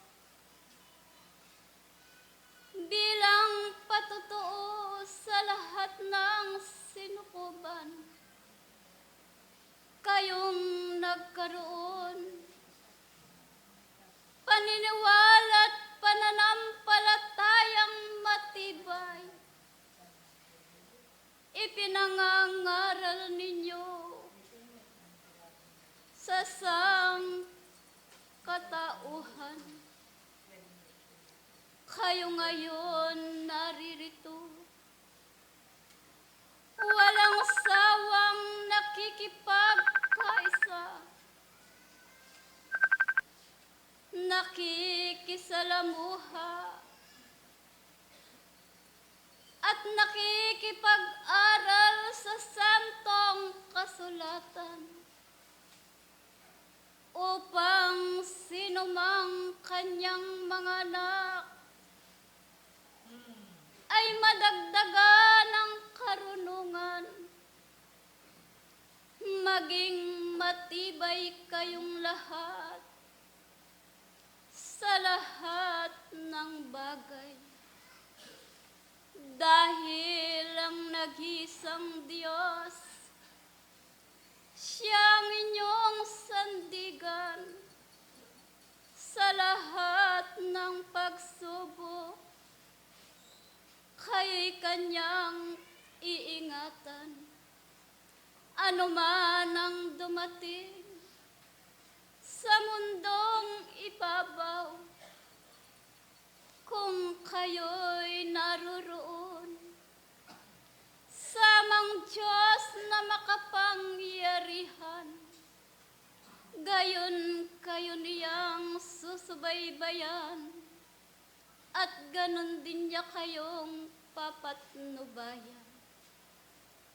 nagkaroon. Paniniwala at pananampalatayang matibay. Ipinangangaral ninyo sa sangkatauhan. Kayo ngayon naririto. Walang sawang nakikipagkaisa. Nakikisalamuha at nakikipag-aral sa santong kasulatan upang sinumang kanyang mga anak ay madagdagan ng karunungan, maging matibay kayong lahat sa lahat ng bagay. Dahil ang nag-iisang Diyos, siyang inyong sandigan sa lahat ng pagsubok. Kayo'y kanyang iingatan. Ano man ang dumating sa mundong ibabaw, kung kayo'y naroroon, samang Diyos na makapangyarihan, gayon kayo niyang susubaybayan, at ganon din niya kayong papatnubayan.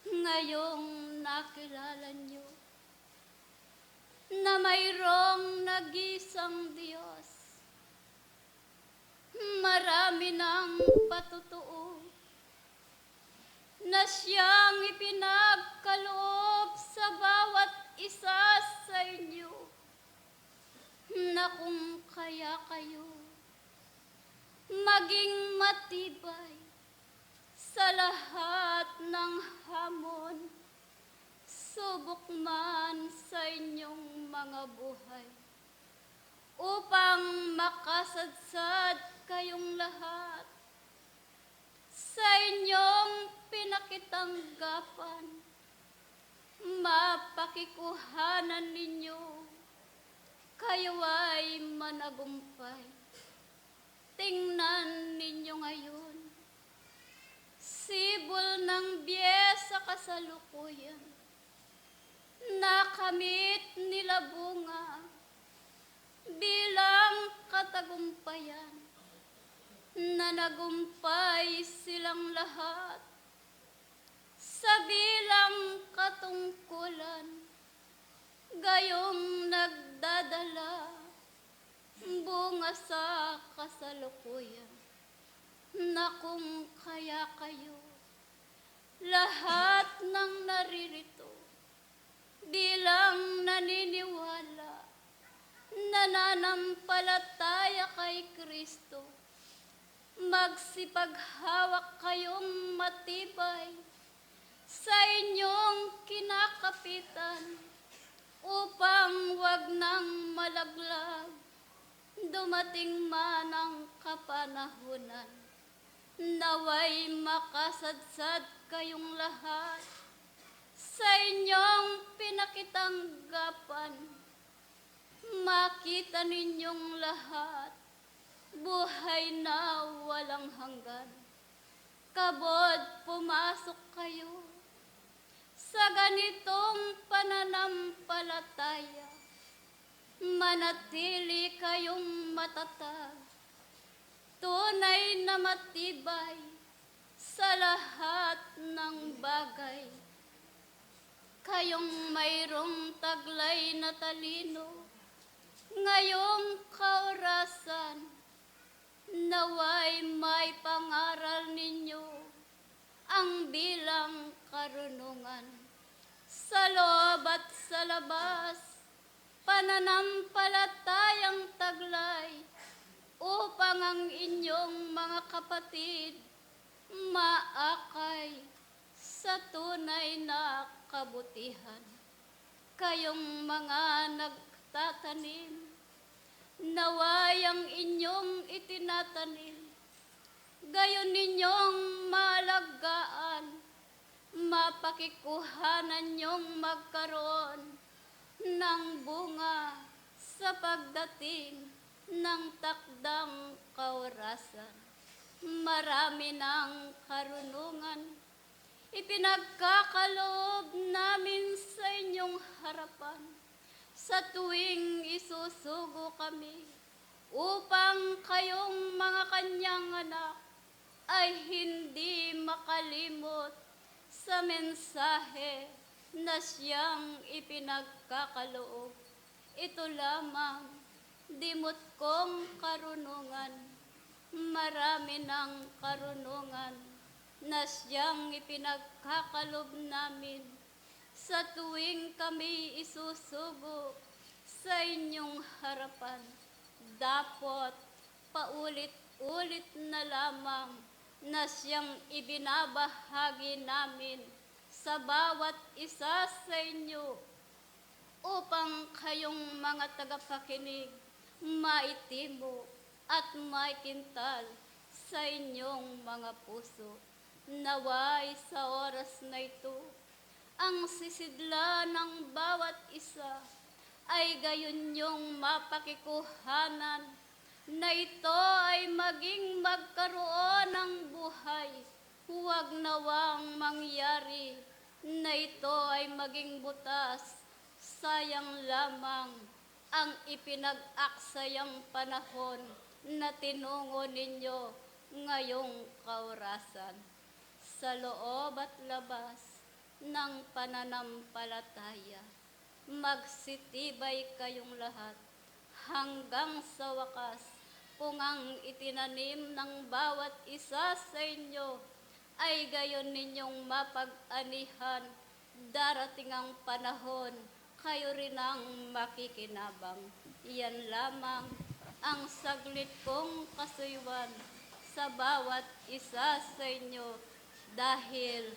Ngayong nakilala niyo na mayroong nag-isang Diyos, marami ng patutuo na siyang ipinagkaloob sa bawat isa sa inyo, na kung kaya kayo maging matibay sa lahat ng hamon, subok man sa inyong mga buhay, upang makasadsad kayong lahat sa inyong pinakitanggapan, mapakikuhanan ninyo, kayo ay managumpay. Tingnan ninyo ngayon, sibol ng biye sa kasalukuyan, nakamit nila bunga bilang katagumpayan, na nagumpay silang lahat sa bilang katungkulan, gayong nagdadala bunga sa kasalukuyan, na kung kaya kayo lahat ng naririto bilang naniniwala, nananampalataya kay Kristo, magsipaghawak kayong matibay sa inyong kinakapitan, upang wag nang malaglag dumating man ang kapanahunan. Naway makasadsad kayong lahat sa inyong pinakitanggapan, makita ninyong lahat buhay na walang hanggan. Kabod pumasok kayo sa ganitong pananampalataya, manatili kayong matatag, tunay na matibay sa lahat ng bagay. Kayong mayroong taglay na talino, ngayong kaorasan, naway may pangaral ninyo ang bilang karunungan. Sa loob at sa labas, pananampalatayang taglay, upang ang inyong mga kapatid maakay sa tunay na kabutihan. kayong mga nagtatanim, naway ang inyong itinatanim, gayon ninyong malagaan, mapakikuhanan niyong magkaroon ng bunga sa pagdating ng takdang kaorasan. Marami ng karunungan, ipinagkakaloob namin sa inyong harapan sa tuwing isusugo kami upang kayong mga kanyang anak ay hindi makalimot sa mensahe na siyang ipinagkakaloob. Ito lamang, dimot kong karunungan, marami ng karunungan na siyang ipinagkakaloob namin sa tuwing kami isusugo sa inyong harapan. Dapat paulit-ulit na lamang na siyang ibinabahagi namin sa bawat isa sa inyo upang kayong mga tagapakinig maitimo at maikintal sa inyong mga puso. Naway sa oras na ito, ang sisidla ng bawat isa ay gayon niyong mapakikuhanan na ito ay maging magkaroon ng buhay. Huwag nawang mangyari na ito ay maging butas. Sayang lamang ang ipinag-aksayang panahon na tinungo ninyo ngayong kaorasan. Sa loob at labas ng pananampalataya, magsitibay kayong lahat hanggang sa wakas, kung ang itinanim ng bawat isa sa inyo ay gayon ninyong mapag-anihan, darating ang panahon, kayo rin ang makikinabang. Iyan lamang ang saglit kong kasuywan sa bawat isa sa inyo, dahil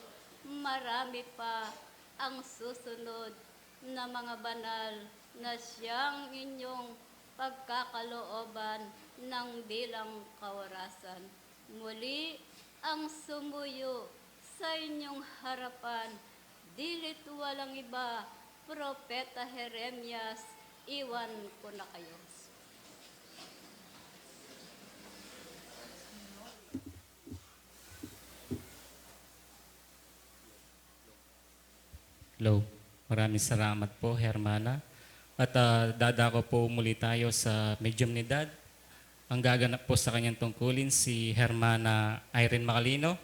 marami pa ang susunod na mga banal na siyang inyong pagkakalooban ng bilang kaorasan. Muli ang sumuyo sa inyong harapan, dilit walang iba, Propeta Jeremias, iwan ko na kayo. Hello. Maraming salamat po, Hermana. At dadako po muli tayo sa medium ni Dad. Ang gaganap po sa kanyang tungkulin si Hermana Irene Macalino.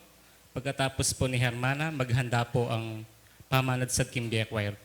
Pagkatapos po ni Hermana, maghanda po ang pamanad sa Kimbie Choir.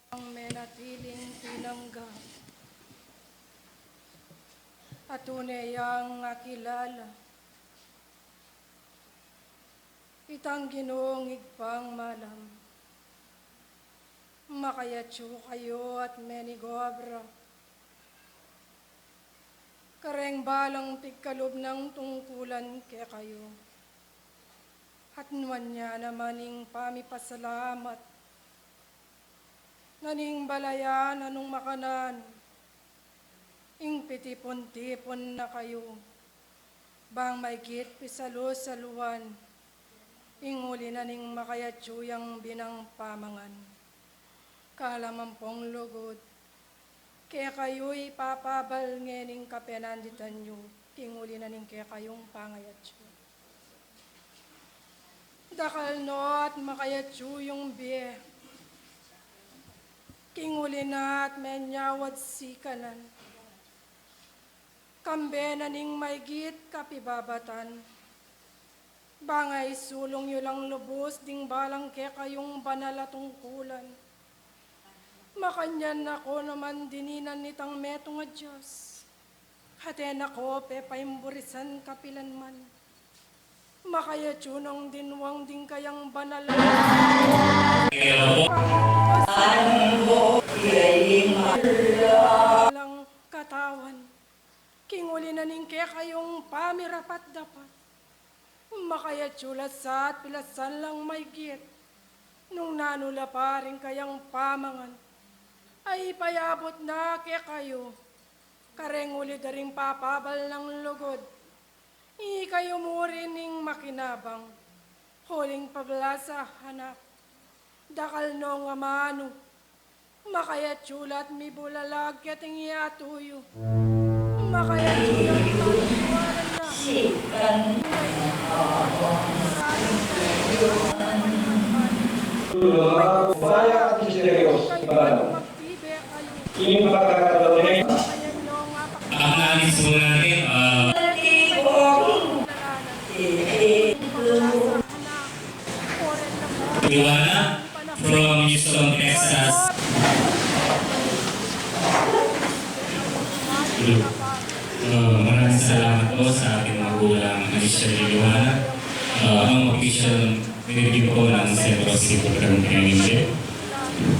Ang menatiling tinanggap at tunay ang akilala. Itang Ginoong igpang malam, makayatyo kayo at menigobra. Kareng balang pigkalob ng tungkulan ke kayo. At nuwan niya namaning pamipasalamat naning balayan anong makanan, ing pitipon-tipon na kayo, bang maigit pisalo-saluan, ing uli na ning makayatsuyang binang pamangan. Kalamampong lugod, kaya kayo'y papabal ngening kapenanditan nyo, ing uli na ning kaya kayong pangayatsyo. Dakal no at makayatsuyong biye, kinguli na at menyawad sikanan. kambena ning maygit kapibabatan. Bangay sulong yulang lubos ding balang ke kayong banal at tungkulan. Makanyan ako naman dininan nitang metong a Diyos. Haten ako pepaimburisan kapilan man. Makaya tsunong dinwang ding kayang banal. Lang katawan. Kinguli na ning ke kayong pamirapat dapat. Makaya tsulat sa at pilasan lang may git. Nung nanula pa rin kayang pamangan, ay payabot na ke kayo. Kareng uli daring papabal ng lugod. Kayo mo rin ning makinabang. Huling paglasa hanak. Dakal no nga mano. Makaya tsulat mi bulalag keting iatuyo. Makaya tsulat matiwaran na. Mga upaya at misterios, ini pagkakataon Ang nais po natin, Luana from Houston, Texas. Maraming salamat po sa ating magulang na Mr. Luana. Ang official review po ng Centro Civil Community.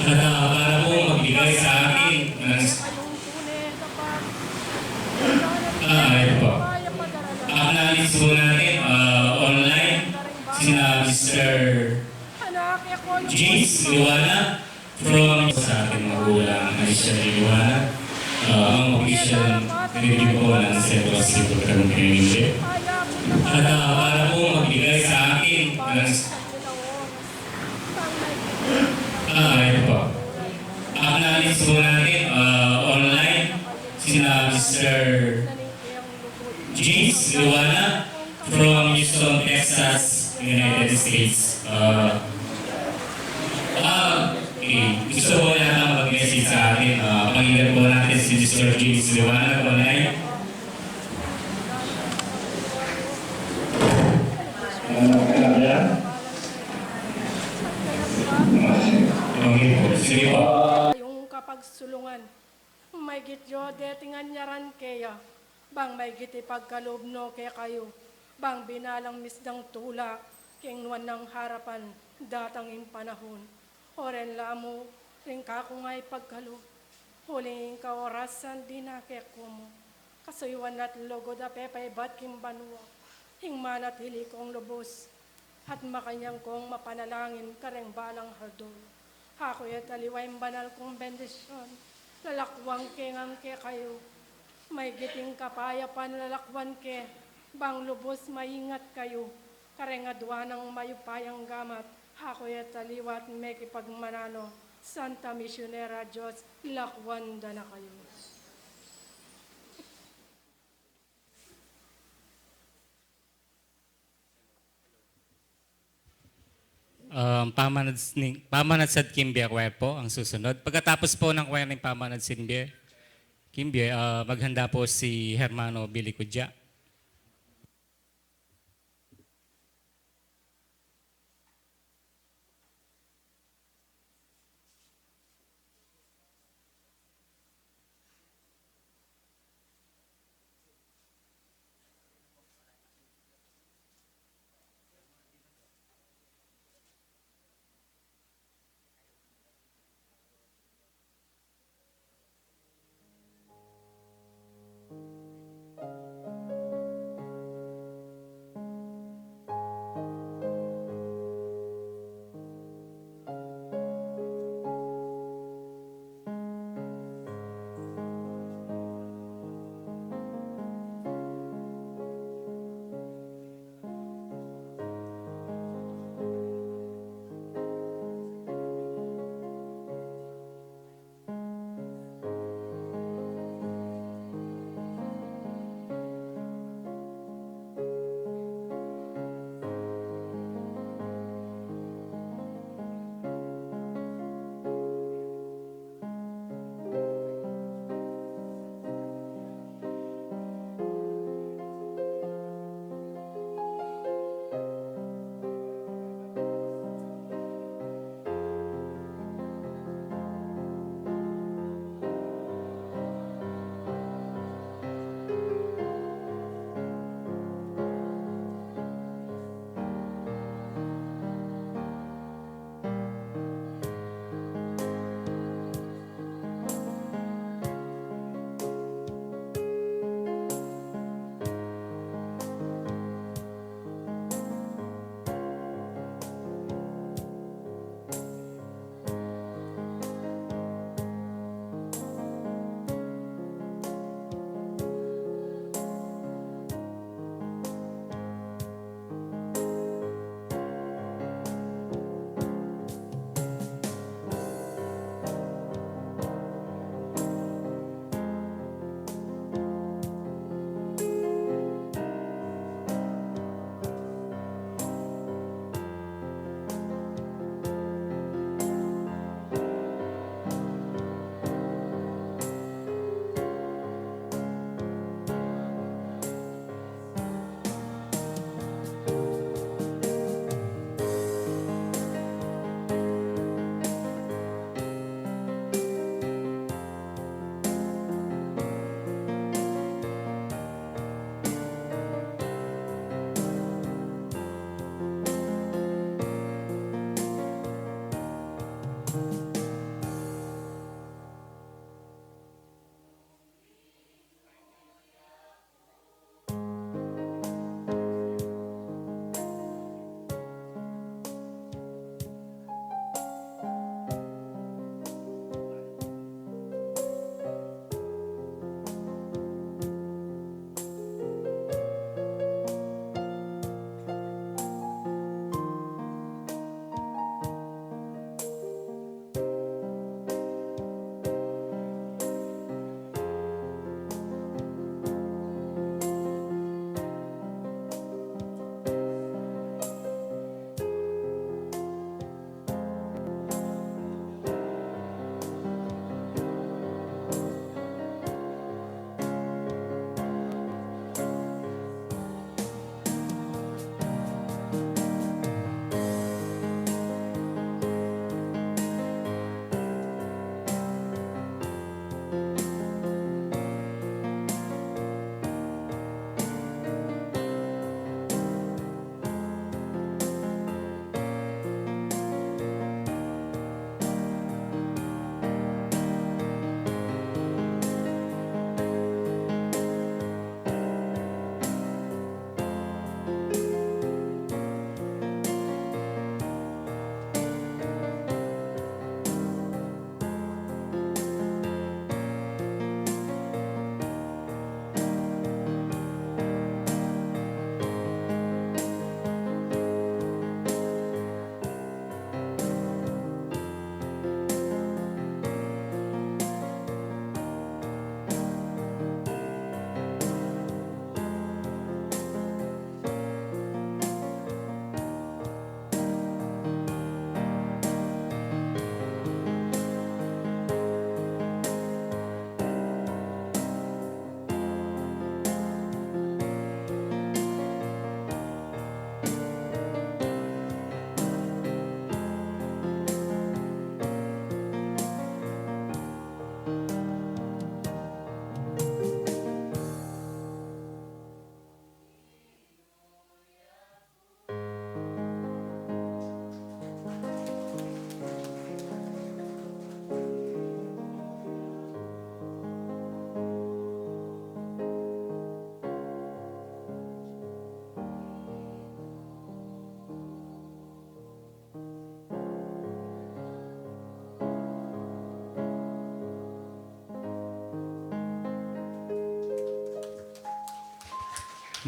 At para po magbigay sa akin ng ito po. Ang nais po natin online sina Mr. James Luana from sa ating magulang na Mr. Luana. Ang official review po ng Centro Civil Community. At para po magbigay sa akin ng ito po. Ang nais po natin online sina Mr. James Luana from Houston, Texas, United States. Gusto po yata mag-message sa akin. Pakinggan po natin si Mr. James Luana online. Sige po. Yung kapagsulungan, may gityo detingan nyaran kaya, bang may giti pagkalubno kaya kayo, bang binalang misdang tula, kingnuan ng harapan, datang yung panahon. Oren lamo, rin kakungay pagkalub, huling kaorasan di na keko mo. Kasuyuan at logo da pepay bat kimbanwa, hingman at hili kong lubos, at makanyang kong mapanalangin kareng balang hardol. Ako yat aliwain banal kong bendisyon, lalakwang kengang ke kayo. May giting kapaya panlalakwan ke, bang lubos maingat kayo. Karengadwa ng mayupayang gamat, ako yat aliwat mekipagmanano. Santa Misionera Diyos, lakwan na kayo. Pamanad sa Kimbie Choir po ang susunod. Pagkatapos po ng choir ng Pamanad sa Kimbie, maghanda po si Hermano Billy Kudya.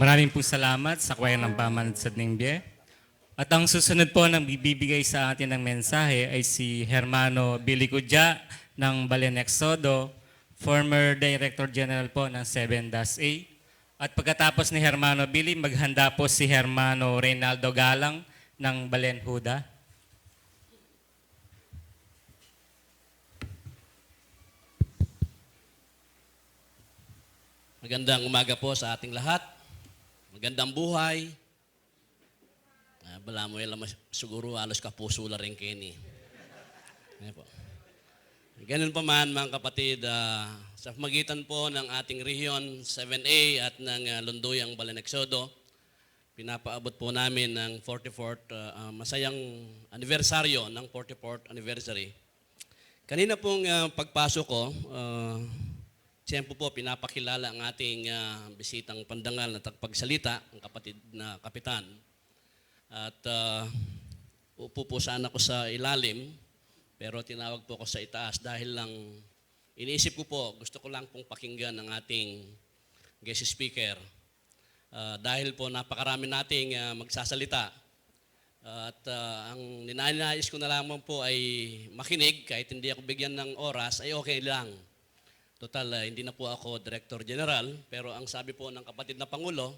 Maraming po salamat sa Choir ng Pamansad sa Ningbe. At ang susunod po na bibigay sa atin ng mensahe ay si Hermano Billy Cudya ng Balen Exodo, former Director General po ng 7-A. At pagkatapos ni Hermano Billy, maghanda po si Hermano Reynaldo Galang ng Balen Huda. Magandang umaga po sa ating lahat. Magandang buhay. Bala mo yung siguro alos kapuso la rin kini. Po. Ganun pa man mga kapatid, sa magitan po ng ating Region 7A at ng Lunduyang Balen Exodo, pinapaabot po namin ng 44th masayang anibersaryo ng 44th anniversary. Kanina pong pagpasok ko, siyempre po pinapakilala ang ating bisitang pandangal na tagpagsalita, ang kapatid na kapitan. At upo po sana ako sa ilalim, pero tinawag po ako sa itaas dahil lang iniisip ko po, gusto ko lang pong pakinggan ang ating guest speaker. Dahil po napakarami nating magsasalita. At ang ninanais ko na lamang po ay makinig, kahit hindi ako bigyan ng oras, ay okay lang. Total, hindi na po ako Director General, pero ang sabi po ng kapatid na Pangulo,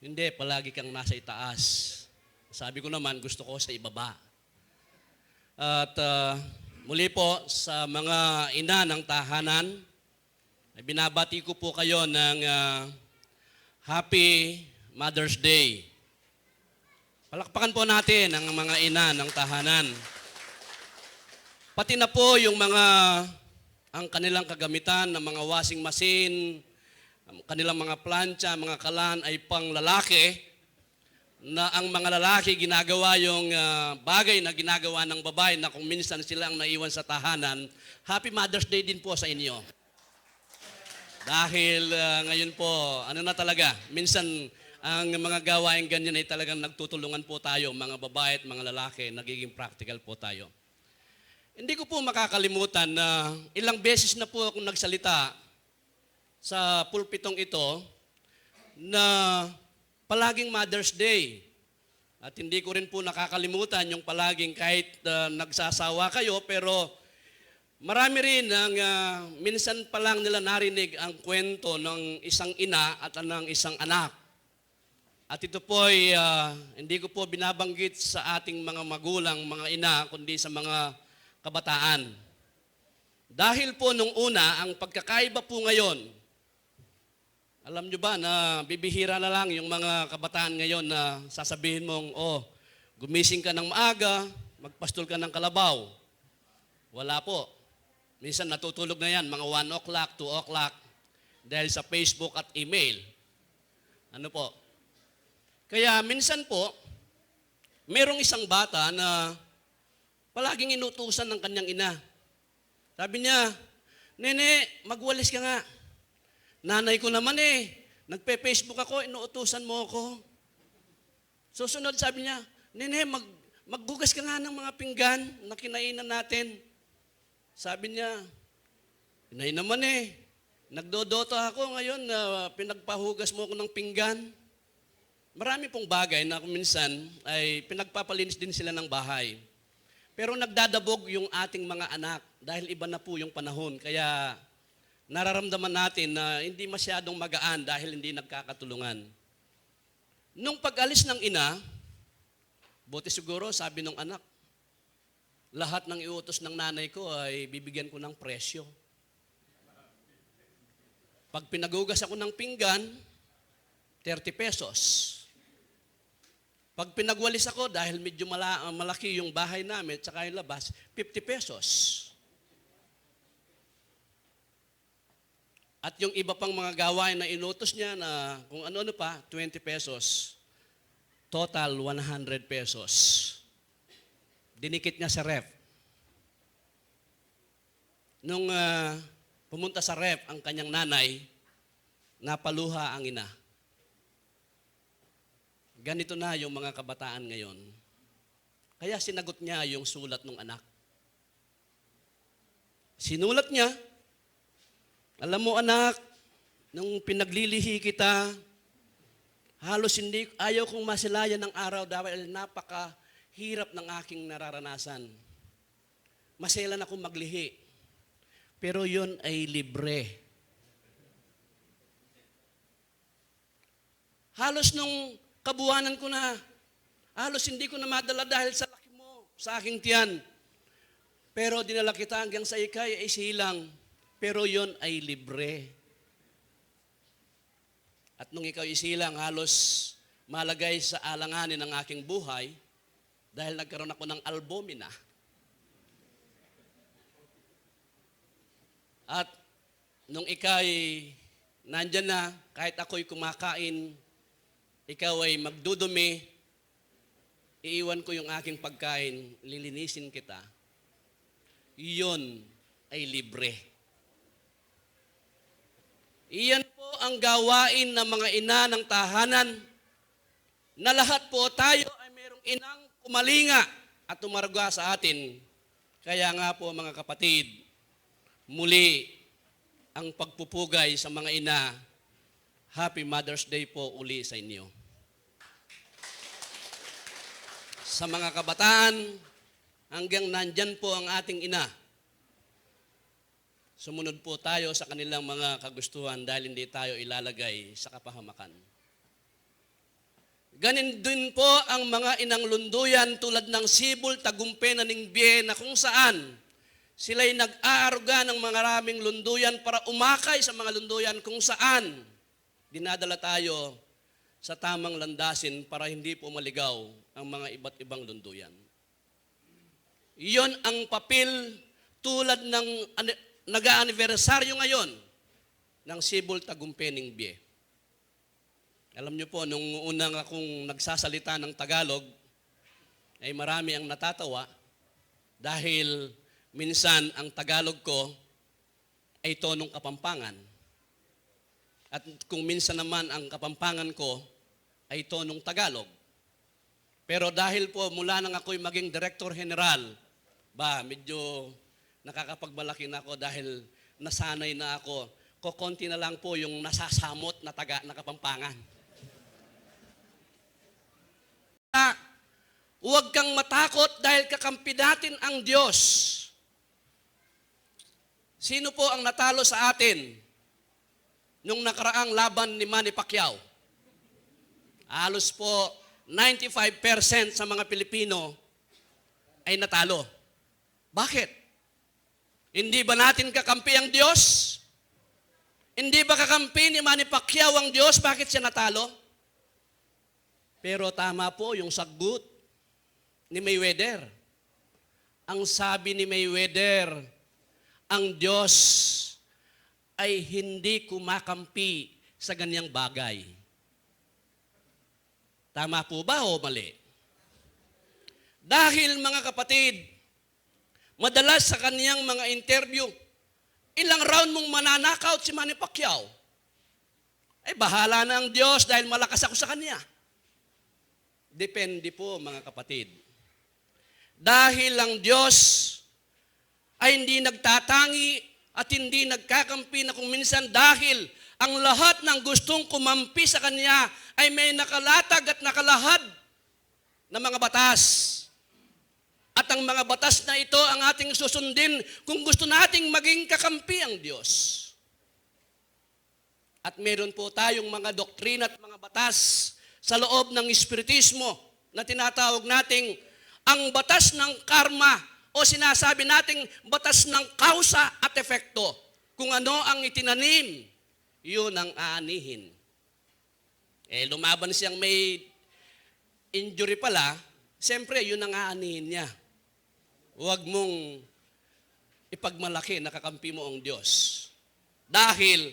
hindi, palagi kang nasa itaas. Sabi ko naman, gusto ko sa ibaba. At muli po, sa mga ina ng tahanan, ay binabati ko po kayo ng Happy Mother's Day. Palakpakan po natin ang mga ina ng tahanan. Pati na po yung ang kanilang kagamitan ng mga washing machine, kanilang mga plancha, mga kalan ay pang lalaki, na ang mga lalaki ginagawa yung bagay na ginagawa ng babae na kung minsan silang naiwan sa tahanan. Happy Mother's Day din po sa inyo. Dahil ngayon po, ano na talaga, minsan ang mga gawain ganyan ay talagang nagtutulungan po tayo, mga babae at mga lalaki, nagiging practical po tayo. Hindi ko po makakalimutan na ilang beses na po akong nagsalita sa pulpitong ito na palaging Mother's Day. At hindi ko rin po nakakalimutan yung palaging kahit nagsasawa kayo, pero marami rin ang minsan pa lang nila narinig ang kwento ng isang ina at ng isang anak. At ito po ay hindi ko po binabanggit sa ating mga magulang, mga ina, kundi sa mga kabataan. Dahil po nung una, ang pagkakaiba po ngayon, alam nyo ba na bibihira na lang yung mga kabataan ngayon na sasabihin mong, gumising ka ng maaga, magpastol ka ng kalabaw. Wala po. Minsan natutulog na yan, mga 1 o'clock, 2 o'clock, dahil sa Facebook at email. Ano po? Kaya minsan po, merong isang bata na palaging inutusan ng kanyang ina. Sabi niya, Nene, magwalis ka nga. Nanay ko naman nagpe-Facebook ako, inuutusan mo ako. Susunod sabi niya, Nene, maghugas ka nga ng mga pinggan na kinainan natin. Sabi niya, Inay naman nagdodoto ako ngayon na pinagpahugas mo ako ng pinggan. Marami pong bagay na minsan ay pinagpapalinis din sila ng bahay. Pero nagdadabog yung ating mga anak dahil iba na po yung panahon. Kaya nararamdaman natin na hindi masyadong magaan dahil hindi nagkakatulungan. Nung pag-alis ng ina, buti siguro sabi ng anak, lahat ng iutos ng nanay ko ay bibigyan ko ng presyo. Pag pinagugas ako ng pinggan, 30 pesos. Pag pinagwalis ako, dahil medyo malaki yung bahay namin, tsaka yung labas, 50 pesos. At yung iba pang mga gawain na inutos niya na kung ano-ano pa, 20 pesos. Total, 100 pesos. Dinikit niya sa ref. Nung pumunta sa ref ang kanyang nanay, napaluha ang ina. Ganito na yung mga kabataan ngayon. Kaya sinagot niya yung sulat ng anak. Sinulat niya, alam mo anak, nung pinaglilihi kita, Halos ayaw kong masilayan ng araw dahil napakahirap ng aking nararanasan. Maselan akong maglihi. Pero yun ay libre. Halos nung kabuwanan ko na, halos hindi ko na madala dahil sa laki mo, sa aking tiyan. Pero dinala kita hanggang sa ikay ay silang. Pero yun ay libre. At nung ikaw isilang, halos malagay sa alanganin ng aking buhay dahil nagkaroon ako ng albumina. At nung ikay nandyan na, kahit ako'y kumakain, ikaw ay magdudumi, iiwan ko yung aking pagkain, lilinisin kita. Iyon ay libre. Iyan po ang gawain ng mga ina ng tahanan na lahat po tayo ay mayroong inang kumalinga at tumarga sa atin. Kaya nga po mga kapatid, muli ang pagpupugay sa mga ina. Happy Mother's Day po uli sa inyo. Sa mga kabataan, hanggang nandyan po ang ating ina. Sumunod po tayo sa kanilang mga kagustuhan dahil hindi tayo ilalagay sa kapahamakan. Ganin din po ang mga inang lunduyan tulad ng Sibol, Tagumpay, Ningbyé na kung saan sila'y nag-aaruga ng mga maraming lunduyan para umakay sa mga lunduyan kung saan dinadala tayo sa tamang landasin para hindi po maligaw ang mga iba't ibang lunduyan. Iyon ang papel tulad ng nag-aaniversaryo ngayon ng Sibol, Tagumpay, Ningbyé. Alam niyo po, nung unang akong nagsasalita ng Tagalog, ay marami ang natatawa dahil minsan ang Tagalog ko ay tonong Kapampangan. At kung minsan naman ang Kapampangan ko ay tonong Tagalog. Pero dahil po mula nang ako'y maging Director General, medyo nakakapagmalaki na ako dahil nasanay na ako. Kokonti na lang po yung nasasamot na na Kapampangan. Huwag kang matakot dahil kakampi natin ang Diyos. Sino po ang natalo sa atin nung nakaraang laban ni Manny Pacquiao? Halos po 95% sa mga Pilipino ay natalo. Bakit? Hindi ba natin kakampi ang Diyos? Hindi ba kakampi ni Manny Pacquiao ang Diyos? Bakit siya natalo? Pero tama po yung sagot ni Mayweather. Ang sabi ni Mayweather, ang Diyos ay hindi kumakampi sa ganyang bagay. Tama po ba o mali? Dahil mga kapatid, madalas sa kaniyang mga interview, ilang round mong mananakaut si Manny Pacquiao? Ay bahala na ang Diyos dahil malakas ako sa kanya. Depende po mga kapatid. Dahil ang Diyos ay hindi nagtatangi at hindi nagkakampi na kung minsan dahil ang lahat ng gustong kumampi sa Kanya ay may nakalatag at nakalahad na mga batas. At ang mga batas na ito ang ating susundin kung gusto nating maging kakampi ang Diyos. At meron po tayong mga doktrina at mga batas sa loob ng Espiritismo na tinatawag nating ang batas ng karma o sinasabi nating batas ng kausa at efekto. Kung ano ang itinanim, yun ang aanihin. Lumaban siyang may injury pala, siyempre yun ang aanihin niya. Huwag mong ipagmalaki na kakampi mo ang Diyos. Dahil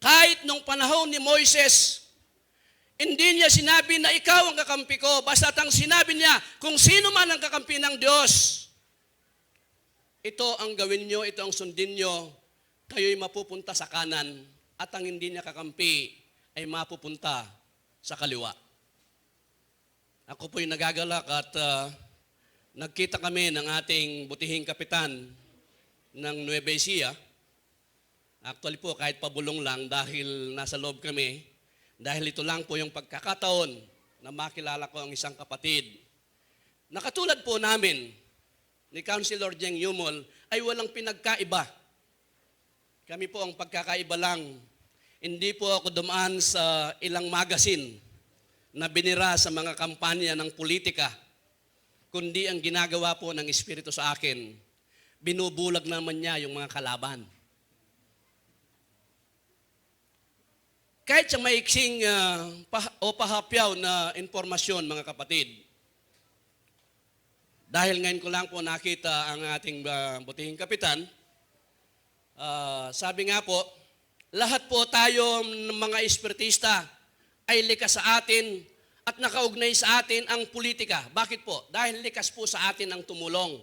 kahit nung panahon ni Moises, hindi niya sinabi na ikaw ang kakampi ko, basta't ang sinabi niya, kung sino man ang kakampi ng Diyos, ito ang gawin nyo, ito ang sundin nyo, kayo'y mapupunta sa kanan, at ang hindi niya kakampi ay mapupunta sa kaliwa. Ako po'y nagagalak at nagkita kami ng ating butihing kapitan ng Nueva Ecija. Actually po, kahit pabulong lang dahil nasa loob kami, Dahil ito lang po yung pagkakataon na makilala ko ang isang kapatid. Nakatulad po namin ni Councilor Jeng Yumol ay walang pinagkaiba. Kami po ang pagkakaiba lang. Hindi po ako dumaan sa ilang magazine na binira sa mga kampanya ng politika, kundi ang ginagawa po ng Espiritu sa akin, binubulag naman niya yung mga kalaban. Kahit sa maiksing pahapyaw na informasyon, mga kapatid, dahil ngayon ko lang po nakita ang ating butihing kapitan, sabi nga po, lahat po tayo ng mga espiritista ay likas sa atin at nakaugnay sa atin ang politika. Bakit po? Dahil likas po sa atin ang tumulong.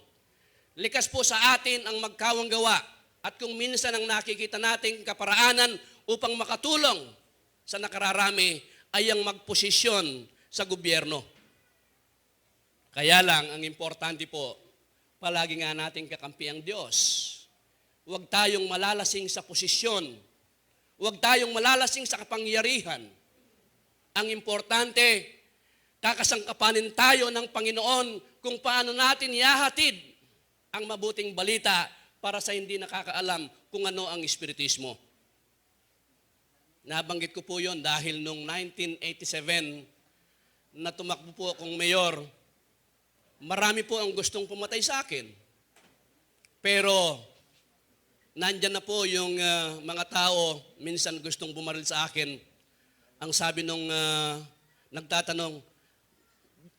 Likas po sa atin ang magkawang gawa. At kung minsan ang nakikita nating kaparaanan upang makatulong sa nakararami ay ang magposisyon sa gobyerno. Kaya lang, ang importante po, palagi nga nating kakampi ang Diyos. Huwag tayong malalasing sa posisyon. Huwag tayong malalasing sa kapangyarihan. Ang importante, kakasangkapanin tayo ng Panginoon kung paano natin ihahatid ang mabuting balita para sa hindi nakakaalam kung ano ang espiritismo. Nabanggit ko po yon dahil noong 1987 na tumakbo po akong mayor, marami po ang gustong pumatay sa akin. Pero nandyan na po yung mga tao, minsan gustong bumaril sa akin. Ang sabi nung nagtatanong,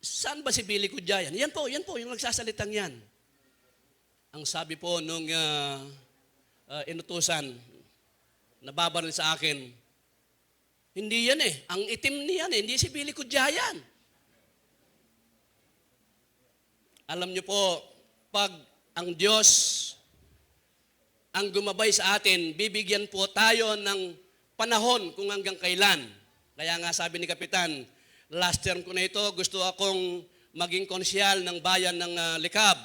saan ba si Billy Cudyayan? Yan po, yung nagsasalitang yan. Ang sabi po nung inutusan, nababaril sa akin, hindi yan eh. Ang itim niyan eh, hindi si Billy Cudyayan. Alam niyo po, pag ang Diyos ang gumabay sa atin, bibigyan po tayo ng panahon kung hanggang kailan. Kaya nga sabi ni Kapitan, last term ko na ito, gusto akong maging konsyal ng bayan ng Likab,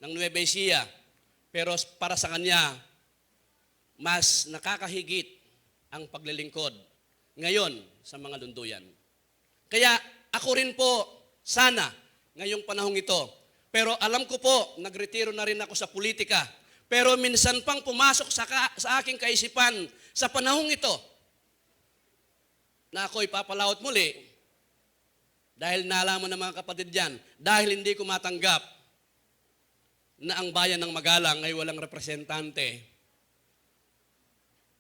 ng Nueva Ecija. Pero para sa kanya, mas nakakahigit ang paglilingkod ngayon sa mga lunduyan. Kaya ako rin po, sana, ngayong panahong ito, pero alam ko po, nagretiro na rin ako sa politika, pero minsan pang pumasok sa aking kaisipan sa panahong ito, na ako'y papalaot muli, dahil nalaman ng mga kapatid dyan, dahil hindi ko matanggap na ang bayan ng Magalang ay walang representante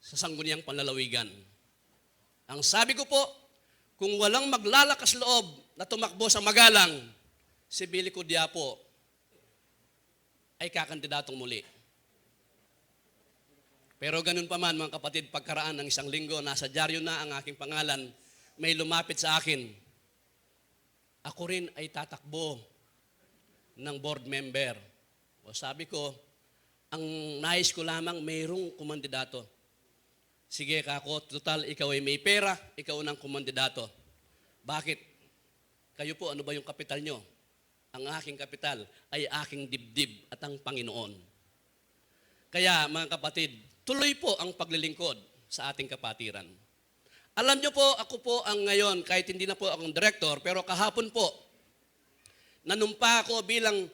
sa sangguniang panlalawigan. Ang sabi ko po, kung walang maglalakas loob na tumakbo sa Magalang, si Billy Cudyapo ay kakandidatong muli. Pero ganun pa man mga kapatid, pagkaraan ng isang linggo, nasa dyaryo na ang aking pangalan, may lumapit sa akin. Ako rin ay tatakbo ng board member. O sabi ko, ang nais ko lamang mayroong kumandidato. Sige kako, total ikaw ay may pera, ikaw ng kumandidato. Bakit? Kayo po, ano ba yung kapital nyo? Ang aking kapital ay aking dibdib at ang Panginoon. Kaya mga kapatid, tuloy po ang paglilingkod sa ating kapatiran. Alam nyo po, ako po ang ngayon, kahit hindi na po akong director, pero kahapon po, nanumpa ako bilang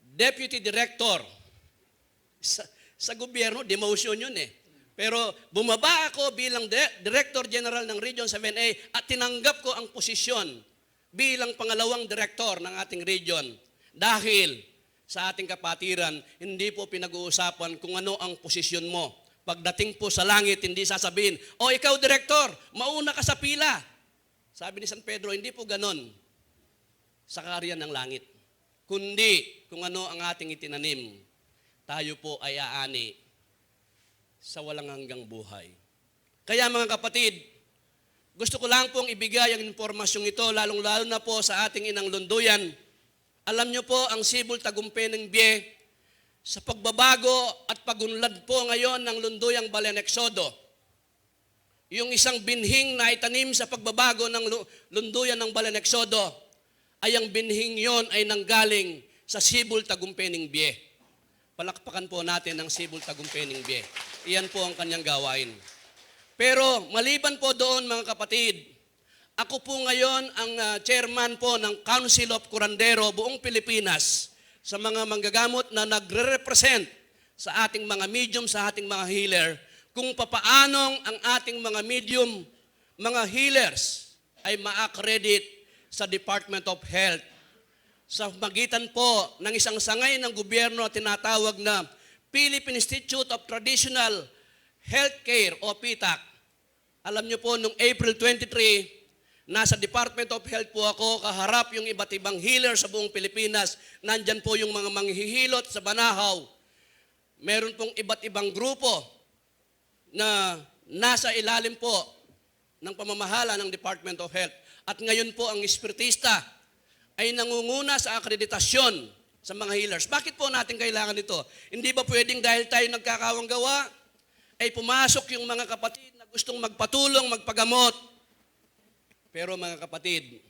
deputy director sa gobyerno, demotion yun eh. Pero bumaba ako bilang Director General ng Region 7A at tinanggap ko ang posisyon bilang pangalawang director ng ating region. Dahil sa ating kapatiran, hindi po pinag-uusapan kung ano ang posisyon mo. Pagdating po sa langit, hindi sasabihin, o ikaw director, mauna ka sa pila. Sabi ni San Pedro, hindi po ganon sa kaharian ng langit. Kundi kung ano ang ating itinanim, tayo po ay aani sa walang hanggang buhay. Kaya mga kapatid, gusto ko lang pong ibigay ang impormasyong ito, lalong-lalo na po sa ating inang lunduyan. Alam niyo po, ang Sibol Tagumpay ng Bie, sa pagbabago at pagunlad po ngayon ng lunduyang Balenexodo, yung isang binhing na itanim sa pagbabago ng lunduyan ng Balenexodo, ay ang binhing yon ay nanggaling sa Sibol Tagumpay ng Bie. Palakpakan po natin ang Sibol Tagumpay ng Bie. Iyan po ang kanyang gawain. Pero maliban po doon mga kapatid, ako po ngayon ang chairman po ng Council of Curandero buong Pilipinas sa mga manggagamot na nagre-represent sa ating mga medium, sa ating mga healer, kung papaanong ang ating mga medium, mga healers ay ma-accredit sa Department of Health sa magitan po ng isang sangay ng gobyerno na tinatawag na Philippine Institute of Traditional Healthcare o PITAC. Alam niyo po, noong April 23, nasa Department of Health po ako, kaharap yung iba't ibang healer sa buong Pilipinas. Nandyan po yung mga manghihilot sa Banahaw. Meron pong iba't ibang grupo na nasa ilalim po ng pamamahala ng Department of Health. At ngayon po ang espiritista ay nangunguna sa akreditasyon sa mga healers. Bakit po natin kailangan ito? Hindi ba pwedeng dahil tayo nagkakawang gawa, ay pumasok yung mga kapatid na gustong magpatulong, magpagamot? Pero mga kapatid,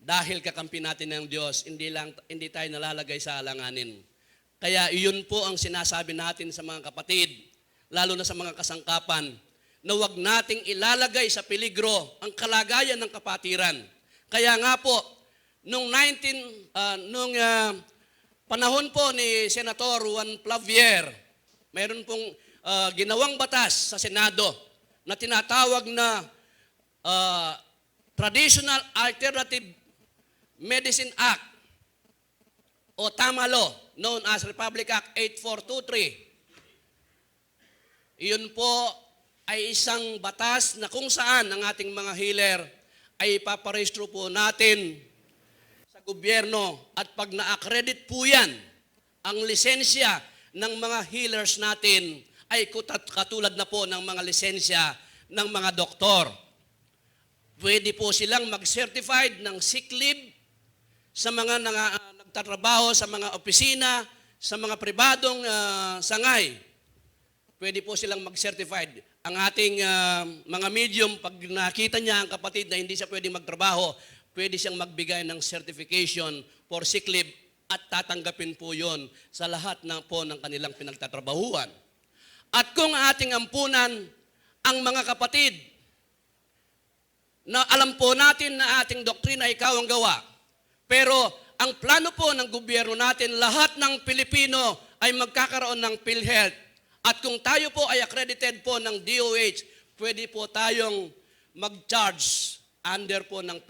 dahil kakampi natin ng Diyos, hindi tayo nalalagay sa alanganin. Kaya iyon po ang sinasabi natin sa mga kapatid, lalo na sa mga kasangkapan, na huwag nating ilalagay sa peligro ang kalagayan ng kapatiran. Kaya nga po, nung panahon po ni Senator Juan Clavier, mayroon pong ginawang batas sa Senado na tinatawag na Traditional Alternative Medicine Act o TAMA Law, known as Republic Act 8423. Iyon po ay isang batas na kung saan ang ating mga healer ay ipaparehistro po natin sa gobyerno at pag na-accredit po yan, ang lisensya ng mga healers natin ay katulad na po ng mga lisensya ng mga doktor. Pwede po silang mag-certified ng sick leave sa mga nagtatrabaho sa mga opisina, sa mga pribadong sangay. Pwede po silang mag-certified. Ang ating mga medium, pag nakita niya ang kapatid na hindi siya pwedeng magtrabaho, pwede siyang magbigay ng certification for sick leave at tatanggapin po yon sa lahat po ng kanilang pinagtatrabahuan. At kung ating ampunan ang mga kapatid na alam po natin na ating doktrina ay ikaw ang gawa, pero ang plano po ng gobyerno natin, lahat ng Pilipino ay magkakaroon ng PhilHealth. At kung tayo po ay accredited po ng DOH, pwede po tayong mag-charge under po ng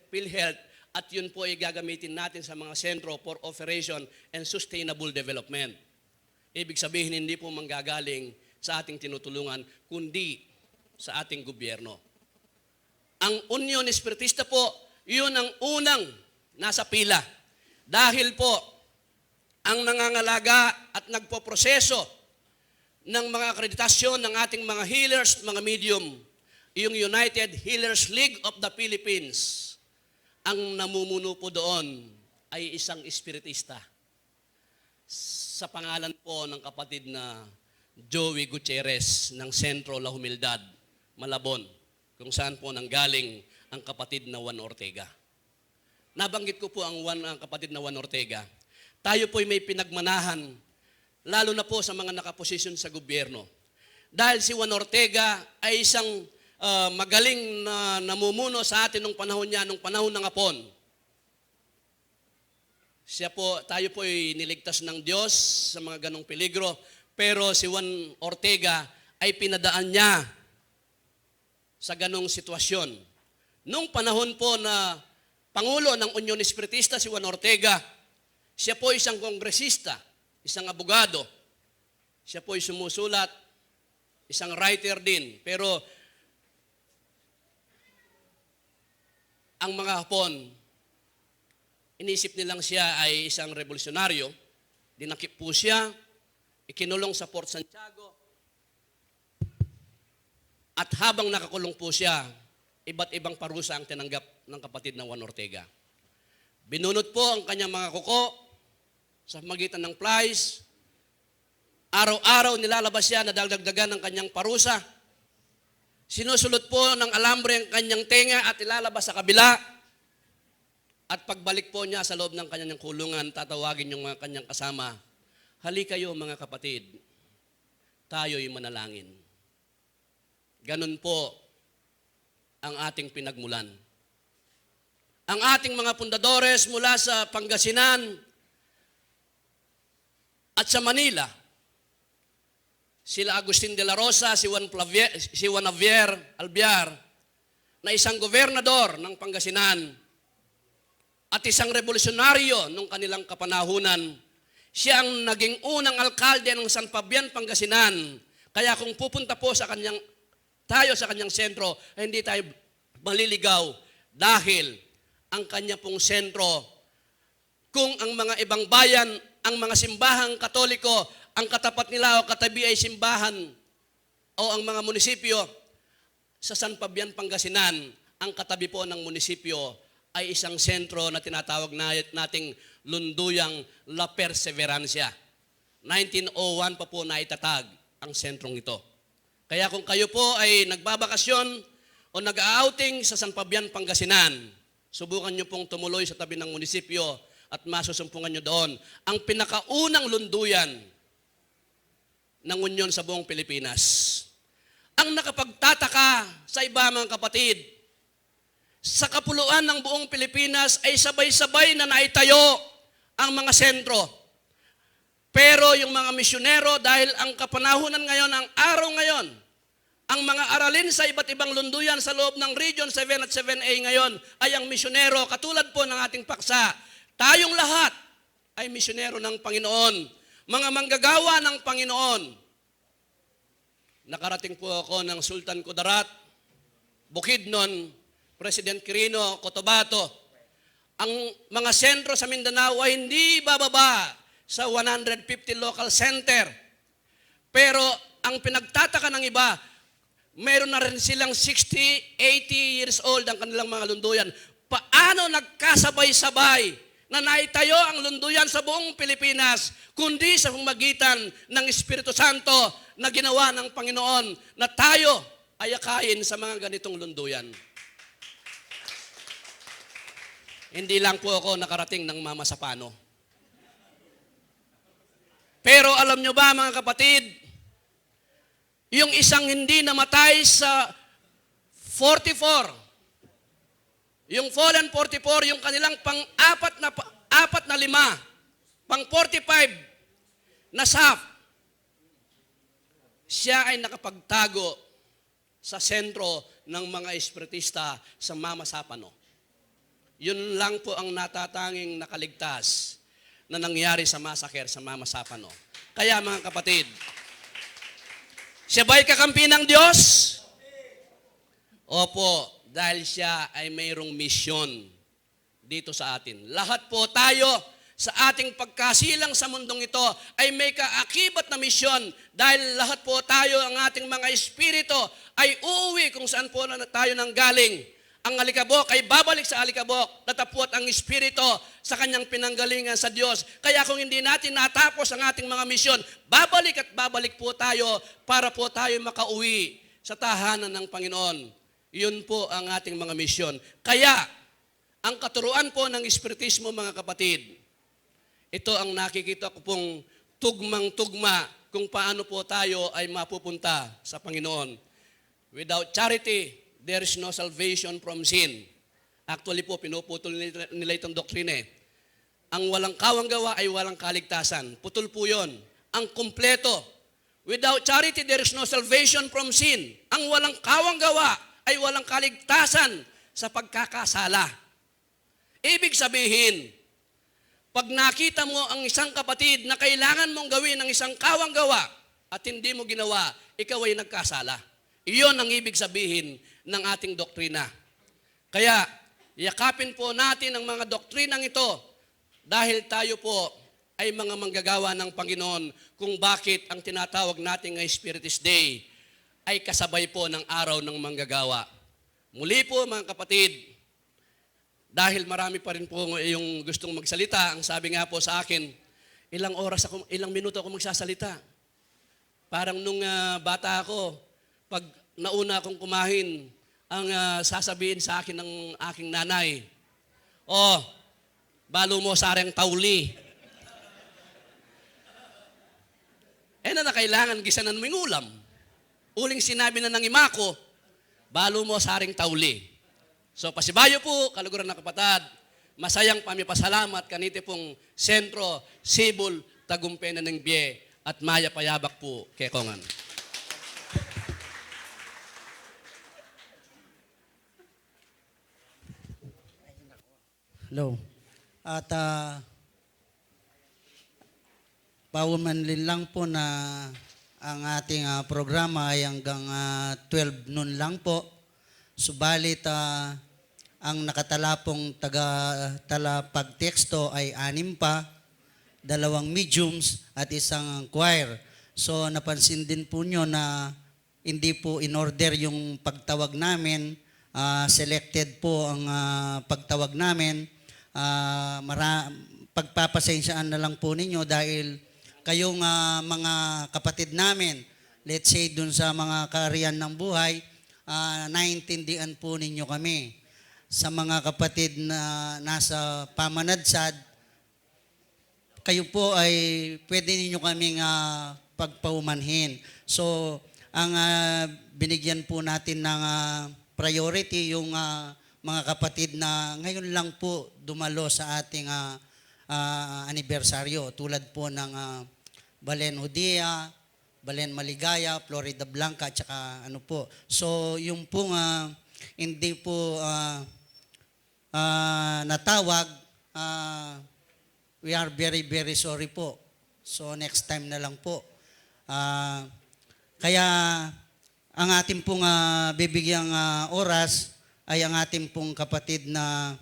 PhilHealth at yun po ay gagamitin natin sa mga sentro for operation and sustainable development. Ibig sabihin, hindi po manggagaling sa ating tinutulungan, kundi sa ating gobyerno. Ang Union Espiritista po, yun ang unang nasa pila. Dahil po, ang nangangalaga at nagpoproseso ng mga akreditasyon ng ating mga healers, mga medium, yung United Healers League of the Philippines, ang namumuno po doon ay isang espiritista. Sa pangalan po ng kapatid na Joey Gutierrez ng Centro La Humildad, Malabon, kung saan po nanggaling ang kapatid na Juan Ortega. Nabanggit ko po ang kapatid na Juan Ortega. Tayo po ay may pinagmanahan, lalo na po sa mga nakaposisyon sa gobyerno. Dahil si Juan Ortega ay isang magaling na namumuno sa atin nung panahon niya, nung panahon ng Hapon. Tayo po ay niligtas ng Diyos sa mga ganong peligro, pero si Juan Ortega ay pinadaan niya sa ganong sitwasyon. Nung panahon po na Pangulo ng Union Espiritista si Juan Ortega, siya po isang kongresista, isang abogado. Siya po ay sumusulat, isang writer din. Pero ang mga Hapon, inisip nilang siya ay isang revolusyonaryo. Dinakip po siya, ikinulong sa Fort Santiago. At habang nakakulong po siya, iba't ibang parusa ang tinanggap ng kapatid na Juan Ortega. Binunot po ang kanyang mga kuko sa magitan ng plies. Araw-araw nilalabas siya na dagdagdagan ng kanyang parusa. Sinusulot po ng alambre ang kanyang tenga at ilalabas sa kabila. At pagbalik po niya sa loob ng kanyang kulungan, tatawagin yung mga kanyang kasama. Hali kayo mga kapatid, tayo'y manalangin. ganun po ang ating pinagmulan. Ang ating mga pundadores mula sa Pangasinan at sa Manila, sila Agustin de la Rosa, si Juan Albiar, na isang gobernador ng Pangasinan at isang revolusyonaryo nung kanilang kapanahunan. Siya ang naging unang alkalde ng San Fabian, Pangasinan. Kaya kung pupunta po tayo sa kanyang sentro, ay hindi tayo maliligaw dahil ang kanya pong sentro, kung ang mga ibang bayan, ang mga simbahang Katoliko, ang katapat nila o katabi ay simbahan o ang mga munisipyo, sa San Fabian, Pangasinan, ang katabi po ng munisipyo ay isang sentro na tinatawag nating Lunduyang La Perseverancia. 1901 pa po naitatag ang sentrong ito. Kaya kung kayo po ay nagbabakasyon o nag-outing sa San Fabian, Pangasinan, subukan nyo pong tumuloy sa tabi ng munisipyo at masusumpungan nyo doon ang pinakaunang lunduyan ng Unyon sa buong Pilipinas. Ang nakapagtataka sa iba mga kapatid, sa kapuluan ng buong Pilipinas ay sabay-sabay na naitayo ang mga sentro. Pero yung mga misyonero, dahil ang kapanahunan ngayon, ang araw ngayon, ang mga aralin sa iba't ibang lunduyan sa loob ng Region 7 at 7A ngayon ay ang misyonero, katulad po ng ating paksa. Tayong lahat ay misyonero ng Panginoon, mga manggagawa ng Panginoon. Nakarating po ako ng Sultan Kudarat, Bukidnon, President Quirino, Cotabato. Ang mga sentro sa Mindanao ay hindi bababa sa 150 local center. Pero ang pinagtataka ng iba, meron na rin silang 60, 80 years old ang kanilang mga lunduyan. Paano nagkasabay-sabay na naitayo ang lunduyan sa buong Pilipinas, kundi sa pamamagitan ng Espiritu Santo na ginawa ng Panginoon na tayo ay akayin sa mga ganitong lunduyan. Hindi lang po ako nakarating ng Mama Sapano. Pero alam nyo ba mga kapatid, yung isang hindi namatay sa 44, yung Fallen 44, yung kanilang pang-apat na 5, pang-45 na SAF, siya ay nakapagtago sa sentro ng mga espiritista sa Mama Sapano. Yun lang po ang natatanging nakaligtas na nangyari sa massacre sa Mama Sapano. Kaya mga kapatid, siya ba'y kakampi ng Diyos? Opo, dahil siya ay mayroong misyon dito sa atin. Lahat po tayo sa ating pagkasilang sa mundong ito ay may kaakibat na misyon dahil lahat po tayo, ang ating mga espiritu ay uuwi kung saan po na tayo nanggaling. Ang alikabok ay babalik sa alikabok, natapot ang espiritu sa kanyang pinanggalingan sa Diyos. Kaya kung hindi natin natapos ang ating mga misyon, babalik at babalik po tayo para po tayo makauwi sa tahanan ng Panginoon. Yun po ang ating mga misyon. Kaya, ang katuruan po ng espiritismo mga kapatid, ito ang nakikita ko pong tugmang-tugma kung paano po tayo ay mapupunta sa Panginoon. Without charity, there is no salvation from sin. Actually po, pinuputol nila itong doktrina eh. Ang walang kawang gawa ay walang kaligtasan. Putol po yun. Ang kumpleto. Without charity, there is no salvation from sin. Ang walang kawang gawa ay walang kaligtasan sa pagkakasala. Ibig sabihin, pag nakita mo ang isang kapatid na kailangan mong gawin ang isang kawang gawa at hindi mo ginawa, ikaw ay nagkasala. Iyon ang ibig sabihin ng ating doktrina. Kaya, yakapin po natin ang mga doktrinang ito dahil tayo po ay mga manggagawa ng Panginoon kung bakit ang tinatawag natin ng Spiritist Day ay kasabay po ng araw ng manggagawa. Muli po mga kapatid, dahil marami pa rin po yung gustong magsalita, ang sabi nga po sa akin, ilang minuto ako magsasalita. Parang nung bata ako, pag nauna akong kumain, ang sasabihin sa akin ng aking nanay, balo mo sarang tauli. Na kailangan gisanan mo yung ulam. uling sinabi na ng ima ko, balo mo saring tauli. So pasibayo po, kaluguran na kapatad, masayang pamipasalamat kaniti pong Sentro, Sibol, Tagumpena ng Bie, at Maya Payabak po, kekongan. Hello. At paumanlin lang po na ang ating programa ay hanggang 12 noon lang po. Subalit ang nakatalapong talapagteksto ay 6 pa, 2 mediums at 1 choir. So napansin din po nyo na hindi po in order yung pagtawag namin, selected po ang pagtawag namin. Pagpapasensyaan na lang po ninyo dahil kayong mga kapatid namin, let's say dun sa mga kaharian ng buhay, naintindihan po ninyo kami. Sa mga kapatid na nasa pamanadsad, kayo po ay pwede ninyo kaming pagpaumanhin. So, ang binigyan po natin ng priority yung mga kapatid na ngayon lang po dumalo sa ating anibersaryo. Tulad po ng Balen Judea, Balen Maligaya, Florida Blanca, at saka ano po. So, yung pong hindi po natawag, we are very, very sorry po. So, next time na lang po. Kaya, ang ating pong bibigyang oras ay ang ating pong kapatid na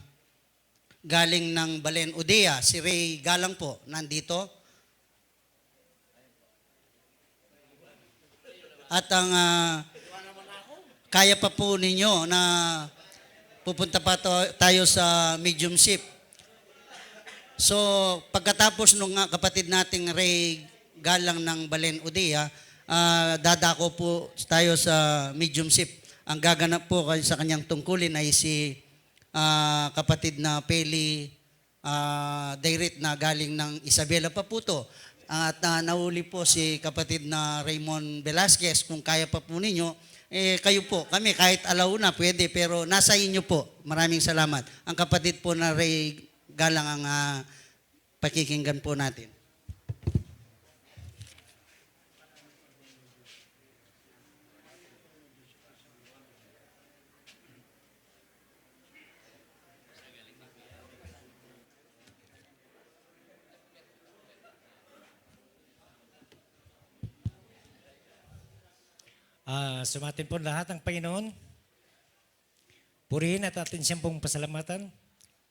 galing ng Balen Judea, si Ray Galang po, nandito. At ang kaya pa po ninyo na pupunta pa tayo sa mediumship. So, pagkatapos nung kapatid nating Ray Galang ng Balen Judea, dadako po tayo sa mediumship. Ang gaganap po sa kanyang tungkulin ay si kapatid na Peli Dairit na galing ng Isabela Paputo. At nauli po si kapatid na Raymond Velasquez. Kung kaya pa po ninyo, kayo po, kami kahit alauna pwede, pero nasa inyo po. Maraming salamat. Ang kapatid po na Ray Galang ang pakikinggan po natin. Sumatin po lahat ng Panginoon. Purihin at atin siyang pong pasalamatan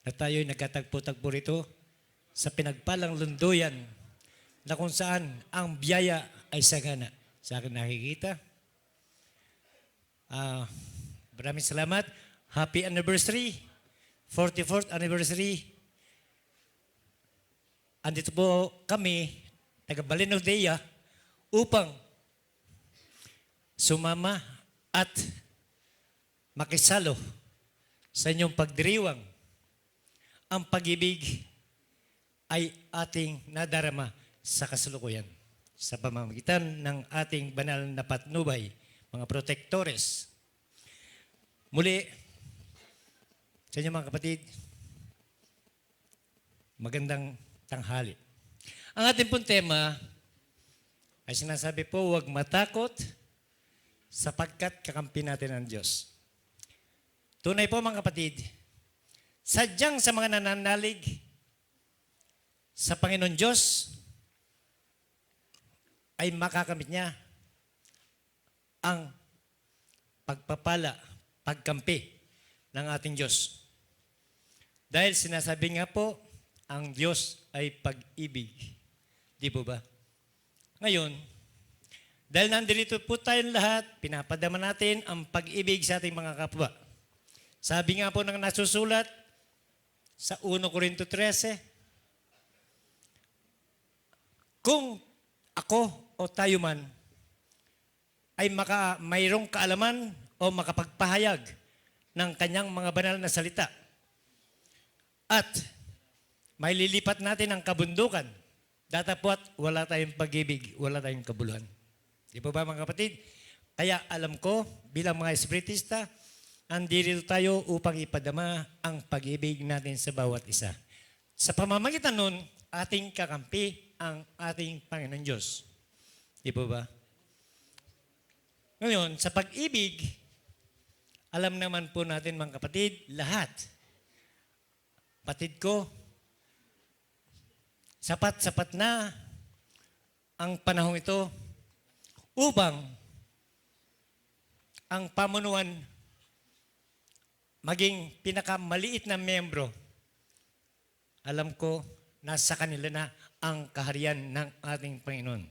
na tayo'y nagkatagpo-tagpo rito sa pinagpalang lunduyan na kung saan ang biyaya ay sagana. Sa akin nakikita. Maraming salamat. Happy anniversary. 44th anniversary. Andito po kami, taga Balen Judea, upang sumama at makisalo sa inyong pagdiriwang. Ang pag-ibig ay ating nadarama sa kasalukuyan sa pamamagitan ng ating banal na patnubay, mga protektores. Muli, sa inyo mga kapatid, magandang tanghali. Ang ating pong tema ay sinasabi po, huwag matakot sapagkat kakampi natin ang Diyos. Tunay po mga kapatid, sadyang sa mga nananalig sa Panginoon Diyos ay makakamit niya ang pagpapala, pagkampi ng ating Diyos. Dahil sinasabi nga po, ang Diyos ay pag-ibig. Di po ba? Ngayon, dahil nandito po tayong lahat, pinapadama natin ang pag-ibig sa ating mga kapwa. Sabi nga po ng nasusulat sa 1 Corinto 13, kung ako o tayo man ay mayroong kaalaman o makapagpahayag ng kanyang mga banal na salita at may lilipat natin ang kabundukan, datapwat wala tayong pag-ibig, wala tayong kabuluhan. Di ba mga kapatid? Kaya alam ko, bilang mga espiritista, andito tayo upang ipadama ang pag-ibig natin sa bawat isa. Sa pamamagitan nun, ating kakampi ang ating Panginoon Diyos. Di po ba? Ngayon, sa pag-ibig, alam naman po natin mga kapatid, lahat. Patid ko, sapat-sapat na ang panahong ito upang ang pamunuan maging pinakamaliit na membro. Alam ko, nasa kanila na ang kaharian ng ating Panginoon.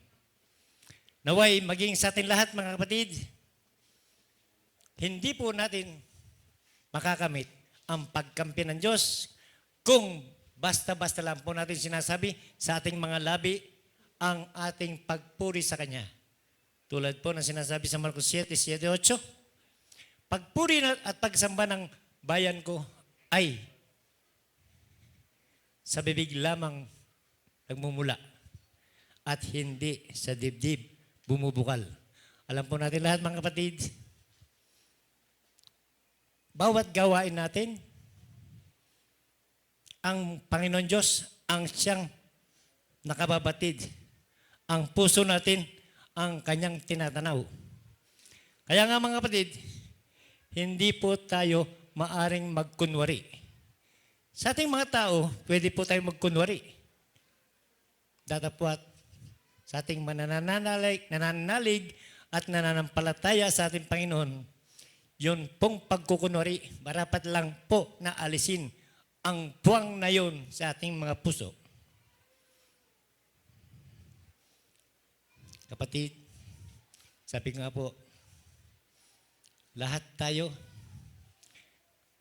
Naway, maging sa atin lahat mga kapatid, hindi po natin makakamit ang pagkampi ng Diyos kung basta-basta lang po natin sinasabi sa ating mga labi ang ating pagpuri sa Kanya. Tulad po ng sinasabi sa Marcos 7:7-8, pagpuri at pagsamba ng bayan ko ay sa bibig lamang nagmumula at hindi sa dibdib bumubukal. Alam po natin lahat mga kapatid, bawat gawain natin, ang Panginoon Diyos ang siyang nakababatid. Ang puso natin ang kanyang tinatanaw. Kaya nga mga kapatid, hindi po tayo maaring magkunwari. Sa ating mga tao, pwede po tayo magkunwari. Datapwat sa ating nananalig at nananampalataya sa ating Panginoon, yun pong pagkukunwari, marapat lang po na alisin ang puwang na yun sa ating mga puso. Kapatid, sabi nga po, lahat tayo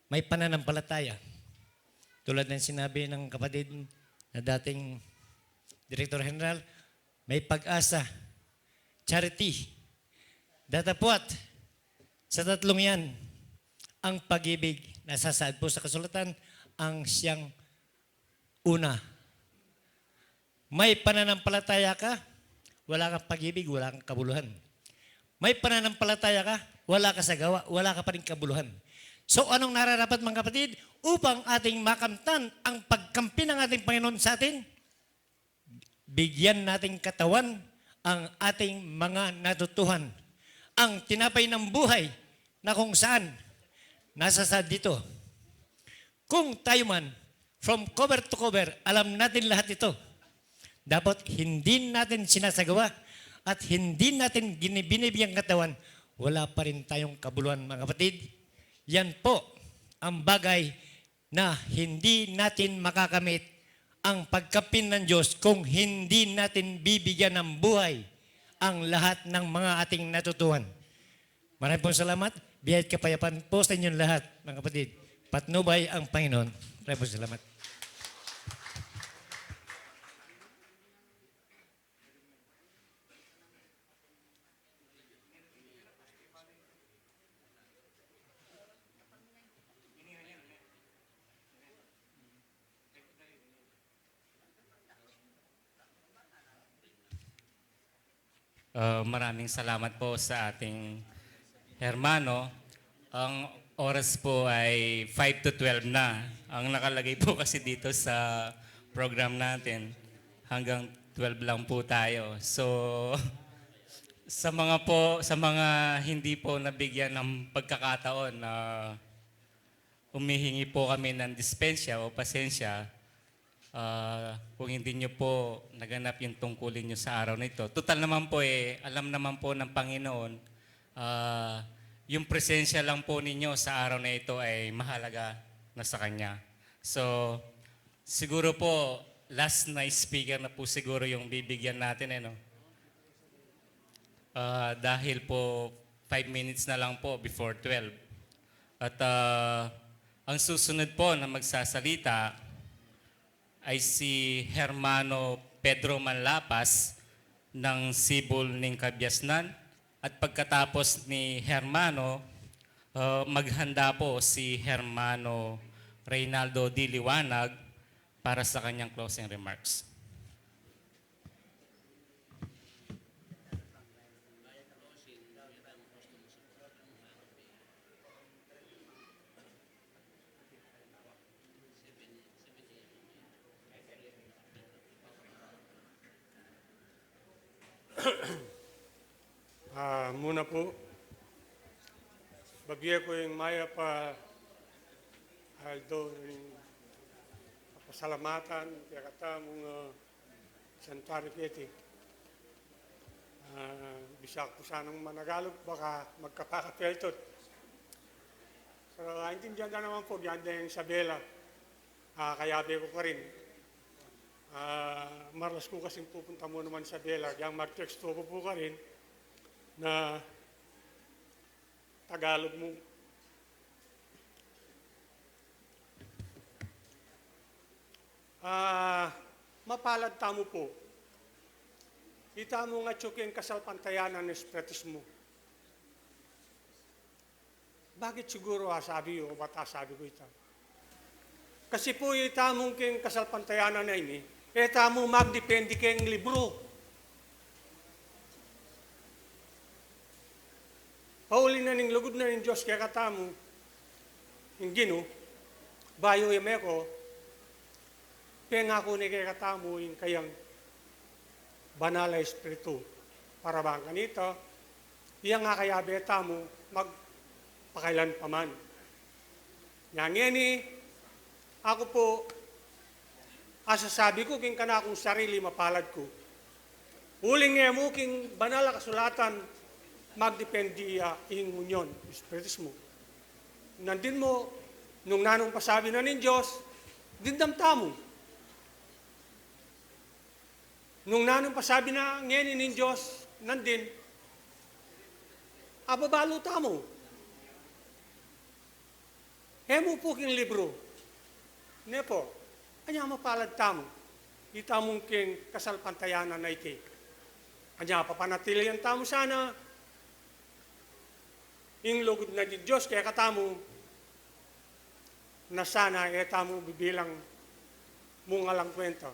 may pananampalataya. Tulad ng sinabi ng kapatid na dating Director General, may pag-asa, charity, datapwat. Sa tatlong yan, ang pag-ibig, nasasaad po sa kasulatan, ang siyang una. May pananampalataya ka, wala kang pag-ibig, wala kang kabuluhan. May pananampalataya ka, wala ka sa gawa, wala ka pa rin kabuluhan. So anong nararapat mga kapatid? Upang ating makamtan ang pagkampi ng ating Panginoon sa atin, bigyan nating katawan ang ating mga natutuhan. Ang tinapay ng buhay na kung saan nasasad dito. Kung tayo man, from cover to cover, alam natin lahat ito. Dapat hindi natin sinasagawa at hindi natin binibigyan katawan, wala pa rin tayong kabuluhan mga kapatid. Yan po ang bagay na hindi natin makakamit ang pagkapin ng Diyos kung hindi natin bibigyan ng buhay ang lahat ng mga ating natutuhan. Maraming po salamat. Biyayat kapayapaan po sa inyong lahat, mga kapatid. Patnubay ang Panginoon. Maraming po salamat. Maraming salamat po sa ating hermano. Ang oras po ay 5 to 12 na. Ang nakalagay po kasi dito sa program natin, hanggang 12 lang po tayo. So, sa mga hindi po nabigyan ng pagkakataon na humihingi po kami ng dispensya o pasensya, kung hindi nyo po naganap yung tungkulin nyo sa araw na ito. Total naman po alam naman po ng Panginoon, yung presensya lang po ninyo sa araw na ito ay mahalaga na sa Kanya. So, siguro po, last na speaker na po siguro yung bibigyan natin. Dahil po, 5 minutes na lang po before 12. At ang susunod po na magsasalita ay si Hermano Pedro Manlapas ng Sibol ng Kabiasnan. At pagkatapos ni Hermano, maghanda po si Hermano Reynaldo Diliwanag para sa kanyang closing remarks. Muna po, bagya ko yung maya pa aldo yung pasalamatan kaya kata mong Santuario Pieti. Bisak po sanang managalog, baka magkapakapeltot. So, intindihan na naman po, diyan din sa Bela. Kayabe ko ka rin. Marlas ko kasing pupunta mo naman sa Bela. Diyan mag-texto ko po ka rin na Tagalog mo. Mapalad tamo po. Ita mo nga tsukin kasal pantayanan ng espiritismo. Bakit siguro sabi o bata sabi ko ita? Kasi po ita mong king kasal pantayanan na ini, ita mo magdepende keng libro. Pauli na ning lugod na ng Diyos kaya katamo, yung gino, bayo yung meko, pengako ni kaya katamo yung kayang banala espiritu. Para bang kanito, iyang nga kaya beta mo magpakailan paman. Yang ini, ako po, asasabi ko king kana akong sarili mapalad ko. Uling nga mo king banala kasulatan, magdependi ing unyon, espiritismo. Nandin mo, nung nanong pasabi na ng Diyos, dindamtamo. Nung nanong pasabi na ngayon ng Diyos, nandin, ababalo tamo. Hemo po king libro. Nepo, anya mapalad tamo. Ita mong king kasal pantayanan na iti. Anya papanatili ang tamo sana, ing lugod na di Diyos, kaya katamo, na sana tamo bibilang mungalang kwento.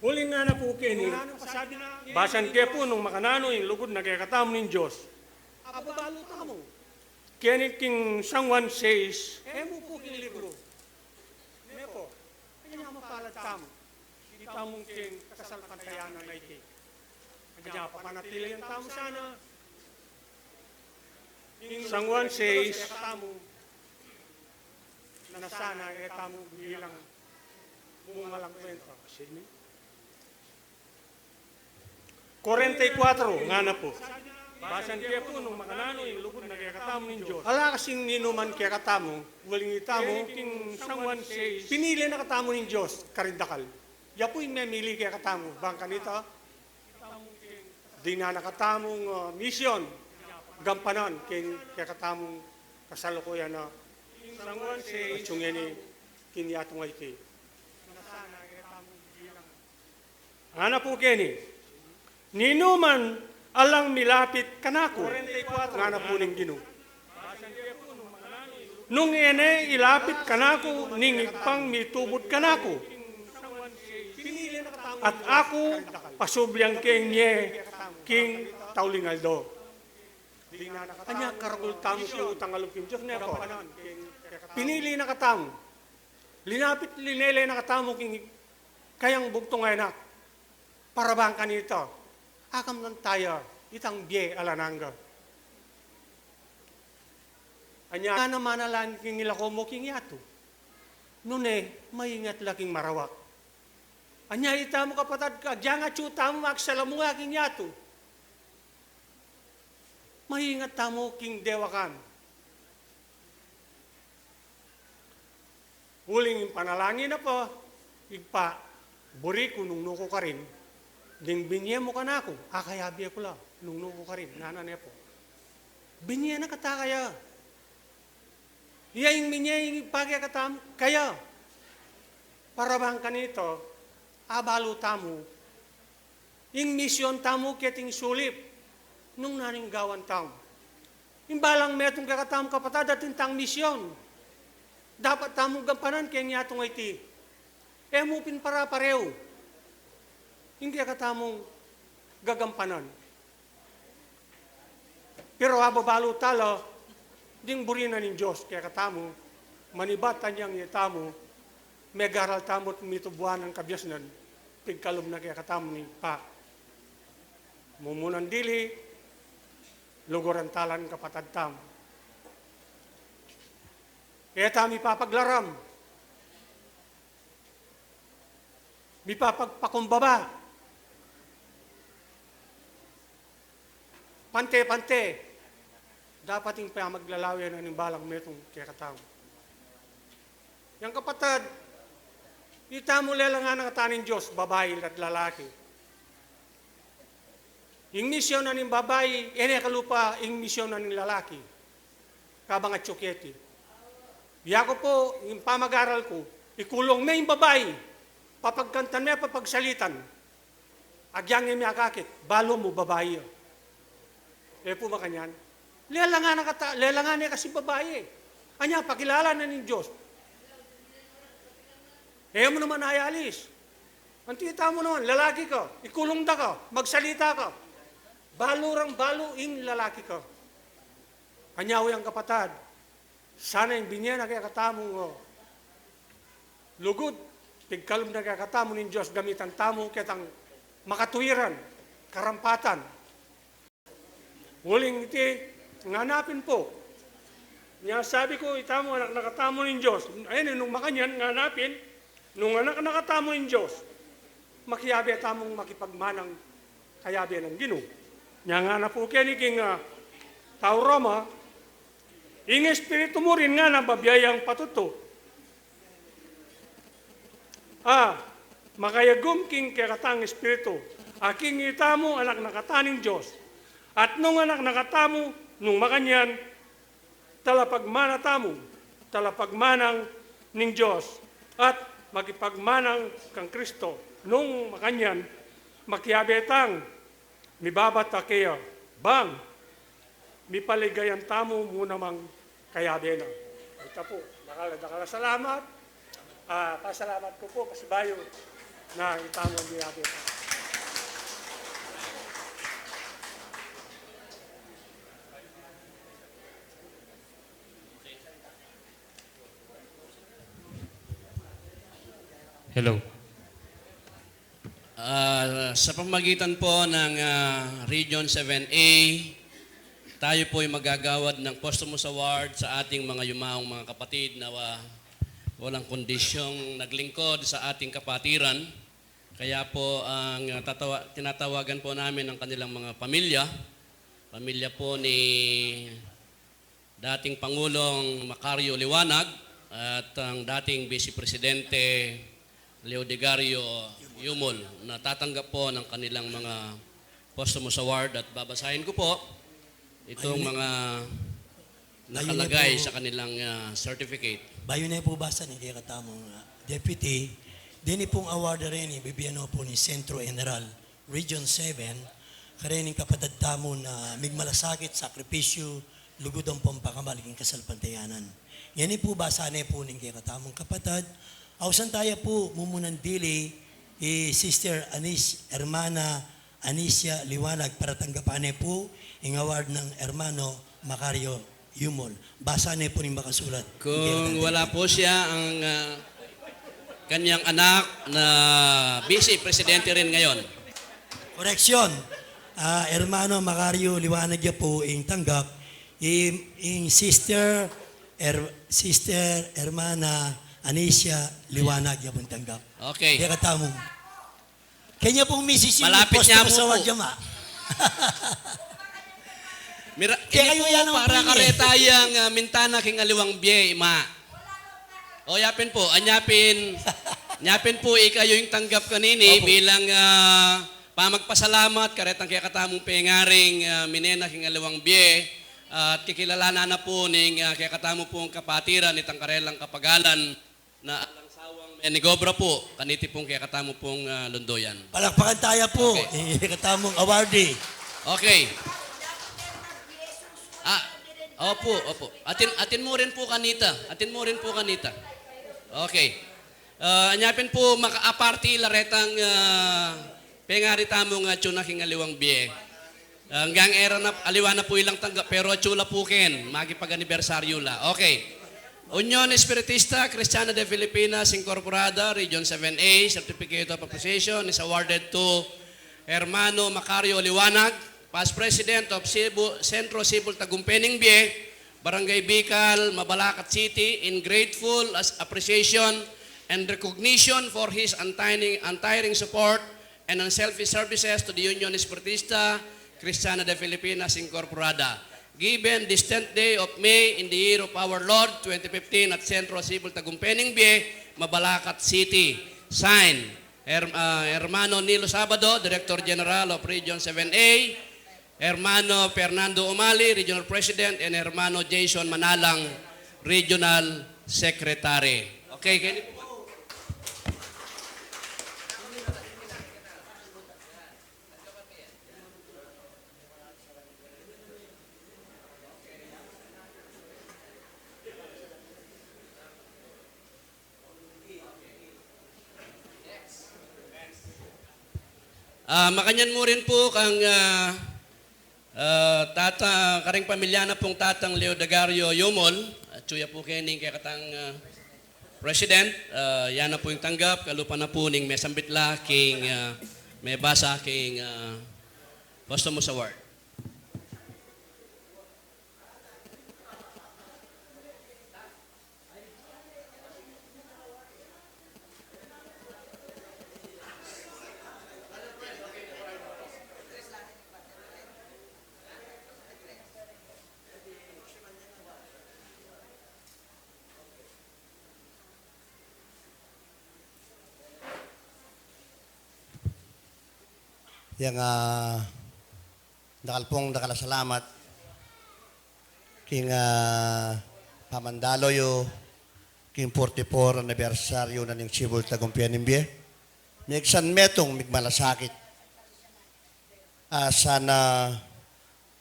Huling nga na po kini, basan kaya po nung makanano yung lugod na kaya katamo ng Diyos. Ababalo tamo. Kaya ni King Sangwan says, mo po king libro. Nepo, kanya mapalad tamo. Di tamong king kasal pantayanan na iti. Kanya papanatili ang tamo sana. Sangwan says, na sana tamo bilang mungalang kwento. 44, nga na po. Basan kaya po nung makanano yung lugod na kaya katamo ng Diyos. Ala kasing ninuman kaya katamo, waling itamo, king someone says, pinili na katamo ng Diyos, karindakal. Ya po yung memili kaya katamo. Bangka nito, di na nakatamong mission, gampanan, kaya katamong kasalukuyan na someone says, yung yan kiniyatong IT. Ana po kini, ninuman alang milapit kanako. Nga na po ning Ginoo. Nung ene ilapit kanako, ning pang mitubod kanako. At ako pasubyang king nye, king Taulingaldo. Anya karagul tamo siya utang alok yung Diyos nepo. Pinili na katamo. Linapit linele na katamo king kayang bugtong anak. Para bang kanito. Akam lang tayo, itang biye alananga. Anya na manalan king ilako mo king yato. Nune, maingat laking marawak. Anya ita mo kapatad ka, diyan nga tsuta mo maksalamu nga king yato. Maingat tamo king dewakan. Huling yung panalangin na po, igpa, buri ko nung nuko ka rin, ding binye mo ka na ako, akayabi ako lang, nung nuko ka rin, nanane po. Binye na kata kaya. Iya yung binye yung pagya katam, kaya. Para bang kanito, abalo tamo, yung misyon tamo keting sulip, nung naning gawan tamo. Yung balang metong kakatam kapatad at tintang misyon, dapat tamong gampanan kaya niya itong IT. Mupin para pareho. Hindi ka tamong gagampanan. Pero hababalo talo, ding burina ng Diyos, kaya katamo, manibatan niyang itamo, may garal tamot mitubuan ng kabyasnan, pigkalom na kaya katam ni pa. Mumunan dili, luguran talan kapatad tam. Kaya tami papaglaram. Mi papagpakumbaba. Pante-pante. Dapat yung maglalawyan ng balang metong kaya katao. Yang kapatad, kita mo lelangan ng atanin Diyos, babae at lalaki. Yung misyon na ng babae, ene kalupa, yung misyon na ng lalaki. Kabang at tsuketi. Biya ko po, yung pamag-aral ko, ikulong na yung babae, papagkantan mo, papagsalitan. Agyang yung akakit, balo mo babae. Po makanyan. Lelangan niya kasi babae. Anya, pakilala na ng Diyos. Mo naman ayalis. Ang tita mo naman, lalaki ka, ikulong da ka, magsalita ka. Balurang balo ing lalaki ka. Anyaw yung kapatad. Sana yung binyan na kaya katamong lugod, tigkalom na kaya katamong ng Diyos, gamitan tamong kitang makatuwiran, karampatan. Huling iti, nganapin po. Nga sabi ko, itamo anak nakatamo ng Diyos. Ayun, nung makanyan, nganapin, nung anak nakatamo ng Diyos, makiyabi tamong makipagmanang kayabi ng Ginoo. Nga nga na po keniking tao Roma, ing espiritu mo rin nga na babiyayang patuto. Makayagum king kakatang espiritu. Aking itamo anak nakataning Diyos. At nung anak nakatamo, nung makanyan, talapagmana tamo, talapagmanang ning Diyos. At magipagmanang kang Kristo. Nung makanyan, makiabetang, mibabat kaya, bang, mipaligayan tamo muna mang kayabe na. Ito po, salamat. Pasalamat ko po kasi bayo na itamo ang miyabe. Hello. Sa pamagitan po ng Region 7A, tayo po ay magagawad ng Posthumous Award sa ating mga yumaong mga kapatid na walang kondisyong naglingkod sa ating kapatiran. Kaya po ang tinatawagan po namin ang kanilang mga pamilya. Pamilya po ni dating Pangulong Macario Liwanag at ang dating Vice Presidente Leodegario Yumol na tatanggap po ng kanilang mga Posthumous Award at babasahin ko po itong mga nakalagay sa kanilang certificate. Bayo na po basa ni kaya katamong Deputy, dini pong award rin bibiyano po ni Centro General Region 7 karening kapatad tamo na migmalasakit, sakripisyo, lugod ang pampakamaliging kasalpantayanan. Yan po basa na po ni kaya katamong kapatad. Ausan tayo po mumunan dili Sister Hermana Anicia Liwanag para tanggapan po ang award ng Hermano Macario Yumol. Basa na po ni makasulat. Kung wala po siya ang kanyang anak na Vice Presidente rin ngayon. Koreksyon. Hermano Macario Liwanag ya po ang tanggap. Ang Sister Hermana Anicia Liwanag ya pong tanggap. Okay. Kaya katamong. Kanya pong misis yung malapit niya po po. Kaya kayo yan para karetayang mintana king aliwang biye, ma. O yapin po, anyapin po ikayo yung tanggap kanini bilang pamagpasalamat karetang kaya katamong pengaring minena king aliwang biye at kikilalanan na po ning kaya katamo pong kapatiran itang karelang kapagalan na alang sawang menigobra po kaniti pong kaya katamo pong lundoyan. Palakpakan tayo po. Okay. Katamong awardee. Okay. Opo. Atin mo rin po kanita. Okay. Anyapin po maka-aparti laretang pengari tamong tsunaking aliwang biye. Hanggang era na aliwana po ilang tanggap pero tsula po ken makipag-anibersaryo la. Okay. Union Espiritista Cristiana de Filipinas Incorporada, Region 7A, Certificate of Appreciation is awarded to Hermano Macario Liwanag, Past President of Centro Sibol Tagumpeng Bie, Barangay Bicol, Mabalacat City, in grateful appreciation and recognition for his untiring support and unselfish services to the Union Espiritista Cristiana de Filipinas Incorporada. Given this 10th day of May in the year of our Lord 2015 at Centro Sibol Tagumpeng Bie, Mabalacat City. Signed, Hermano Nilo Sabado, Director General of Region 7A, Hermano Fernando Umali, Regional President, and Hermano Jason Manalang, Regional Secretary. Okay, can you... makanyan mo rin po kang karing pamilya na pong tatang Leo Dagario Yumol, at suya po kening kay katang President, yan na po yung tanggap, kalupa na po ning may sambitla, king may basa, king Posthumous Award. Yang nakalasalamat king pamandaloyo king 44 anibersaryo na ning Sibol Tagumpeng Bie. Migsan metong migmalasakit. Sana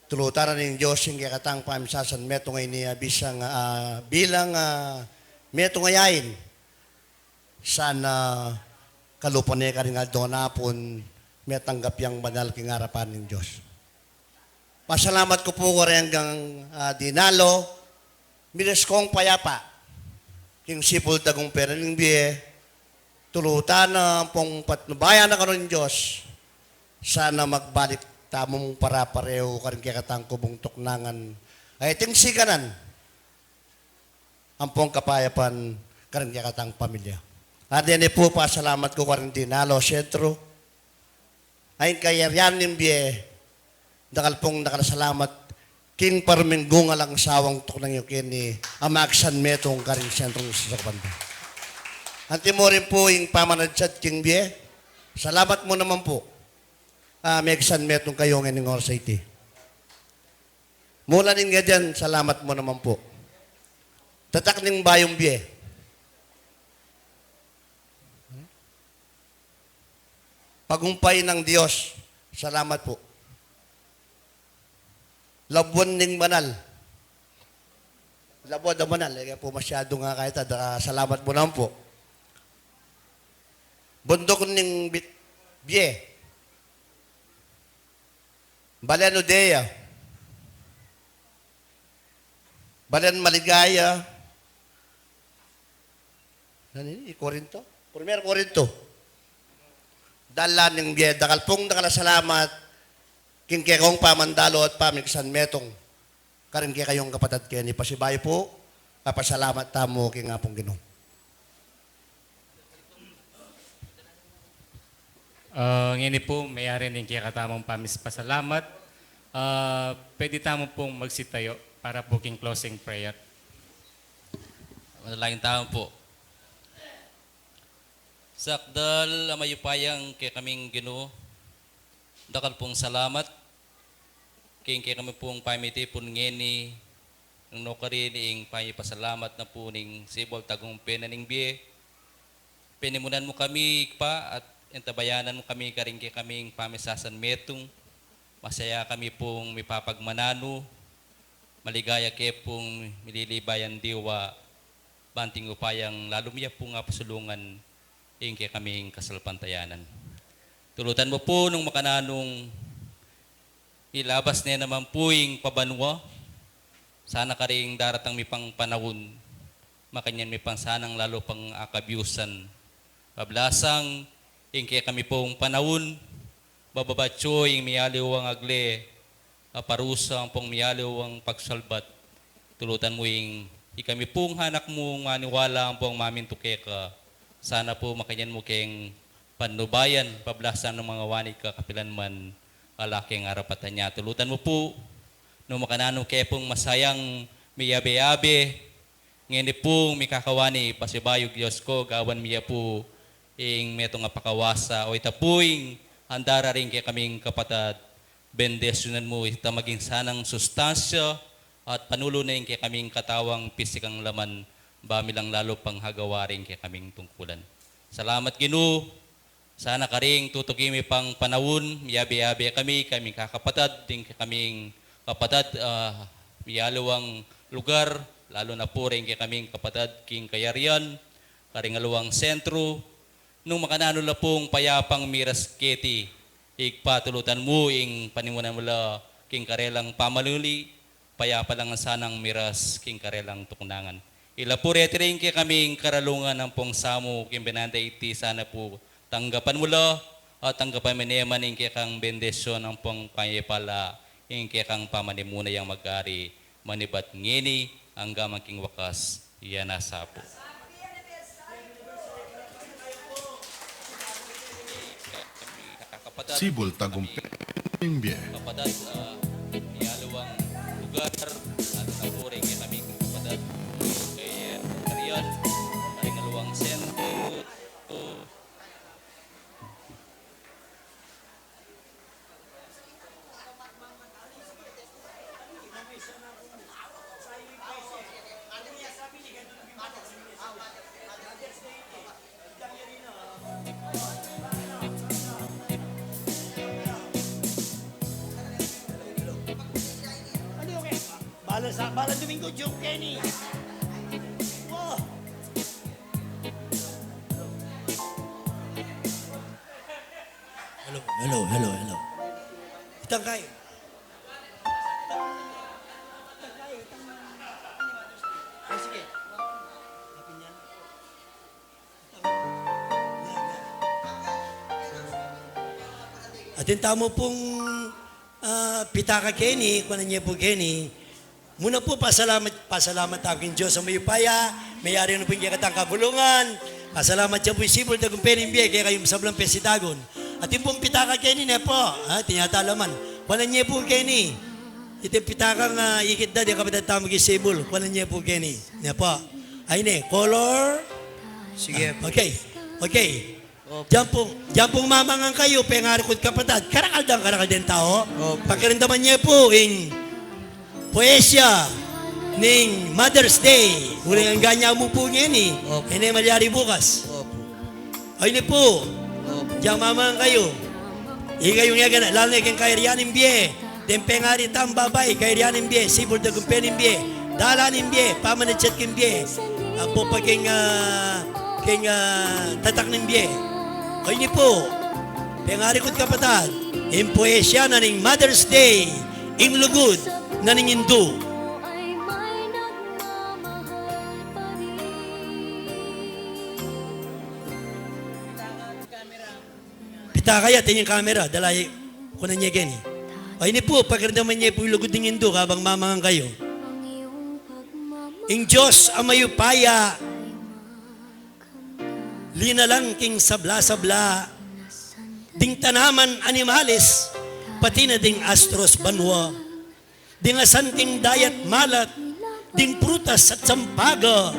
tulutaran ng Diyos yung kakatang pamisasan metong ay niya bisang bilang metong ayayin. Sana kalupan niya ka rin nga donapon may tanggap yung banal king harapan ng Diyos. Pasalamat ko po ko rin hanggang dinalo, minas kong payapa, king Sibol Tagumpeng Bie, tulutan na pong patnubayan na karon ng Diyos, sana magbalik tamong para-pareho ka rin kakatang kubong tuknangan, ay tingsiganan, ang pong kapayapan ka rin kakatang pamilya. At yan po pasalamat ko ka rin dinalo, sentro, ay kayaryan ng Bie, dakal pong nakalasalamat, king parminggunga lang sawang tok ng yukin ni amaksan metong karing sentrong sa kabanda. Anti mo rin po yung pamanadsad king Bie, salamat mo naman po, megsan metong kayong ng Orsay. Mula ning nga dyan, salamat mo naman po. Tatak ning bayong Bie, pagumpay ng Diyos. Salamat po. Labuan ning banal. Labuan na banal. Kaya po masyado nga kahit salamat mo naman po. Bundok ning Bie. Balen Udea. Balen Maligaya. Korinto? Primer Korinto. Dalan ng Bie, dakal pong nakalasalamat, king kayong pamandalo at pamigsan metong, karin kayong kapatid kayo ni Pasibayo po, papasalamat tamo king apong Ginoo. Ngini po, mayari ning kaya katamong pasalamat. Pwede tamo pong magsitayo para po king closing prayer. Manalangin tao po. Sakdal amayupayang kay kaming Ginoo, dakal pong salamat kay kami pong pamiti pun ngeni ng nokari ning pasalamat na po ning Sibol Tagumpeng Bie. Pinimunan mo kami pa at entabayanan mo kami karing kay kaming pamisasan metong masaya kami pong mipapagmanano, maligaya kay pong mililibayan diwa banting upayang lalumya pong pasulungan kay kaming kasalpantayanan. Tulutan mo po nung makananong ilabas niya naman po yung pabanwa. Sana ka rin daratang may pang panahon makanyan may pansanang lalo pang akabyusan. Pablasang, ingke kami pong panahon, bababatso yung miyaliw ang agle, parusa ang pong miyaliw ang pagsalbat. Tulutan mo yung ikami pong hanak mo maniwala ang pong maminto ka. Sana po makanyan mo keng panubayan, pablasan ng mga wanig kakapilan man alaking arapatan niya. Tulutan mo po, no makanano kaya pong masayang miyabe-yabe, ngayon po may kakawani, pasibayog Diyos ko, gawan miya po, ing meto nga pakawasa, o ita po ing handara rin kaya kaming kapatad, bendesyonan mo, ita maging sanang sustansya, at panulo na rin kaya kaming katawang pisikang laman, bamilang lalo pang hagawarin kaya kaming tungkulan. Salamat Ginoo. Sana ka rin tutugimi pang panahon, miyabi-yabi kami, kaming kakapatad, din kaming kapatad, miyalawang lugar, lalo na po rin kaming kapatad, king kayarian, karingalawang sentro, nung makanano na pong payapang miras keti, igpatulutan mo, ing panimunan mo la, king karelang pamaluli, payapa lang sanang miras, king karelang tukunangan. Ila po reti rin kaming karalungan ng pong samo, king benanda iti, sana po tanggapan mo la, at tanggapan mo niya maning kang bendesyon ng pong payapala, ing kang pamanimuna yung mag-ari, manibat ngini, hanggang maging wakas, iyan nasa po. Sibol Tagumpeng Bie. Kapatad, iyalawang lugar, at napuring kami kapatad, kay Karian, karingalawang sentro, Bala Domingo, Joe Kenny. Wow. Hello. Itang kayo. Sige. Atin tamo pong pitaka Kenny, kunan niya po Kenny. Muna po pasalamat aking Diyos sa mayupaya, mayari na po yung katang kabulungan. Pasalamat siya po Sibol Tagumpeng Bie, kaya kayong sablang pesitagon. At yung pong pitaka Kenny na po, tinatalaman. Kunan niya po Kenny. Ito yung pitakang ikit na, di kapatid tamo kay Sibol. Kunan niya po Kenny. Na po. Ay ne, color. Sige. Okay. Diyan pong mamangang kayo, pengarikot kapatid. Karakal din tao. Pakirindaman niya po, poesya ning Mother's Day. Uling ang ganya mo po ngayon Ini malyari bukas. Ay ni po. Diyan mamangang kayo. Ikayong yagan, lalo na kayong kairianin biye. Dempengari tambabay, kairianin biye. Sibol Tagumpeng Bie. Dalanin biye. Pamanachat kin biye. Apo pa king tatak nin biye. Ay ni po. Pengarikot kapatad. In poesya na ning Mother's Day. In lugod na ning Hindu. Pita kaya, tingin camera, dalay ko na niya gani. Ay ni po, pagkaramdaman niya po yung lugod ng Hindu habang mamangang kayo. Ing Diyos ang mayupaya, linalang king sabla-sabla, ding tanaman animalis, pati na ding astros banwa, ding asanting dayat malat, ding prutas at sampaga,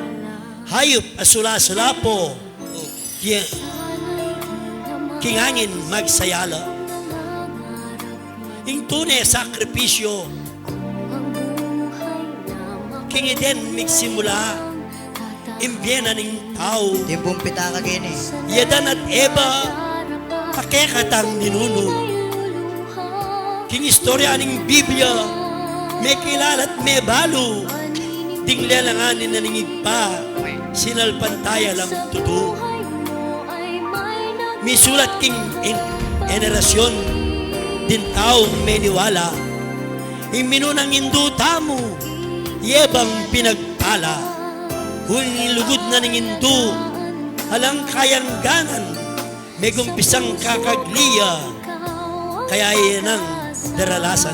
hayop asula-sulapo, kingangin magsayala. Ing tunay sakripisyo, kingiden migsimula, imbyena ning tao. Timpong pitaka gini. Yadan at Eva, pakekatang ninuno. King istorya ning Biblia, may kilala at may balo. Ding lelanganin na ningig pa, sinalpantaya lang tuto. Misulat king generasyon, din taong may niwala. Iminunang Hindu tamo, yebang pinagpala. Huwag lugod na ningindu, halang kayangganan, may gumpisang kakagliya, kaya iyan ang daralasan.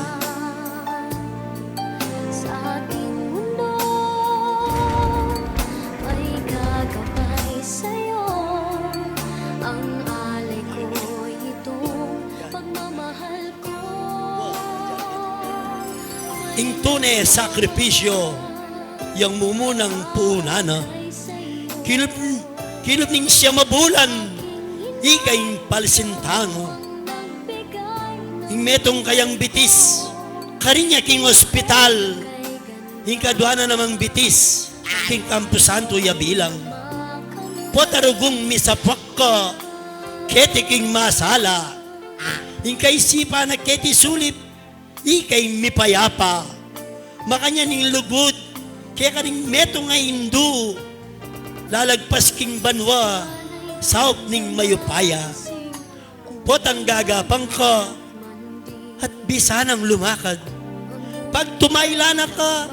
Sa ating mundo ay gagabay sa'yo. Ang alay ko'y itong pagmamahal ko. Ing tunay sakripisyo, yang mumunang puunana, kilop ning siya mabulan, ikay palsintano. Ing metong kayang bitis, karinya king ospital, ing kadwana namang bitis, king Camposanto yabilang. Potarugong misapak ka, keti king masala, ing kay sipa na keti sulip, ikay mipayapa. Makanya ning lugod, kaya kaning meto nga indu, lalagpas king banwa, saop ning mayupaya. Potang gagapang ka, at bisanang lumakad. Pag tumailana ka,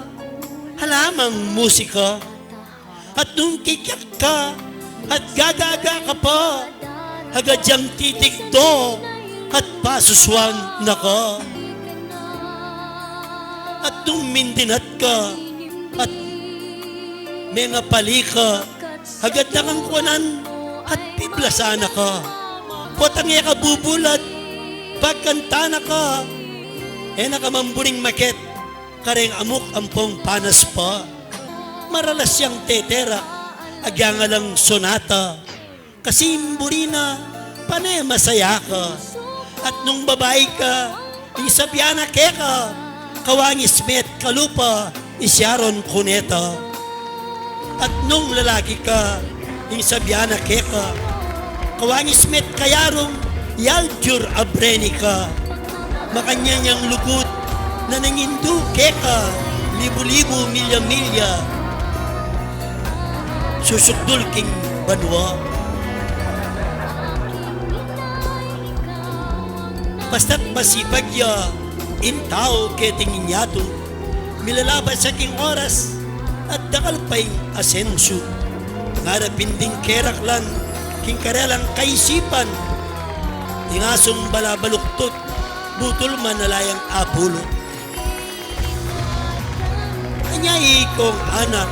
halamang musika. At nung kikyak ka, at gagaga ka pa, agad yang titikdo, at pasuswang na ka. At nung mindinat ka, at mga palika, agad na kang kuwanan, at piblasana ka. Potang ka bubulat, pagkanta na ka, nakamambuning maket, kareng amok ampong panas pa. Maralas siyang tetera, agya nga lang sonata, kasi imburi na, panay masaya ka. At nung babae ka, isabyana keka, kawangis met kalupa, isyaron kuneta. At nung lalaki ka, isabyana keka, kawangis met kayarong, yaljur abreni ka. Makanya niyang lugod, na nangindu keka, libu-libu, milya-milya, susukdul king banwa. Basta't masipag ya, intao keting inyato, milalabas sa king oras, at dakal pa'y asenso. Ngarapin ding keraklan, king karelang kaisipan, ingasong balabaluktot, butol manalayang apulo. Anyay kong anak,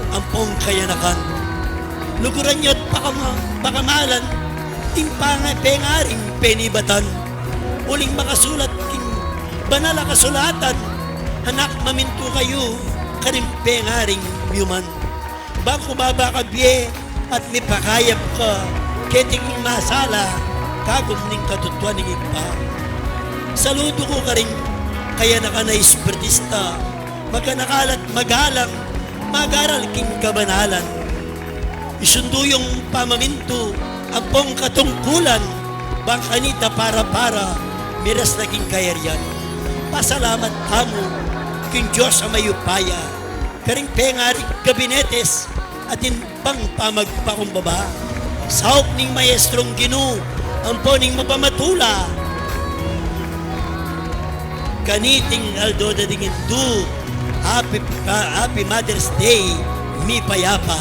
ampong kayanakan, luguran niyo't pakamalan, timpangay pengaring penibatan, uling makasulat king banala kasulatan, anak maminto kayo, kaning pengaring yuman. Bangko babakabye at mipakayap ka, keting masala, kagom ning katutuan ning ipa. Saludo ko ka rin, kaya naka na espiritista, magkanakalat magalang, magaral king kabanalan. Isundo yung pamaminto, ampong katungkulan, bangkanita para, miras naging kayaryan. Pasalamat amo, king Diyos ang mayupaya, karing pengaring gabinetes, atin pang pamagpakumbaba. Saop ning maestrong Ginu, ampo ning mapamatula, kaniting Aldo da dingindu, Happy Mother's Day, mi payapa.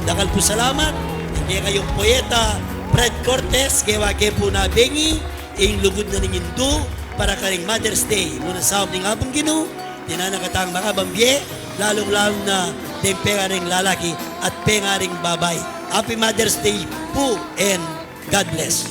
Dakal po salamat, hindi kayong poeta, Fred Cortez, kewake po na bengi, ing lugod na ningindu, para karing Mother's Day, muna saop ning abong Ginu, tinanakatang makabambye, lalong-lalong na tempengaring lalaki at pengaring babay. Happy Mother's Day po and God bless.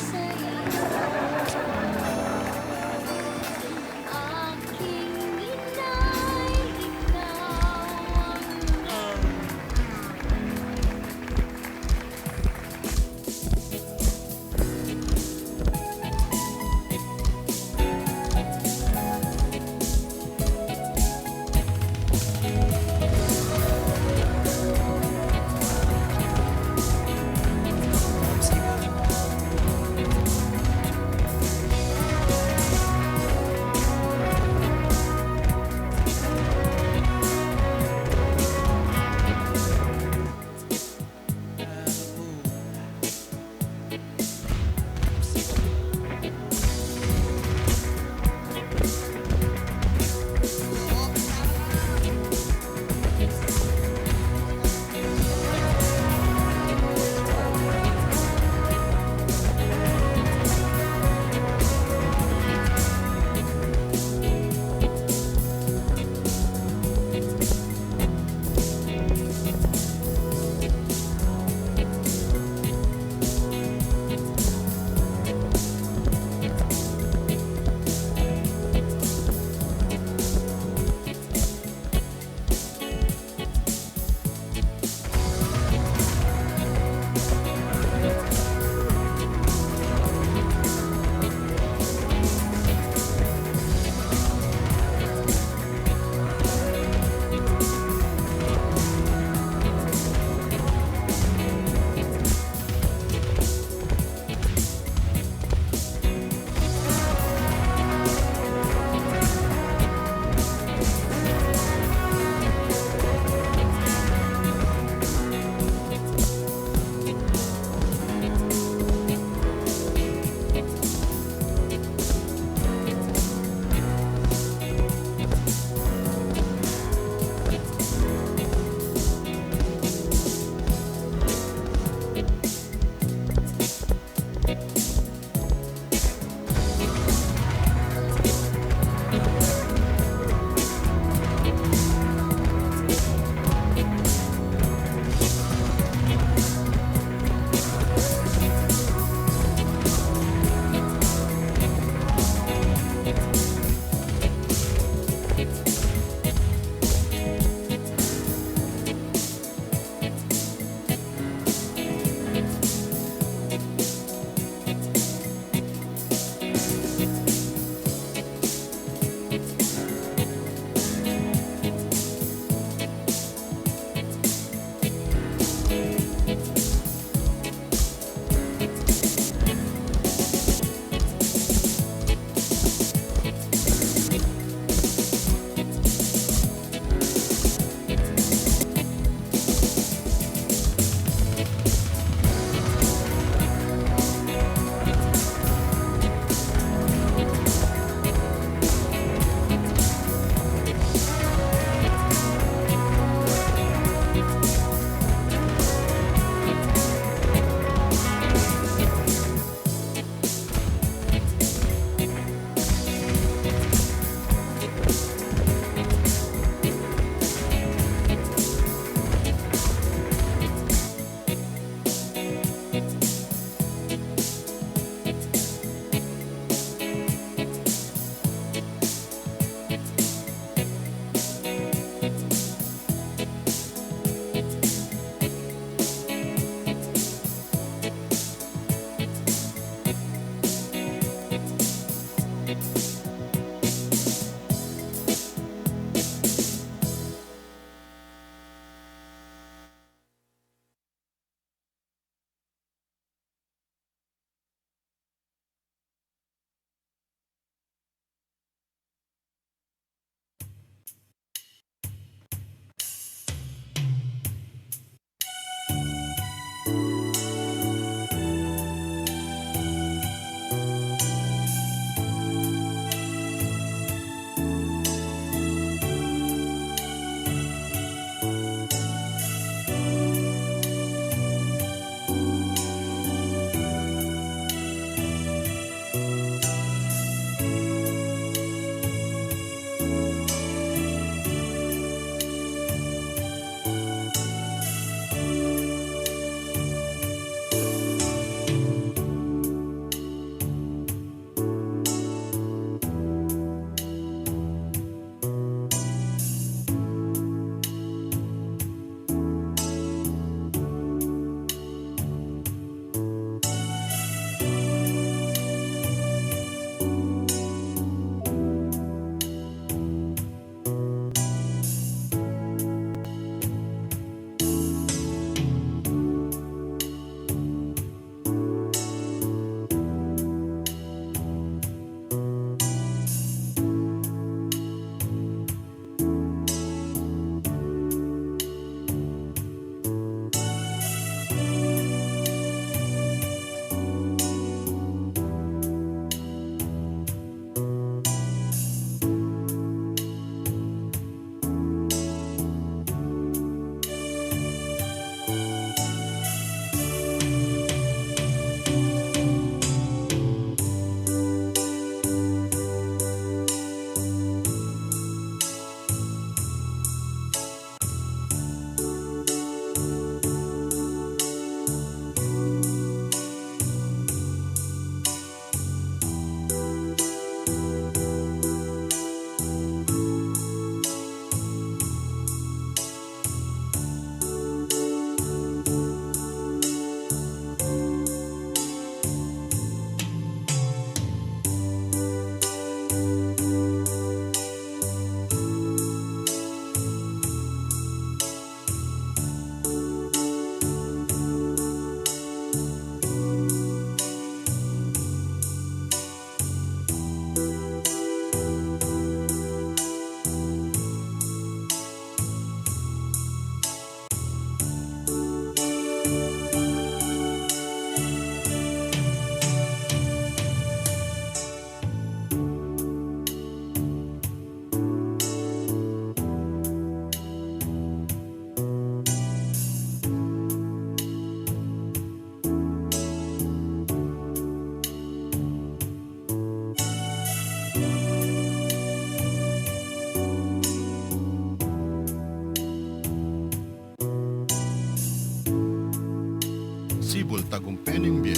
Sibol Tagumpeng Bie.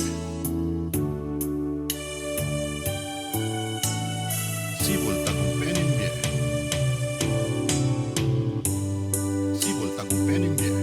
Sibol Tagumpeng Bie. Sibol Tagumpeng Bie.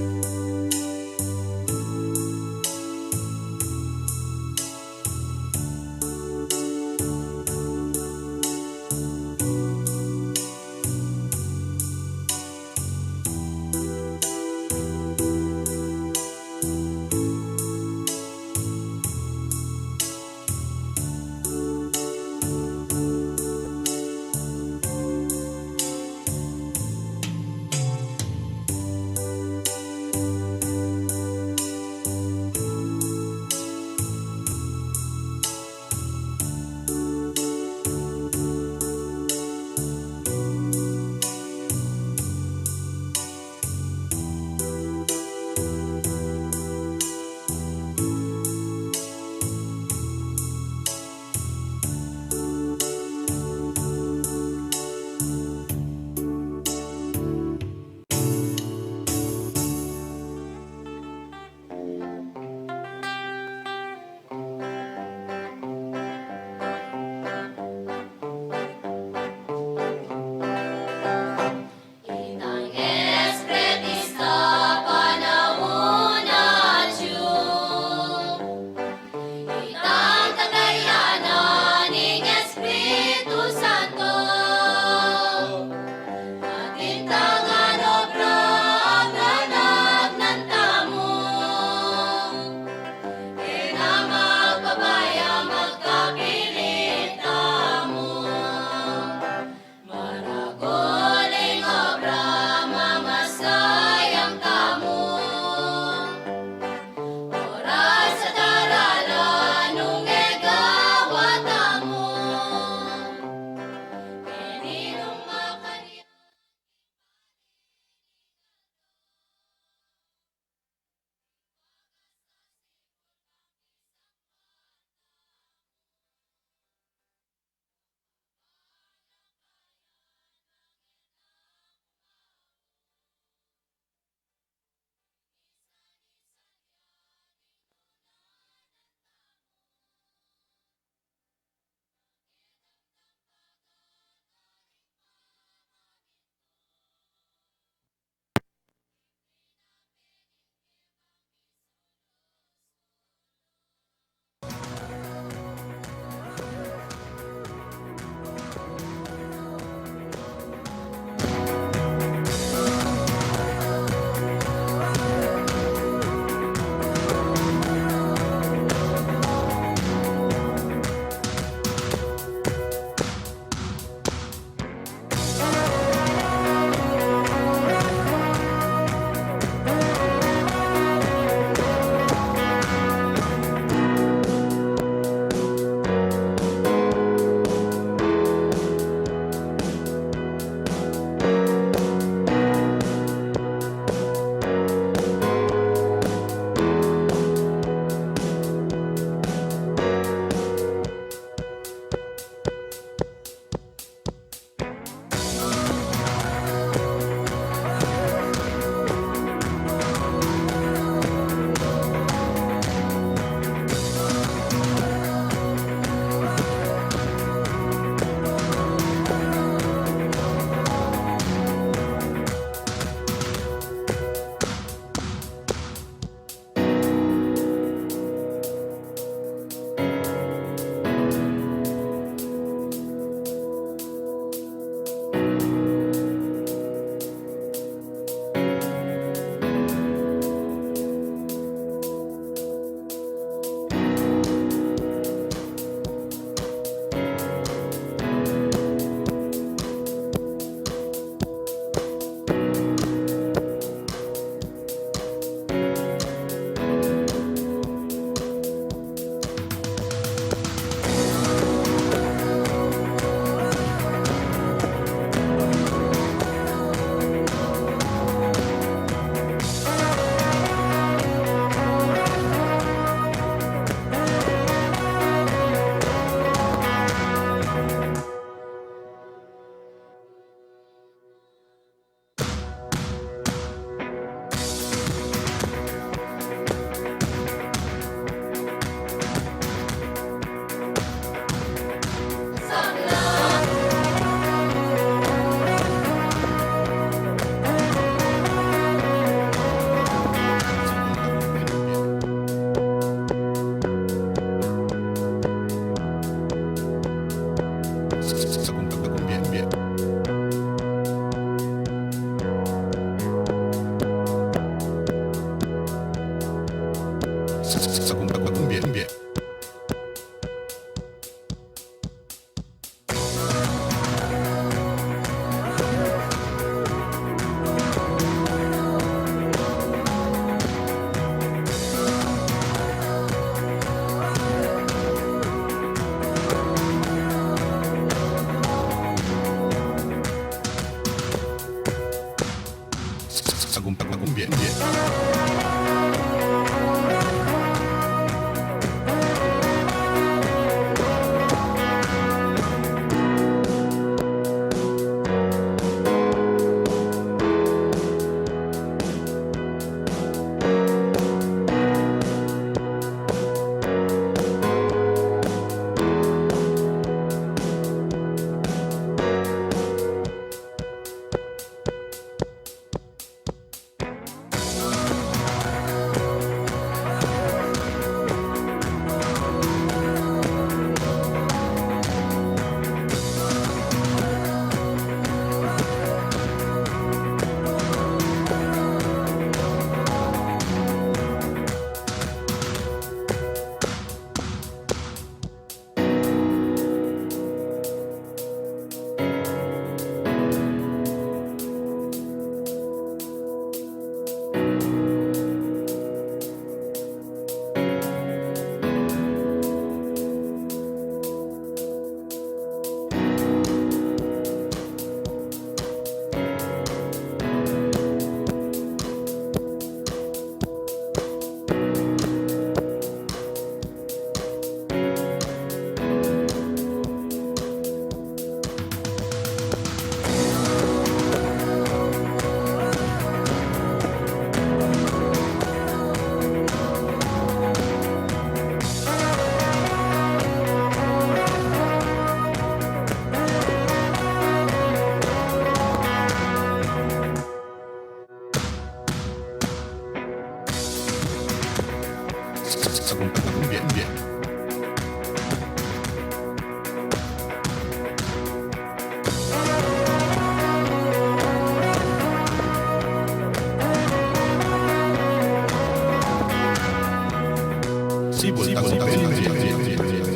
Sibol Tagumpeni Bien.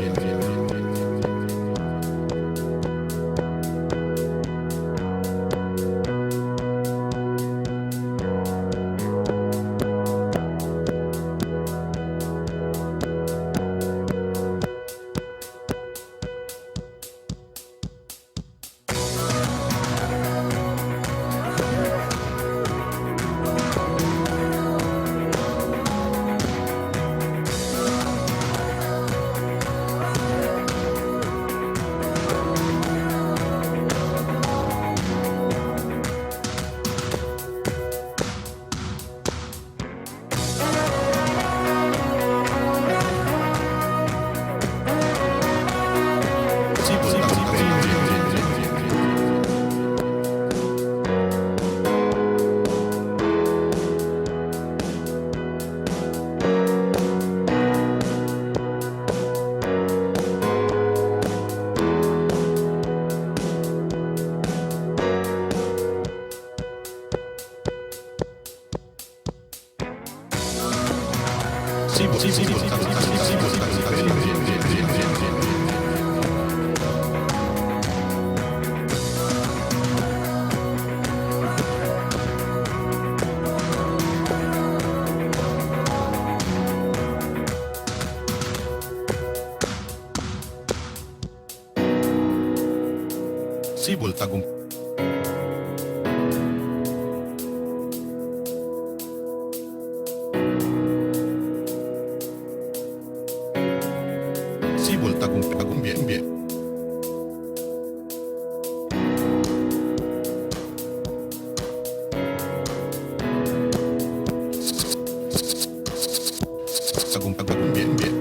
Sibol Tagumpeni. Sibol Tagumpeni Bien. Tagumpeni Bien.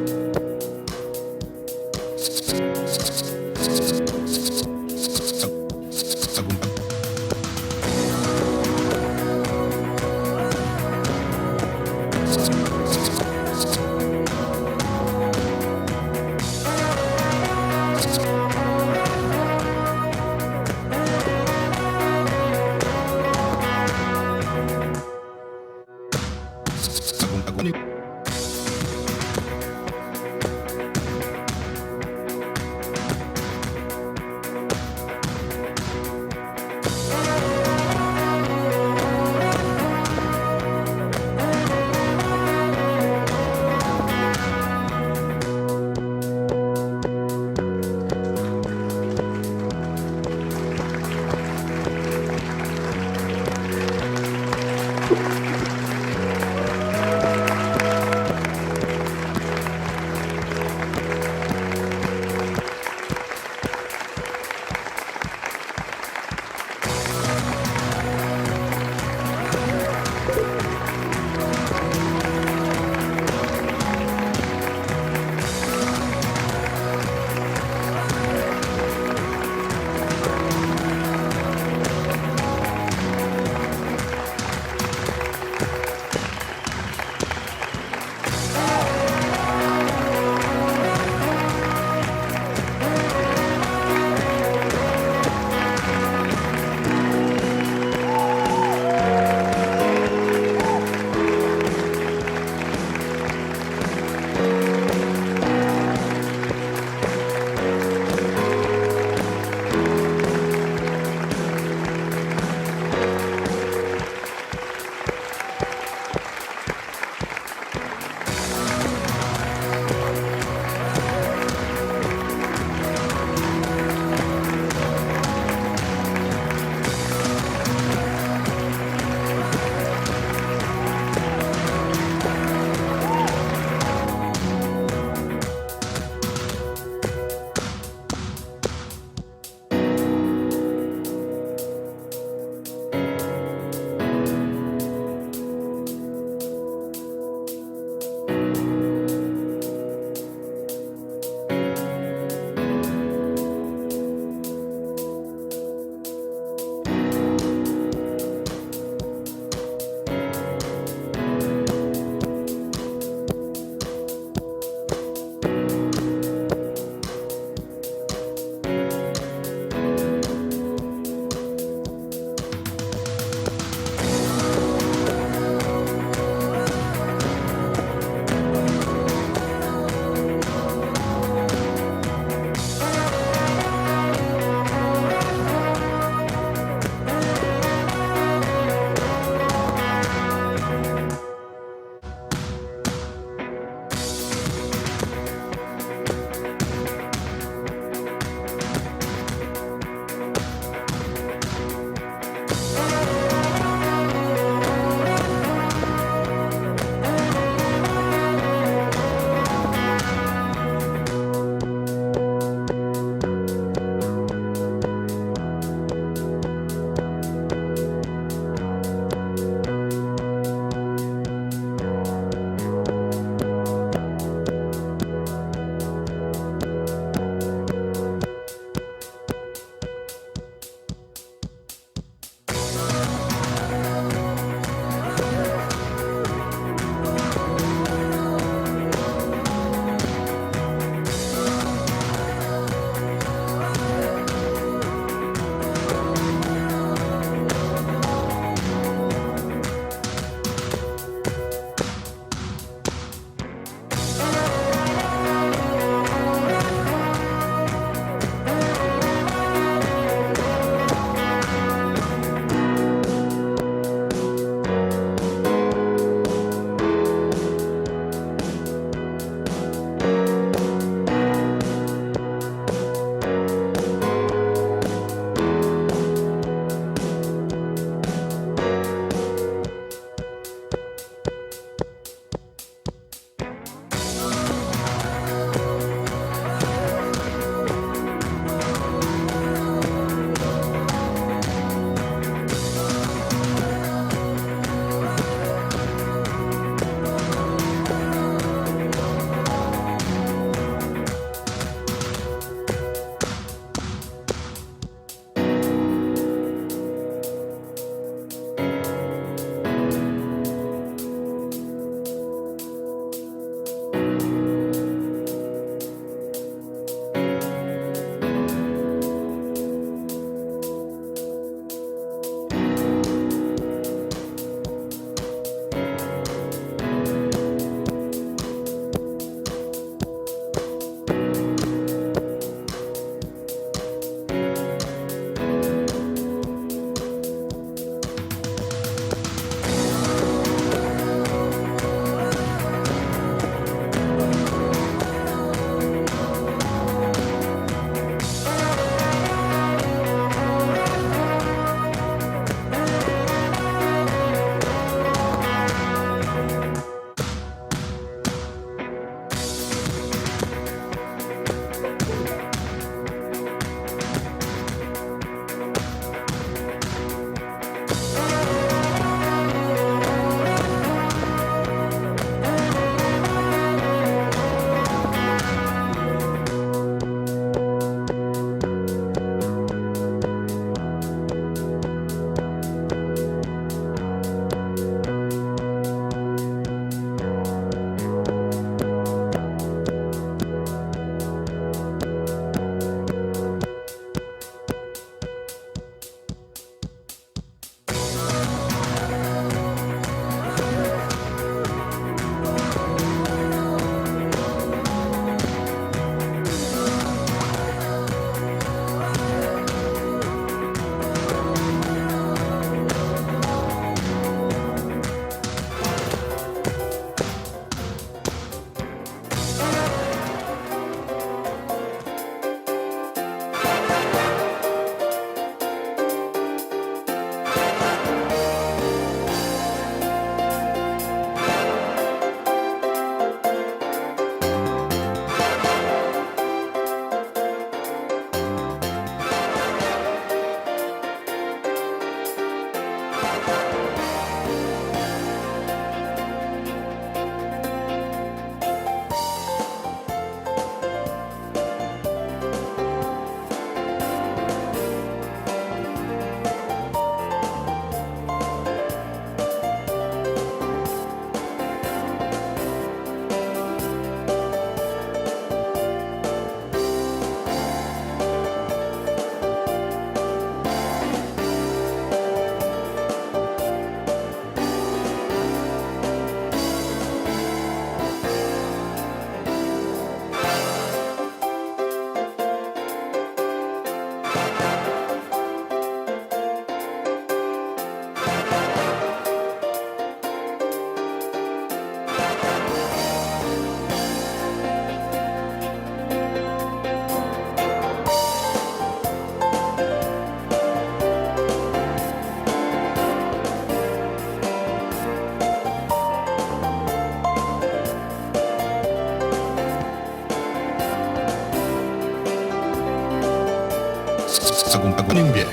Tagumpagong Biye.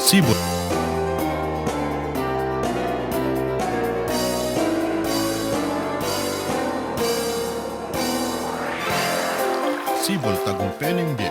Sibol. Sibol Tagumpeng Biye.